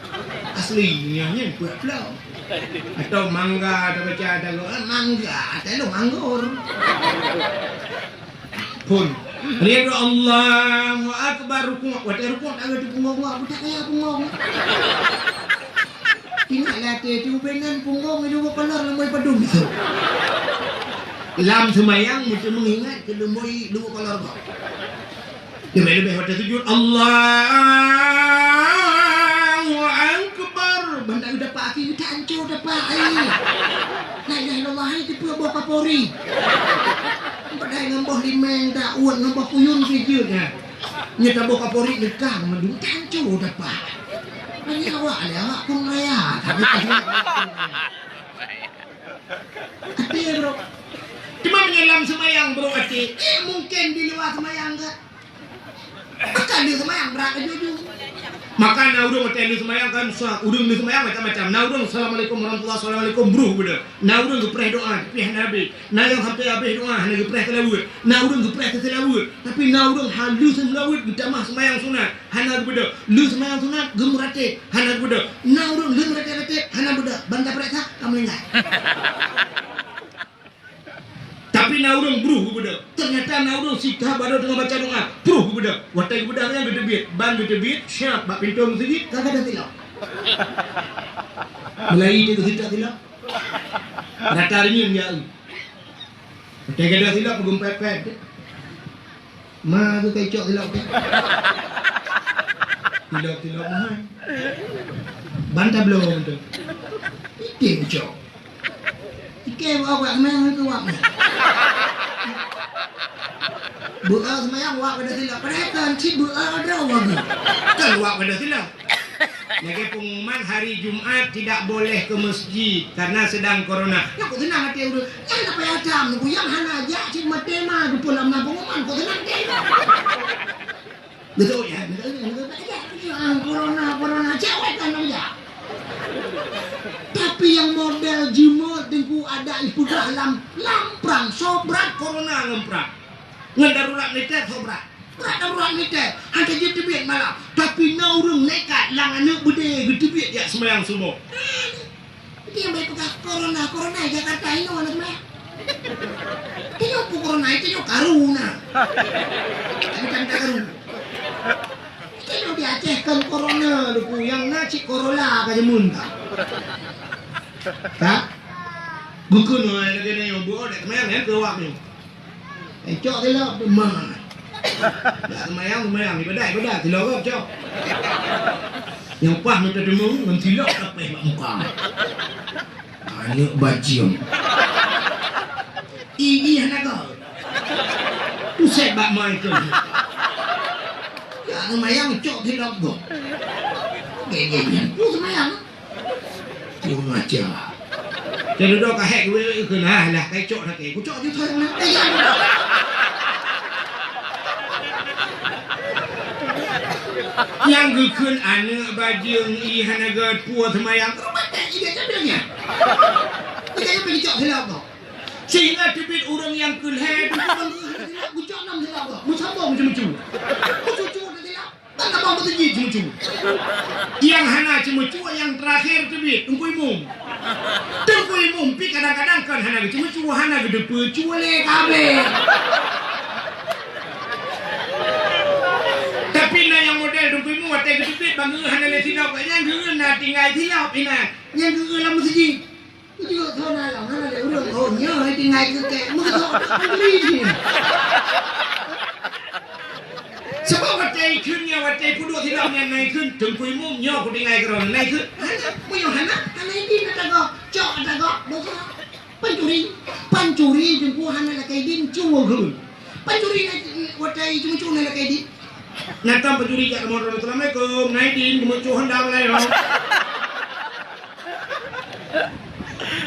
Aslinya buat flow. Atau mangga ada baca ada mangga, ada manggur. Pun lihat Allahu Akbar rukuk, wate rukuk tak ada punggung buat tak kaya punggung. Ingat latih tu benan punggung itu keluar lemoi padung itu. Lam semayang mesti mengingat ke lemoi dua keluar kau. Lebih wate sujud Allahu Akbar. Bandar udah pak aki udah hancur udah pak ai. La ilaha illallah itu bawa Kapolri. Padahal ngembah limeng tak uat ngembah puyun sejutnya. Nyata bawa Kapolri dekang mendung hancur udah pak. Ini awak ada awak pun raya. Tapi ati bro. Cuma menyelam semayang bro ati. Mungkin di luar semayang ke. Akan di semayang berat jujur. Maka na urung hotel semayang kan urung di semayang macam-macam. Na urung assalamualaikum warahmatullahi wabarakatuh bro beda. Na urung gepreh doa gepreh nabi. Na yang sampai habis doa hanya gepreh telawud. Na urung gepreh telawud. Tapi na urung halus telawud getamah semayang sunat. Hana beda. Lu semayang sunat gemurate hana beda. Na urung lu merate hana beda. Bantah periksa kamu ingat. Tapi naurung bruh beda. Ternyata naurung sikah baru dengan baca doa. Bruh beda. Watai beda yang gede bit. Ban gede bit. Syak bak pintu masjid kagak ada tilap. Mulai dia kita tilap. Datarinya dia. Tega dah silap pegum pepet. Ma tu kecok silap ke. Tilap mahal. Bantah belum tu. Ikan cok. Ikan awak memang tu awak. Buka semayang awak pada silap. Padahal cik buka ada awak. Kan awak pada silap. Lagi pengumuman hari Jumat tidak boleh ke masjid karena sedang corona. Ya kok tenang hati udah. Yang apa ya jam tu yang hana aja cik matema tu pulang nak pengumuman kok tenang dia. Betul ya. Corona cewek kan aja. Tapi yang model jemut tengku ada ibu dalam lamprang sobrat corona ngemprak. Ngedarurat nete sobrat. Darurat nete. Angka je tebit malam. Tapi na urang nekat lang anak bude getebit ya semayang subuh. Dia baik pegang corona Jakarta ini mana semayang. Dia pu corona itu yo karuna. Kan karuna. Dia di Aceh kan corona lupu yang nacik Corolla ka jemun ka. Tak? Buku no ada kena yo buat semayang kan keluar ni. Cok dia lah demam. Dah semayang ibadah tilawap cok. Yang pah minta demo mentilak apa mak muka. Anak bajion. Ini hanaga. Usai bak mai tu. Ya semayang cok tilawap go. Geng-geng. Ku semayang. Ku ngaca. Jadi dah kahek gue kena lah kai cok nak ke. Ku cok je thôi nak. Yang gukun anak bajing ihanaga puas semayang terbatas ide cadangnya. Kita pergi cok silap kau. Sehingga tebit orang yang kulhe ku cok nam silap kau. Mu sambung macam-macam. Ku cucu dah silap. Tak apa betul macam-macam. Yang hana cuma-cuma yang terakhir tebit tunggu imum. Tunggu imum pi kadang-kadang kan hana cuma-cuma hana gede cuale kabeh. Tapi na yang model tunggu imum watai gede bangga hana le silap yang geueun na tinggal silap ina. Yang geueun lah mesti. Juga tahu na lah hana le urang oh nya tinggal ke mu tahu beli. Sebab watai kunnya watai puduk silap yang naik kun tunggu imum nya ku tinggal keron naik kun. Hana ini nak go cok ada go dosa pancuri jengku hana la kai din cuo gun pancuri watai cuma la kai din natam pancuri jak motor assalamualaikum naik din cuma hendak lai lo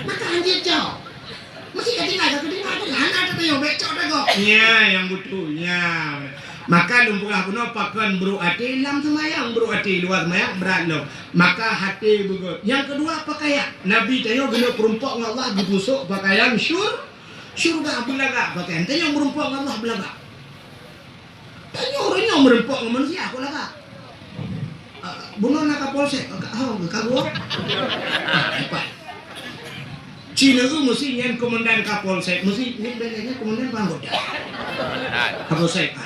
maka anjir cok mesti ketinggal hana ada tayo becok ada go nya yang butuhnya. Maka lumpulah kuno pakan bro ati lam semayang bro ati luar semayang berat lo. Maka hati begut. Yang kedua pakaian. Nabi tayo guna perumpok Allah dibusuk pakaian syurga belaga pakaian. Tayo merumpok Allah belaga. Tayo orangnya merumpok manusia aku laga. Bunuh nak kapolsek. Kagua. Apa? Cina tu mesti yang komandan kapolsek. Mesti ni bedanya komandan anggota. Kapolsek.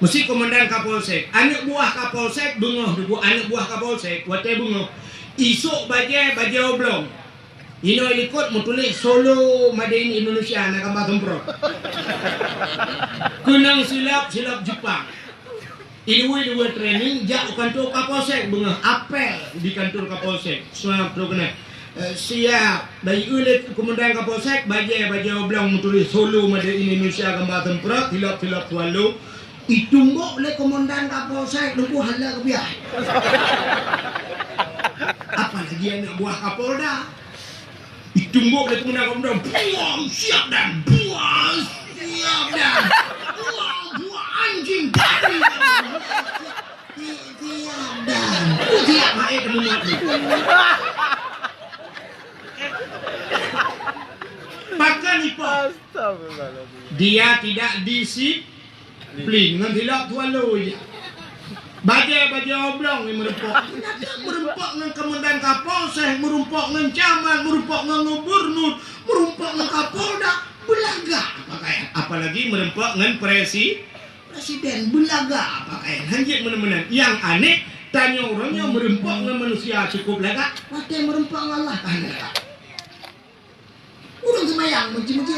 Mesti komandan Kapolsek, anak buah Kapolsek bengah debu anak buah Kapolsek, watai bengah. Isuk bajai oblong. Ino ikut mutulis Solo Made in Indonesia nak gambar tempro. Kunang silap Jepang. Ilu training jak kantor Kapolsek bengah apel di kantor Kapolsek. Semua tu kena. Siap dari ulit komandan Kapolsek bajai oblong mutulis Solo Made in Indonesia gambar tempro tilap tualu. Ditumbuk oleh komandan Kapolsek lupu hala kebiah. Apalagi anak buah Kapolda. Ditumbuk oleh komandan Kapolda. Buang siap dan buang anjing tadi. Siap dan siap hai temuan. Maka nipa. Dia tidak disiplin dengan hilap tualu je. Bajai oblong yang merempok. Merempok dengan komandan Kapolsek, merempok dengan camat, merempok dengan gubernur, merempok dengan Kapolda, belaga pakaian. Apalagi merempok dengan presiden, belaga pakaian. Hanjit mana-mana. Yang aneh, tanya orangnya merempok dengan manusia cukup laga. Watai merempok dengan Allah kan laga. semayang menci-menci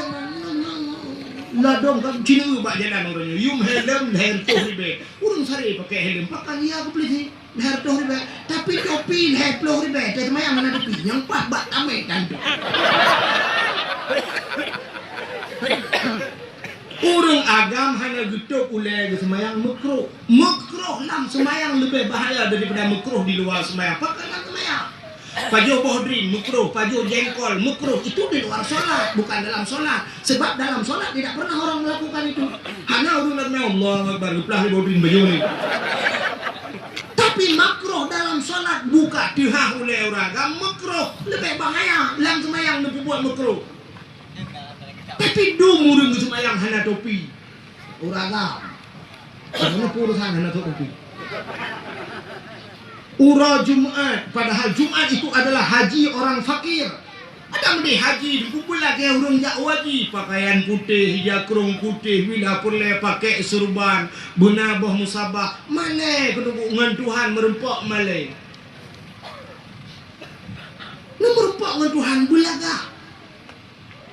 ladong kan Cina bak jalan orangnya yum helm leher toh ribe urang sare pakai helm pakai dia aku beli leher toh ribe tapi topi leher toh ribe tapi semayang mana topi yang pas bak ame dan tu urang agam hanya gitu ulai semayang makruh lam semayang lebih bahaya daripada makruh di luar semayang pakai lam semayang Pajo bohdrin, makruh, pajo jengkol, makruh. Itu di luar sholat, bukan dalam sholat. Sebab dalam sholat tidak pernah orang melakukan itu. Hanya orang Allah Akbar, pelah bohdrin baju ni. Tapi makruh dalam sholat buka dihah oleh orang. Makruh lebih bahaya. Dalam semayang lebih buat makruh. Tapi dumurung semayang hanya topi. Orang karena urusan hanya topi. Ura Jumat, padahal Jumat itu adalah haji orang fakir. Ada mendih haji dikumpul lagi orang jak wajib pakaian putih, jakrung putih, bila pulai pakai serban, benabah musabah. Mana kedungan Tuhan merempak malai. Nak merempak dengan Tuhan bulaga.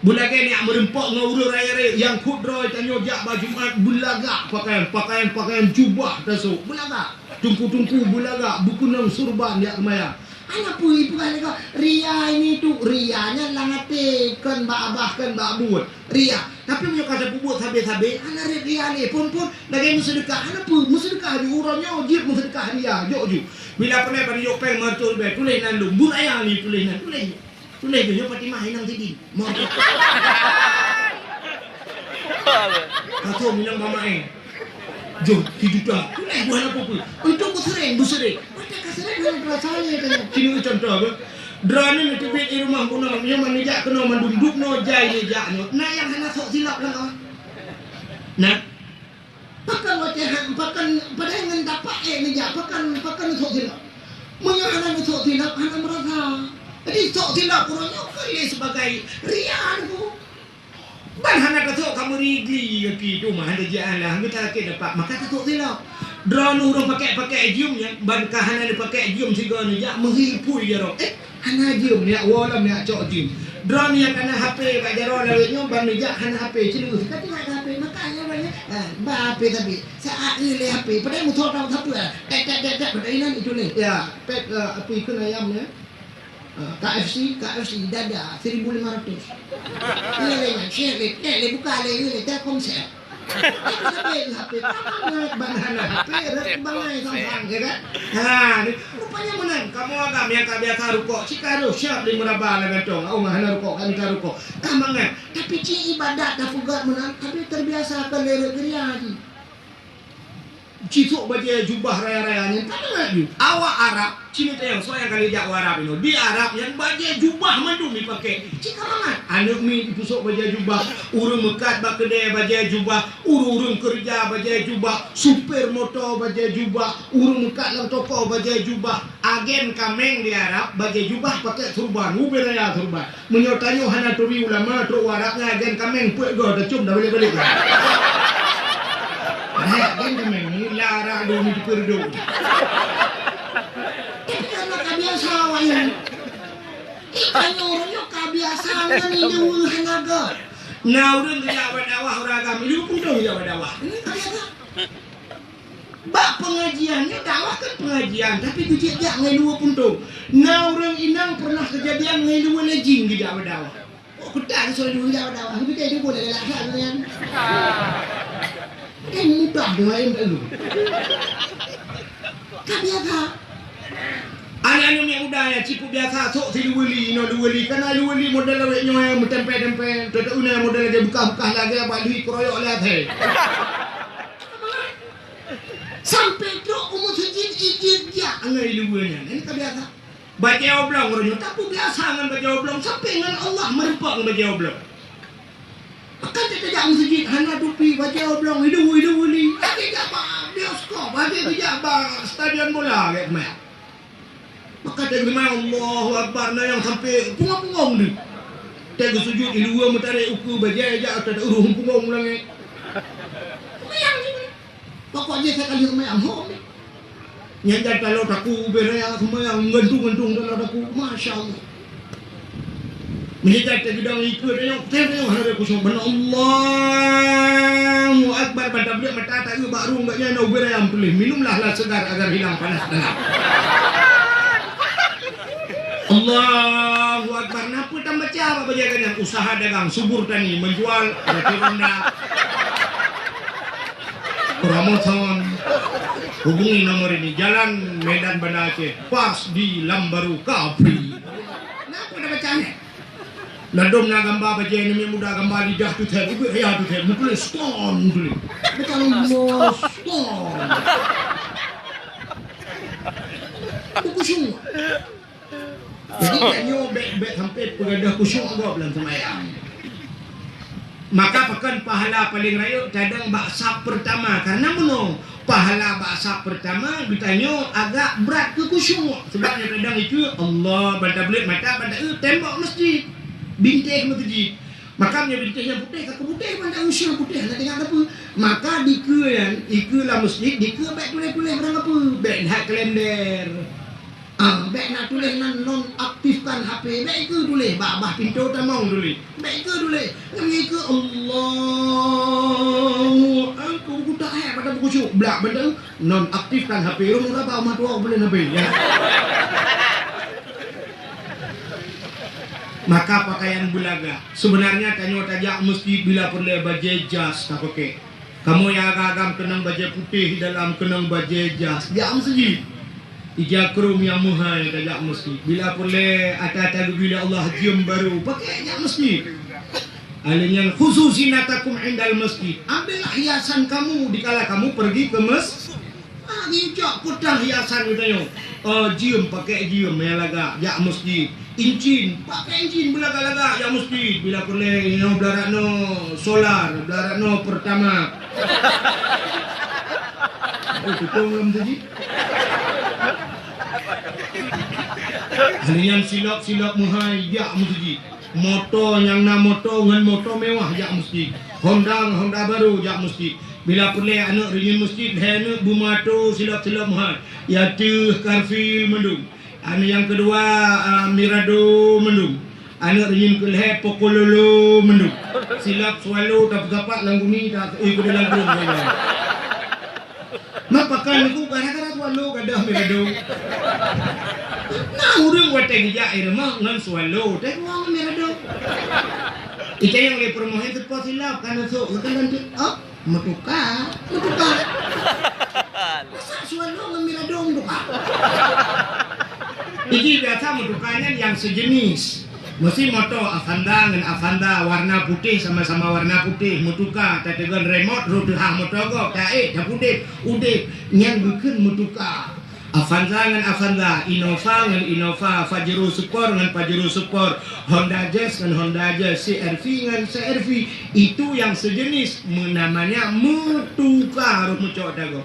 Bulaga ni merempak dengan urut raya-raya yang kudroy tanya jak baju Jumat bulaga pakaian jubah tasuk bulaga. Tungku-tungku bulaga buku nang surban dia kemaya. Anak pui bukan kau ria ini tu rianya langate kan abah kan buat ria. Tapi punya kata buat habis-habis anak ria ni pun lagi musedekah anak pun musedekah di urangnya ojib musedekah dia joju. Bila pernah pada yo peng martul be tulis nan lu buraya ni tulis dia pati mah hinang sidi. Mau. Kau minang mama Jom, hidup dah. Tulis buah apa pun. Untuk bersering. Macam kasering dengan perasaannya kan. Sini contoh apa? Drone ni tibit di rumah pun nak. Yang mana jak kena mendunduk no jai ni jak no. Nah yang hanya sok silap lah kawan. Nah. Pakan wajahan, pakan pada yang dapat ni jak. Pakan sok silap. Menyahanan sok silap, hanya merasa. Jadi sok silap orangnya kali sebagai rian tu. Ban hana katuk kamu rigli ke tu mah ada jalan lah kita laki dapat maka katuk silap drone urang pakai jum ya ban ka hana pakai jum siga ni jak menghipui jaro hana jum ni walam ni cok jum drone yang kena HP kat jaro lawetnya ban ni jak hana HP cilu kata nak HP makanya banyak ba HP tapi saat ni le HP pada motor tahu apa tek pada ini itu ni ya pet apa ikut ayam ni KFC dada 1,500. Ini share buka le Telkomsel. HP banana HP bangai sang kan. Rupanya menang. Kamu agak yang biasa rukuk. Cikaro siap di meraba lah gantong. Oh ngah rukuk kami rukuk. Kamangan. Tapi ci ibadat dah fugat menang. Tapi terbiasa akan leri-leri. Cisuk baca jubah raya-rayanya tak lagi. Awak Arab, Cina yang soalnya kali jak Arab ini. Di Arab yang baca jubah mandum dipakai. Cika mangan. Anak mi pusuk baca jubah, urung mekat bak kedai baca jubah, urung kerja baca jubah, supir motor baca jubah, urung mekat dalam toko baca jubah. Agen kameng di Arab baca jubah pakai turban, raya turban. Menyotanyo hana turi ulama tru Arabnya agen kameng puek go dah cum dah balik-balik. Agen kameng lara do ni perdo. Karena kebiasaan yang ikannya orangnya kebiasaan ni dulu hanaga. Nah orang dia berdakwah orang agama itu pun dia berdakwah. Ini kebiasaan. Bak pengajiannya dakwah kan pengajian tapi kecil dia ngai dua pun tu. Nah orang inang pernah kejadian ngai dua lejing dia berdakwah. Oh kita soal dulu dia berdakwah. Tapi dia boleh laksana kan. Mudah dengan dulu. Biasa. Anak-anak yang muda ya cipu biasa sok si luweli karena luweli model awaknya yang tempe-tempe tak una model dia buka-buka lagi apa duit keroyok lihat he. Sampai tu umur sejid dia angai luwelnya. Ini kebiasa. Baca oblong orangnya tapi biasa dengan baca oblong sampai dengan Allah merempak dengan baca oblong. Kan dia tak masjid hana tupi baca oblong hidup wali ada jabah bioskop ada jabah stadion bola kayak macam maka dia memang Allahu Akbar yang sampai pungong-pungong ni dia sujud di luar mutarik uku baca aja ada urung pungong lagi mayang ni pokoknya saya kali mayang home nyanyi kalau taku beraya mayang ngentung dalam taku Masya Allah Menyekat gedang ikut tengok hari khusyuk benar Allahu Akbar pada beliau mata tak baru enggaknya nak berayam tulis minumlah lah segar agar hilang panas dalam. Allahu Akbar. Napa tambah apa bajakan usaha dagang subur tani menjual roti rendah. Promotion. Hubungi nomor ini Jalan Medan Banda Aceh pas di Lambaru Kapri. Napa dah bacanya? Ladom na gambar baca ini muda gambar lidah tu ter ibu ya tu ter mukul stone tu. Macam stone. Kusyuk. Jadi kanyo bet sampai pegadah kusyuk gua dalam sembahyang. Maka pekan pahala paling raya cadang baksa pertama karena menong pahala baksa pertama ditanya agak berat ke kusyuk sebabnya kadang itu Allah banda belit mata banda tembok masjid bintih matuji makanya bintih yang putih ke putih banda usia putih nak tengok apa maka dikean ikulah masjid dike baik tulis barang apa baik hak kalender baik nak tulis non aktifkan HP baik ke tulis bah pintu tamong tulis baik ke tulis ngambil ke Allah aku tak hay pada kusyuk belak benda non aktifkan HP orang berapa amat tua boleh nabi ya. Maka pakaian bulaga sebenarnya kanyo tajak mesti bila perlu baju jas tak pakai kamu yang agak kenang baju putih dalam kenang baju jas dia mesti ija krum yang muhal tajak mesti bila perlu ada bila Allah jam baru pakai jak mesti alanya khususinatakum indal masjid ambillah hiasan kamu dikala kamu pergi ke masjid ngijak pedang hiasan katanya jiem pakai jiem ya laga jak masjid incin pakai incin belaga-laga yang mesti bila perlu no belarakno solar belarakno pertama tutung lam tadi halian silap muhai jak mesti moto yang na moto ngan moto mewah jak mesti Honda baru jak mesti bila perlu anak ringin masjid hene bumato silap muhai ya tuh karfil mendung anu yang kedua Mirado mendung anu ringin kelhe Pokololo mendung silap swallow dapat langguni tak ikut dalam belum mapakan aku gara-gara swallow gadah Mirado nah urang wate gija irma ngan swallow teh wong Mirado ite yang le promosi tu silap kan so kan metuka masa swallow ngan Mirado metuka. Ini biasa metukanya yang sejenis. Mesti moto Avanda dengan Avanda warna putih sama-sama warna putih mutuka tategan remote roda hang motogo tae dah putih udah yang bukan mutuka Avanza dengan Avanza Innova dengan Innova Pajero Sport dengan Pajero Sport Honda Jazz dengan Honda Jazz CR-V dengan CR-V itu yang sejenis namanya mutuka harus mucok dago.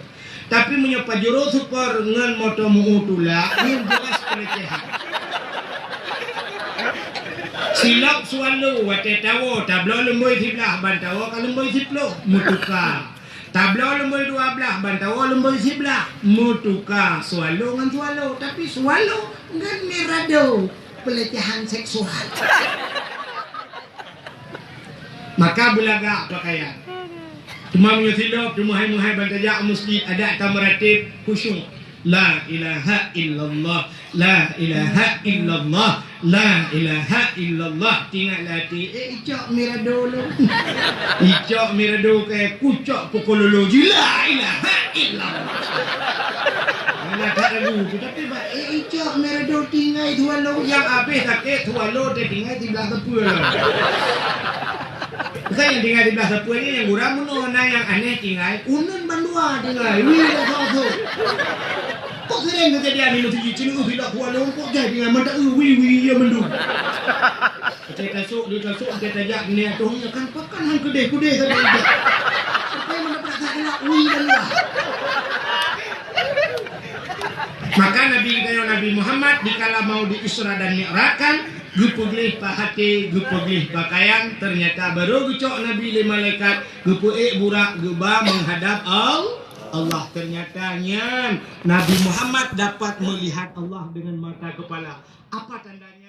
Tapi punya Pajero Sport dengan motor muutula ini jelas pelecehan. Silap swallow wate tawo tablo lemboy sebelah bantawo kalau lemboy sebelah mutuka. Tablo lemboy 12 bantawo lemboy sebelah mutuka. Swallow dengan swallow tapi swallow dengan Mirado pelecehan seksual. Maka belaga pakaian. Cuma menyusilop, cuma hai-muhai bantajak masjid ada tamaratib khusyuk. La ilaha illallah, la ilaha illallah, la ilaha illallah. Tinggal latih, icok Mirado lo. Icok Mirado ke kucok Pokololo. La ilaha illallah. Mana tak ragu, tapi icok Mirado tinggal tualo yang habis sakit tualo dia tinggal di belakang pula. Bukan yang tinggal di belah sepuh ini yang gurau menona yang aneh tinggal unun bandua tinggal wih so kok sering kejadian ini tuh cicing tidak kuat dong kok jadi dengan mata wih ya mendung kita kasuk kita jak ni tuh ya kan pakan hang kude saja supaya mendapat saya wih bandua. Maka Nabi Muhammad dikala mau diisra dan mi'rajkan gupuglih pahati gupuglih pakaian ternyata baru gucok Nabi le malaikat gupuik burak guba menghadap Allah ternyatanya Nabi Muhammad dapat melihat Allah dengan mata kepala. Apa tandanya?